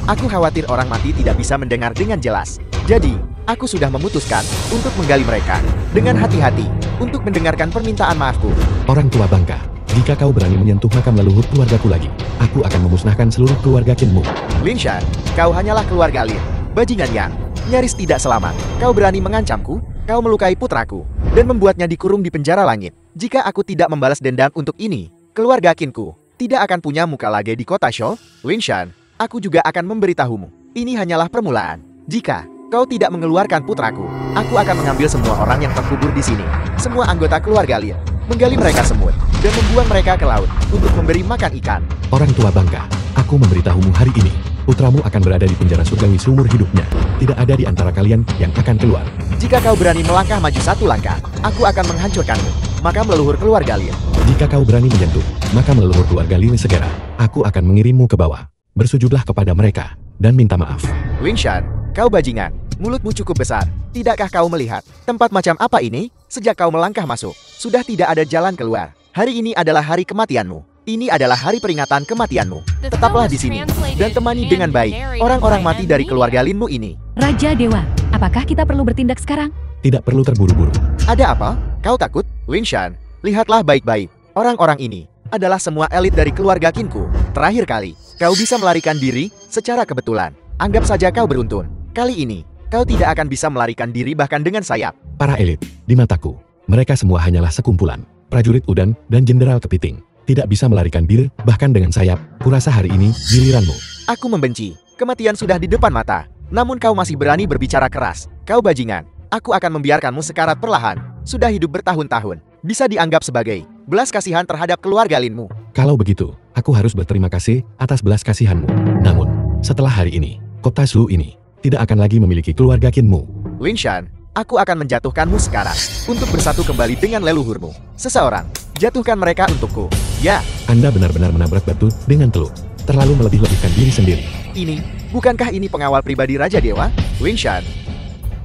Aku khawatir orang mati tidak bisa mendengar dengan jelas. Jadi, aku sudah memutuskan untuk menggali mereka dengan hati-hati untuk mendengarkan permintaan maafku. Orang tua bangka, jika kau berani menyentuh makam leluhur keluargaku lagi, aku akan memusnahkan seluruh keluarga Kinmu. Linshan, kau hanyalah keluarga Lin. Bajingan yang nyaris tidak selamat. Kau berani mengancamku, kau melukai putraku, dan membuatnya dikurung di penjara langit. Jika aku tidak membalas dendam untuk ini, keluarga Kinku tidak akan punya muka lagi di kota Shou. Linshan, aku juga akan memberitahumu. Ini hanyalah permulaan. Jika kau tidak mengeluarkan putraku, aku akan mengambil semua orang yang terkubur di sini. Semua anggota keluarga Lin, menggali mereka semut, dan membuang mereka ke laut untuk memberi makan ikan. Orang tua bangka, aku memberitahumu hari ini, putramu akan berada di penjara surgawi seumur hidupnya. Tidak ada di antara kalian yang akan keluar. Jika kau berani melangkah maju satu langkah, aku akan menghancurkanmu. Makam leluhur keluarga Lin. Jika kau berani menyentuh makam leluhur keluarga Lin segera, aku akan mengirimmu ke bawah. Bersujudlah kepada mereka dan minta maaf. Wingshan, kau bajingan. Mulutmu cukup besar. Tidakkah kau melihat tempat macam apa ini? Sejak kau melangkah masuk, sudah tidak ada jalan keluar. Hari ini adalah hari kematianmu. Ini adalah hari peringatan kematianmu. Tetaplah di sini dan temani dengan baik orang-orang mati dari keluarga Linmu ini. Raja Dewa, apakah kita perlu bertindak sekarang? Tidak perlu terburu-buru. Ada apa? Kau takut? Wingshan, lihatlah baik-baik. Orang-orang ini adalah semua elit dari keluarga Kinku. Terakhir kali, kau bisa melarikan diri secara kebetulan. Anggap saja kau beruntun. Kali ini, kau tidak akan bisa melarikan diri bahkan dengan sayap. Para elit, di mataku, mereka semua hanyalah sekumpulan prajurit udan dan jenderal kepiting. Tidak bisa melarikan diri, bahkan dengan sayap. Kurasa hari ini, giliranmu. Aku membenci. Kematian sudah di depan mata. Namun kau masih berani berbicara keras. Kau bajingan. Aku akan membiarkanmu sekarat perlahan. Sudah hidup bertahun-tahun. Bisa dianggap sebagai belas kasihan terhadap keluarga Linmu. Kalau begitu, aku harus berterima kasih atas belas kasihanmu. Namun, setelah hari ini, kota Shou ini tidak akan lagi memiliki keluarga Kinmu. Wingshan, aku akan menjatuhkanmu sekarang untuk bersatu kembali dengan leluhurmu. Seseorang, jatuhkan mereka untukku. Ya, Anda benar-benar menabrak batu dengan teluk. Terlalu melebih-lebihkan diri sendiri. ini, bukankah ini pengawal pribadi Raja Dewa? Wingshan,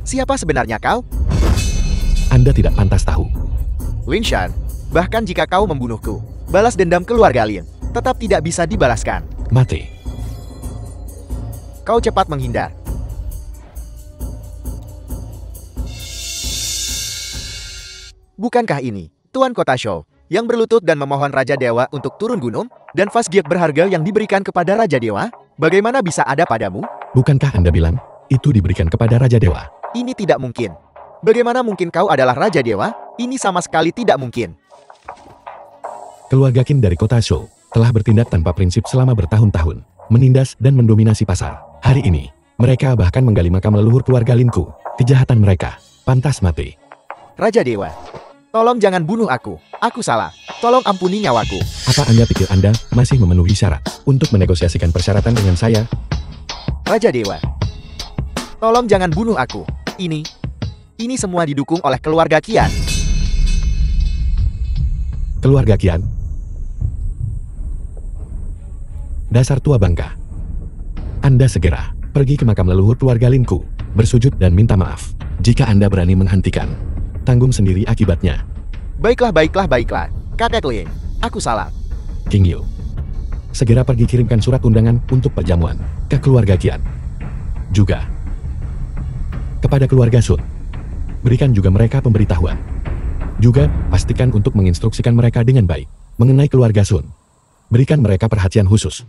siapa sebenarnya kau? Anda tidak pantas tahu. Wingshan, bahkan jika kau membunuhku, balas dendam keluarga Lin tetap tidak bisa dibalaskan. Mati. Kau cepat menghindar. Bukankah ini Tuan Kota Shou yang berlutut dan memohon Raja Dewa untuk turun gunung dan vas giok berharga yang diberikan kepada Raja Dewa? Bagaimana bisa ada padamu? Bukankah Anda bilang itu diberikan kepada Raja Dewa? Ini tidak mungkin. Bagaimana mungkin kau adalah Raja Dewa? Ini sama sekali tidak mungkin. Keluarga Qin dari kota Shou telah bertindak tanpa prinsip selama bertahun-tahun, menindas dan mendominasi pasar. Hari ini, mereka bahkan menggali makam leluhur keluarga Linku. Kejahatan mereka pantas mati. Raja Dewa, tolong jangan bunuh aku. Aku salah. Tolong ampuni nyawaku. Apa Anda pikir Anda masih memenuhi syarat untuk menegosiasikan persyaratan dengan saya? Raja Dewa, tolong jangan bunuh aku. Ini semua didukung oleh keluarga Qian. Keluarga Qian? Dasar tua bangka. Anda segera pergi ke makam leluhur keluarga Linku, bersujud dan minta maaf. Jika Anda berani menghentikan, tanggung sendiri akibatnya. Baiklah. Kakek Lin, aku salah. King Yu, segera pergi kirimkan surat undangan untuk perjamuan ke keluarga Qian. Juga kepada keluarga Sun. Berikan juga mereka pemberitahuan. Juga, pastikan untuk menginstruksikan mereka dengan baik mengenai keluarga Sun. Berikan mereka perhatian khusus.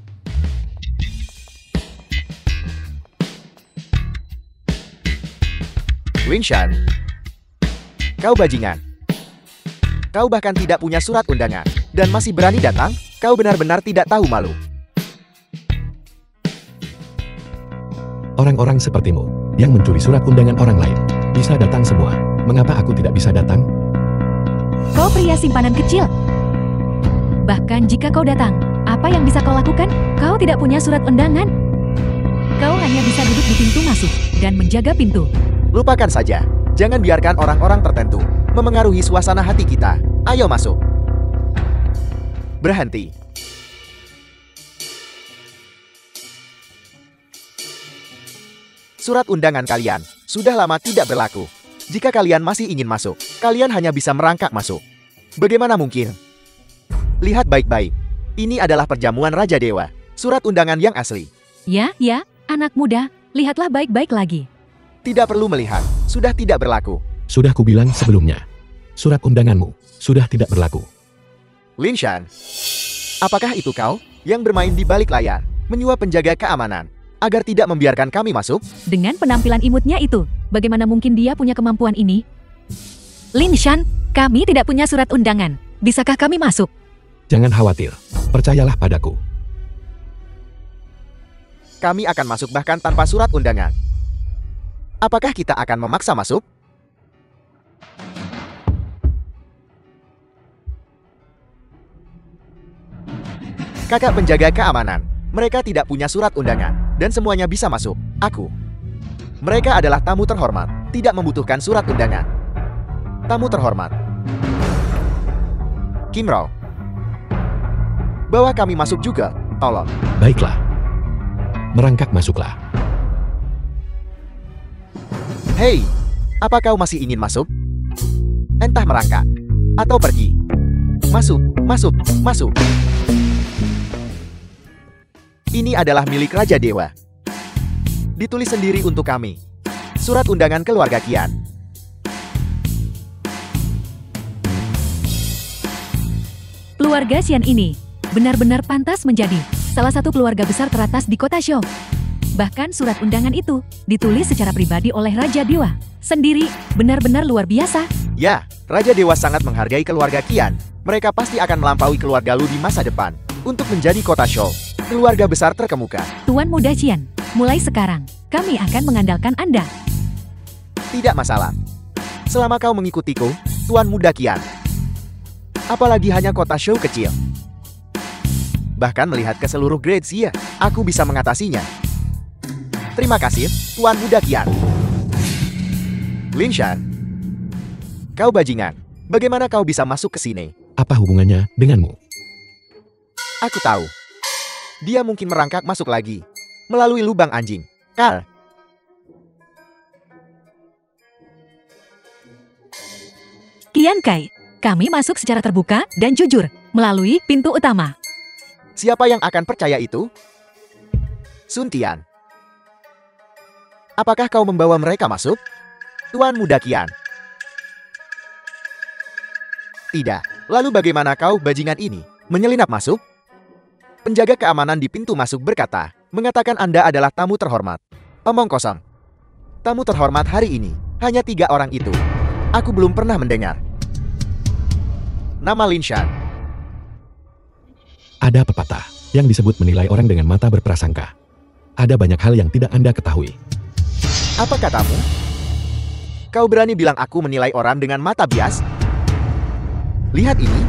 Linshan, kau bajingan. Kau bahkan tidak punya surat undangan, dan masih berani datang? Kau benar-benar tidak tahu malu. Orang-orang sepertimu, yang mencuri surat undangan orang lain, bisa datang semua. Mengapa aku tidak bisa datang? Kau pria simpanan kecil. Bahkan jika kau datang, apa yang bisa kau lakukan? Kau tidak punya surat undangan. Kau hanya bisa duduk di pintu masuk dan menjaga pintu. Lupakan saja. Jangan biarkan orang-orang tertentu memengaruhi suasana hati kita. Ayo masuk. Berhenti. Surat undangan kalian sudah lama tidak berlaku. Jika kalian masih ingin masuk, kalian hanya bisa merangkak masuk. Bagaimana mungkin? Lihat baik-baik. Ini adalah perjamuan Raja Dewa. Surat undangan yang asli. Ya, anak muda, lihatlah baik-baik lagi. Tidak perlu melihat, sudah tidak berlaku. Sudah kubilang sebelumnya. Surat undanganmu sudah tidak berlaku. Linshan, apakah itu kau yang bermain di balik layar, menyuap penjaga keamanan, agar tidak membiarkan kami masuk? Dengan penampilan imutnya itu, bagaimana mungkin dia punya kemampuan ini? Linshan, kami tidak punya surat undangan. Bisakah kami masuk? Jangan khawatir, percayalah padaku. Kami akan masuk bahkan tanpa surat undangan. Apakah kita akan memaksa masuk? Kakak penjaga keamanan, mereka tidak punya surat undangan, dan semuanya bisa masuk. Aku. Mereka adalah tamu terhormat, tidak membutuhkan surat undangan. Tamu terhormat. Kimro. Bawa kami masuk juga, tolong. Baiklah. Merangkak masuklah. Hei, apa kau masih ingin masuk? Entah merangkak, atau pergi. Masuk, masuk, masuk. Ini adalah milik Raja Dewa. Ditulis sendiri untuk kami. Surat undangan keluarga Qian. Keluarga Qian ini benar-benar pantas menjadi salah satu keluarga besar teratas di kota Shou. Bahkan surat undangan itu ditulis secara pribadi oleh Raja Dewa sendiri, benar-benar luar biasa. Ya, Raja Dewa sangat menghargai keluarga Qian. Mereka pasti akan melampaui keluarga Lu di masa depan untuk menjadi kota Shou, keluarga besar terkemuka. Tuan Muda Qian, mulai sekarang kami akan mengandalkan Anda. Tidak masalah. Selama kau mengikutiku, Tuan Muda Qian. Apalagi hanya kota Shou kecil. Bahkan melihat ke seluruh Great Xia, aku bisa mengatasinya. Terima kasih, Tuan Muda Qian. Linshan, kau bajingan. Bagaimana kau bisa masuk ke sini? Apa hubungannya denganmu? Aku tahu. Dia mungkin merangkak masuk lagi melalui lubang anjing. Kal. Qian Kai, kami masuk secara terbuka dan jujur melalui pintu utama. Siapa yang akan percaya itu? Sun Tian. Apakah kau membawa mereka masuk? Tuan Muda Qian. Tidak. Lalu bagaimana kau, bajingan ini, menyelinap masuk? Penjaga keamanan di pintu masuk berkata, mengatakan Anda adalah tamu terhormat. Omong kosong. Tamu terhormat hari ini, hanya 3 orang itu. Aku belum pernah mendengar. Nama Linshan. Ada pepatah yang disebut menilai orang dengan mata berprasangka. Ada banyak hal yang tidak Anda ketahui. Apa katamu? Kau berani bilang aku menilai orang dengan mata bias? Lihat ini.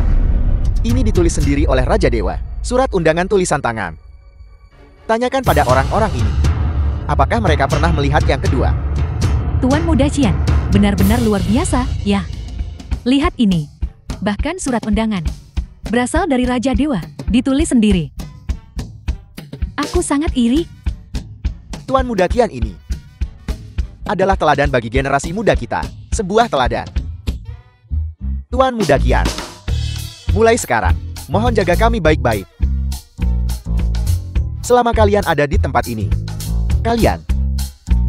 Ini ditulis sendiri oleh Raja Dewa. Surat undangan tulisan tangan. Tanyakan pada orang-orang ini. Apakah mereka pernah melihat yang kedua? Tuan Muda Qian, benar-benar luar biasa, ya. Lihat ini. Bahkan surat undangan. Berasal dari Raja Dewa, ditulis sendiri. Aku sangat iri. Tuan Muda Qian ini adalah teladan bagi generasi muda kita. Sebuah teladan. Tuan Muda Qian. Mulai sekarang, mohon jaga kami baik-baik. Selama kalian ada di tempat ini, kalian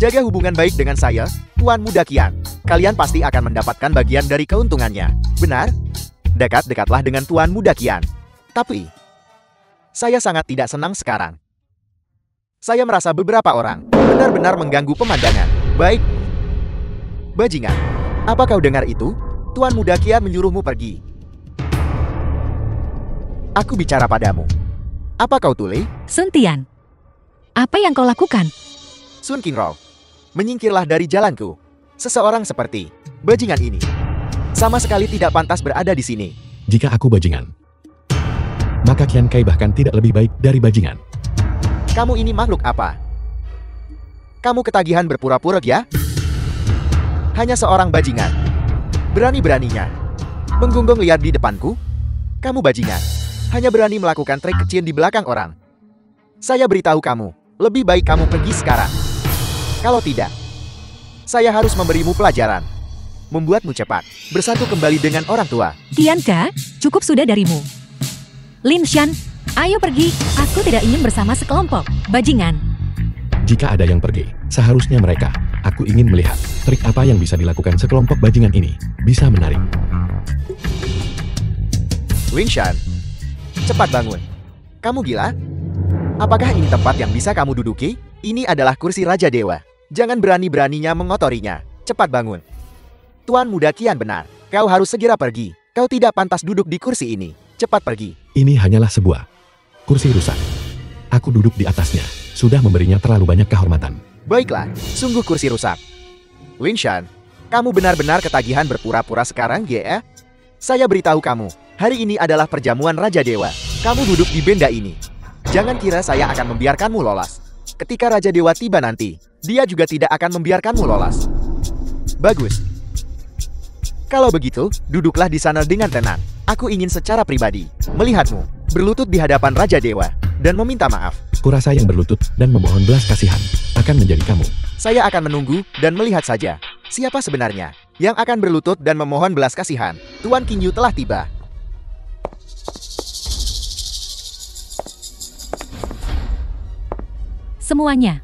jaga hubungan baik dengan saya, Tuan Muda Qian. kalian pasti akan mendapatkan bagian dari keuntungannya. Benar? Dekat-dekatlah dengan Tuan Muda Qian. Tapi, saya sangat tidak senang sekarang. Saya merasa beberapa orang benar-benar mengganggu pemandangan. Baik. Bajingan, apa kau dengar itu? Tuan Muda Qian menyuruhmu pergi. Aku bicara padamu. Apa kau tuli? Sun Tian, apa yang kau lakukan? Sun Qingro, menyingkirlah dari jalanku. Seseorang seperti bajingan ini sama sekali tidak pantas berada di sini. Jika aku bajingan, maka Qian Kai bahkan tidak lebih baik dari bajingan. Kamu ini makhluk apa? Kamu ketagihan berpura-pura ya? Hanya seorang bajingan. Berani-beraninya menggonggong liar di depanku? Kamu bajingan. Hanya berani melakukan trik kecil di belakang orang. Saya beritahu kamu, lebih baik kamu pergi sekarang. Kalau tidak, saya harus memberimu pelajaran. Membuatmu cepat bersatu kembali dengan orang tua. Tianka, cukup sudah darimu. Lin Shan, ayo pergi. Aku tidak ingin bersama sekelompok bajingan. Jika ada yang pergi, seharusnya mereka. Aku ingin melihat trik apa yang bisa dilakukan sekelompok bajingan ini. Bisa menarik. Lin Shan, cepat bangun. Kamu gila? Apakah ini tempat yang bisa kamu duduki? Ini adalah kursi Raja Dewa. Jangan berani-beraninya mengotorinya. Cepat bangun. Tuan Muda Qian benar. Kau harus segera pergi. Kau tidak pantas duduk di kursi ini. Cepat pergi. Ini hanyalah sebuah kursi rusak. Aku duduk di atasnya. Sudah memberinya terlalu banyak kehormatan. Baiklah, sungguh kursi rusak. Lin Shan, kamu benar-benar ketagihan berpura-pura sekarang, ya? Saya beritahu kamu, hari ini adalah perjamuan Raja Dewa. Kamu duduk di benda ini. Jangan kira saya akan membiarkanmu lolos. Ketika Raja Dewa tiba nanti, dia juga tidak akan membiarkanmu lolos. Bagus. Kalau begitu, duduklah di sana dengan tenang. Aku ingin secara pribadi melihatmu berlutut di hadapan Raja Dewa dan meminta maaf. Kurasa yang berlutut dan memohon belas kasihan akan menjadi kamu. Saya akan menunggu dan melihat saja siapa sebenarnya yang akan berlutut dan memohon belas kasihan. Tuan Qingyu telah tiba. Semuanya.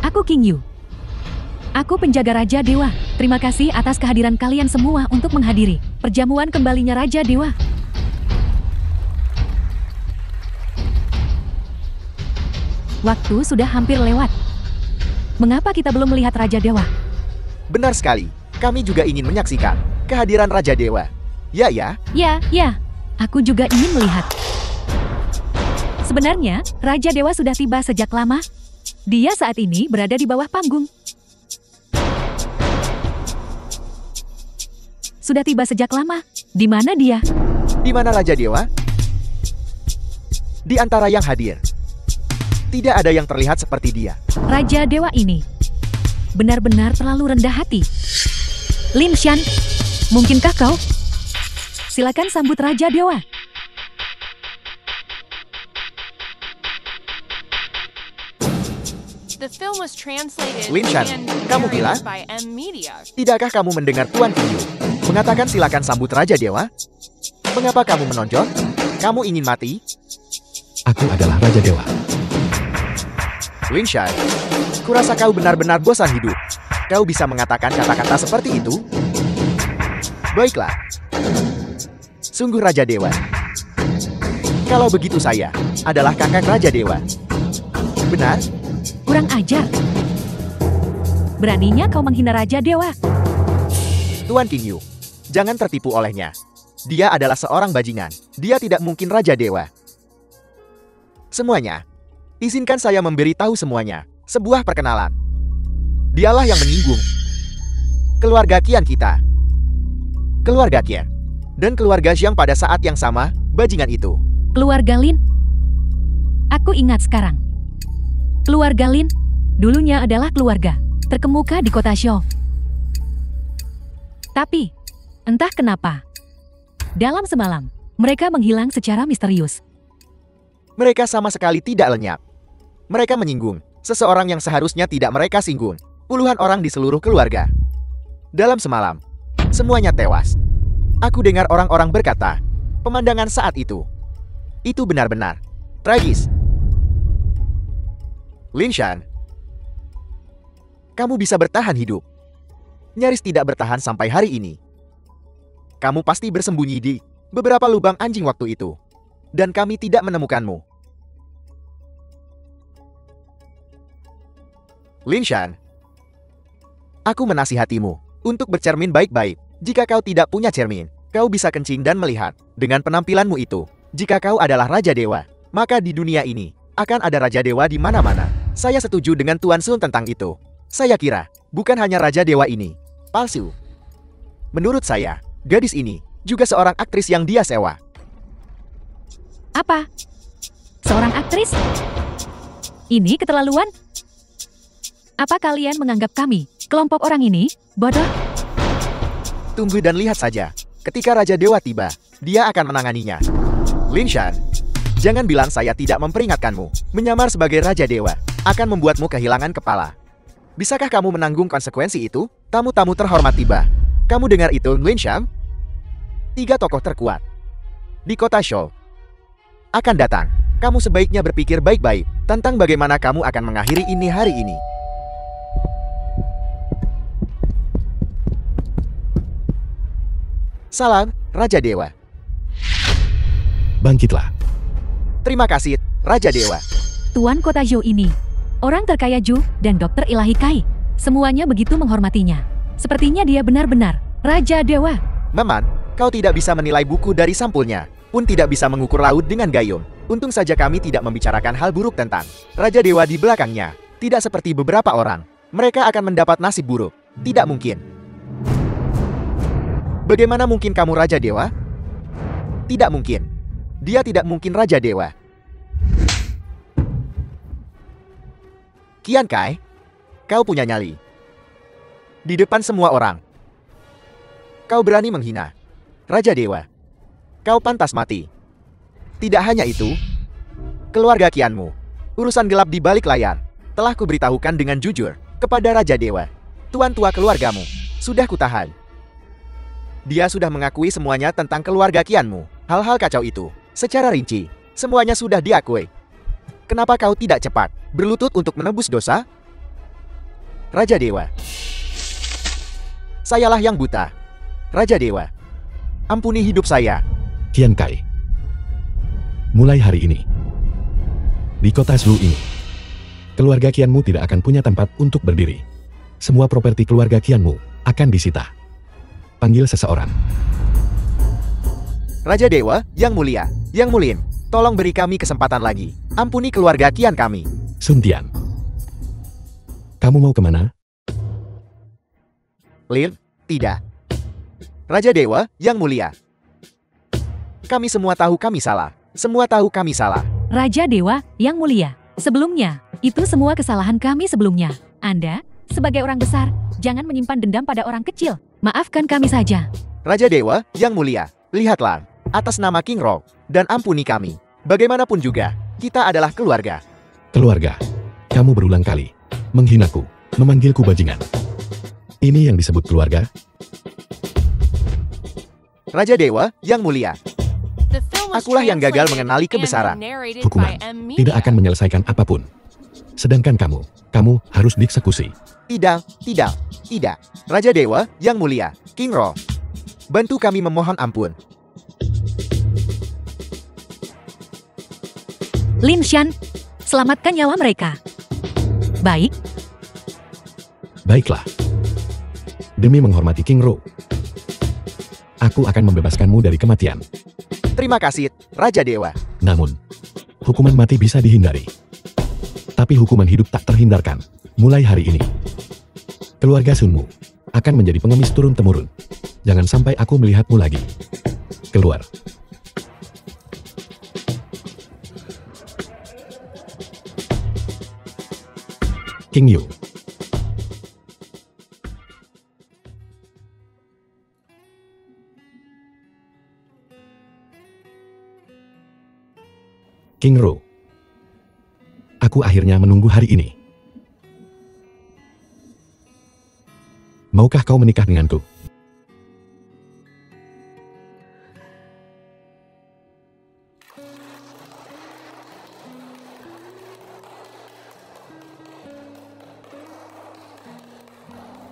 Aku Qingyu. Aku penjaga Raja Dewa. Terima kasih atas kehadiran kalian semua untuk menghadiri perjamuan kembalinya Raja Dewa. Waktu sudah hampir lewat. Mengapa kita belum melihat Raja Dewa? Benar sekali. Kami juga ingin menyaksikan kehadiran Raja Dewa. Ya. Ya. Aku juga ingin melihat. Sebenarnya, Raja Dewa sudah tiba sejak lama. Dia saat ini berada di bawah panggung. Sudah tiba sejak lama. Di mana dia? Di mana Raja Dewa? Di antara yang hadir, tidak ada yang terlihat seperti dia. Raja Dewa ini benar-benar terlalu rendah hati. Lin Shan, mungkinkah kau? Silakan sambut Raja Dewa. The film was translated Lin Shan, and kamu gila? narrated by M Media. Tidakkah kamu mendengar Tuan Qingyu mengatakan silakan sambut Raja Dewa? Mengapa kamu menonjol? Kamu ingin mati? Aku adalah Raja Dewa. Lin Shan, kurasa kau benar-benar bosan hidup. Kau bisa mengatakan kata-kata seperti itu? Baiklah. Sungguh Raja Dewa. Kalau begitu saya adalah kakak Raja Dewa. Benar? Kurang ajar. Beraninya kau menghina Raja Dewa. Tuan Qingyu, jangan tertipu olehnya. Dia adalah seorang bajingan. Dia tidak mungkin Raja Dewa. Semuanya. Izinkan saya memberitahu semuanya. Sebuah perkenalan. Dialah yang menyinggung keluarga Qian kita. Keluarga Qian. Dan keluarga Xiang pada saat yang sama, bajingan itu. Keluarga Lin. Aku ingat sekarang. Keluarga Lin dulunya adalah keluarga terkemuka di kota Xiao. Tapi, entah kenapa, dalam semalam, mereka menghilang secara misterius. Mereka sama sekali tidak lenyap. Mereka menyinggung seseorang yang seharusnya tidak mereka singgung. Puluhan orang di seluruh keluarga. Dalam semalam, semuanya tewas. Aku dengar orang-orang berkata, pemandangan saat itu benar-benar tragis. Lin Shan, kamu bisa bertahan hidup. nyaris tidak bertahan sampai hari ini. Kamu pasti bersembunyi di beberapa lubang anjing waktu itu. Dan kami tidak menemukanmu. Lin Shan, aku menasihatimu untuk bercermin baik-baik. Jika kau tidak punya cermin, kau bisa kencing dan melihat. Dengan penampilanmu itu, jika kau adalah Raja Dewa, maka di dunia ini akan ada Raja Dewa di mana-mana. Saya setuju dengan Tuan Sun tentang itu. Saya kira, bukan hanya Raja Dewa ini palsu. Menurut saya, gadis ini juga seorang aktris yang dia sewa. Apa? Seorang aktris? Ini keterlaluan? Apa kalian menganggap kami, kelompok orang ini, bodoh? Tunggu dan lihat saja. Ketika Raja Dewa tiba, dia akan menanganinya. Lin Shan, jangan bilang saya tidak memperingatkanmu. Menyamar sebagai Raja Dewa akan membuatmu kehilangan kepala. Bisakah kamu menanggung konsekuensi itu? Tamu-tamu terhormat tiba. Kamu dengar itu, Lin Shan? 3 tokoh terkuat di kota Shou akan datang. Kamu sebaiknya berpikir baik-baik tentang bagaimana kamu akan mengakhiri ini hari ini. Salam, Raja Dewa. Bangkitlah. Terima kasih, Raja Dewa. Tuan kota Zhou ini, orang terkaya Zhu dan Dokter Ilahi Kai. Semuanya begitu menghormatinya. Sepertinya dia benar-benar Raja Dewa. Meman, kau tidak bisa menilai buku dari sampulnya, pun tidak bisa mengukur laut dengan gayung. Untung saja kami tidak membicarakan hal buruk tentang Raja Dewa di belakangnya. Tidak seperti beberapa orang. Mereka akan mendapat nasib buruk. Tidak mungkin. Bagaimana mungkin kamu Raja Dewa? Tidak mungkin. Dia tidak mungkin Raja Dewa. Qian Kai, kau punya nyali. Di depan semua orang. Kau berani menghina Raja Dewa. Kau pantas mati. Tidak hanya itu, keluarga Qianmu, urusan gelap di balik layar, telah kuberitahukan dengan jujur kepada Raja Dewa. Tuan tua keluargamu, sudah kutahan. Dia sudah mengakui semuanya tentang keluarga Qianmu. Hal-hal kacau itu, secara rinci, semuanya sudah diakui. Kenapa kau tidak cepat berlutut untuk menebus dosa? Raja Dewa. Sayalah yang buta. Raja Dewa. Ampuni hidup saya. Qian Kai. Mulai hari ini, di kota Zhou ini, keluarga Qianmu tidak akan punya tempat untuk berdiri. Semua properti keluarga Qianmu akan disita. Panggil seseorang. Raja Dewa, Yang Mulia, Yang Mulin, tolong beri kami kesempatan lagi. Ampuni keluarga Qian kami. Sun Tian. Kamu mau kemana? Lin, tidak. Raja Dewa, Yang Mulia. Kami semua tahu kami salah. Semua tahu kami salah. Raja Dewa yang mulia. Sebelumnya, itu semua kesalahan kami sebelumnya. Anda, sebagai orang besar, jangan menyimpan dendam pada orang kecil. Maafkan kami saja. Raja Dewa, Yang Mulia, lihatlah. Atas nama King Rock, dan ampuni kami. Bagaimanapun juga, kita adalah keluarga. Keluarga. Kamu berulang kali menghinaku, memanggilku bajingan. Ini yang disebut keluarga? Raja Dewa, Yang Mulia. Akulah yang gagal mengenali kebesaran. Hukuman tidak akan menyelesaikan apapun. Sedangkan kamu harus dieksekusi. Tidak. Raja Dewa, Yang Mulia, King Ro. Bantu kami memohon ampun. Lin Shan, selamatkan nyawa mereka. Baik. Baiklah. Demi menghormati King Ro, aku akan membebaskanmu dari kematian. Terima kasih, Raja Dewa. Namun, hukuman mati bisa dihindari. Tapi hukuman hidup tak terhindarkan. Mulai hari ini, keluarga Sunmu akan menjadi pengemis turun-temurun. Jangan sampai aku melihatmu lagi. Keluar. King Yu. King Ro. Aku akhirnya menunggu hari ini. Maukah kau menikah denganku?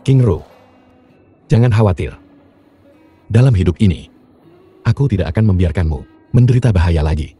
King Ro. Jangan khawatir. Dalam hidup ini, aku tidak akan membiarkanmu menderita bahaya lagi.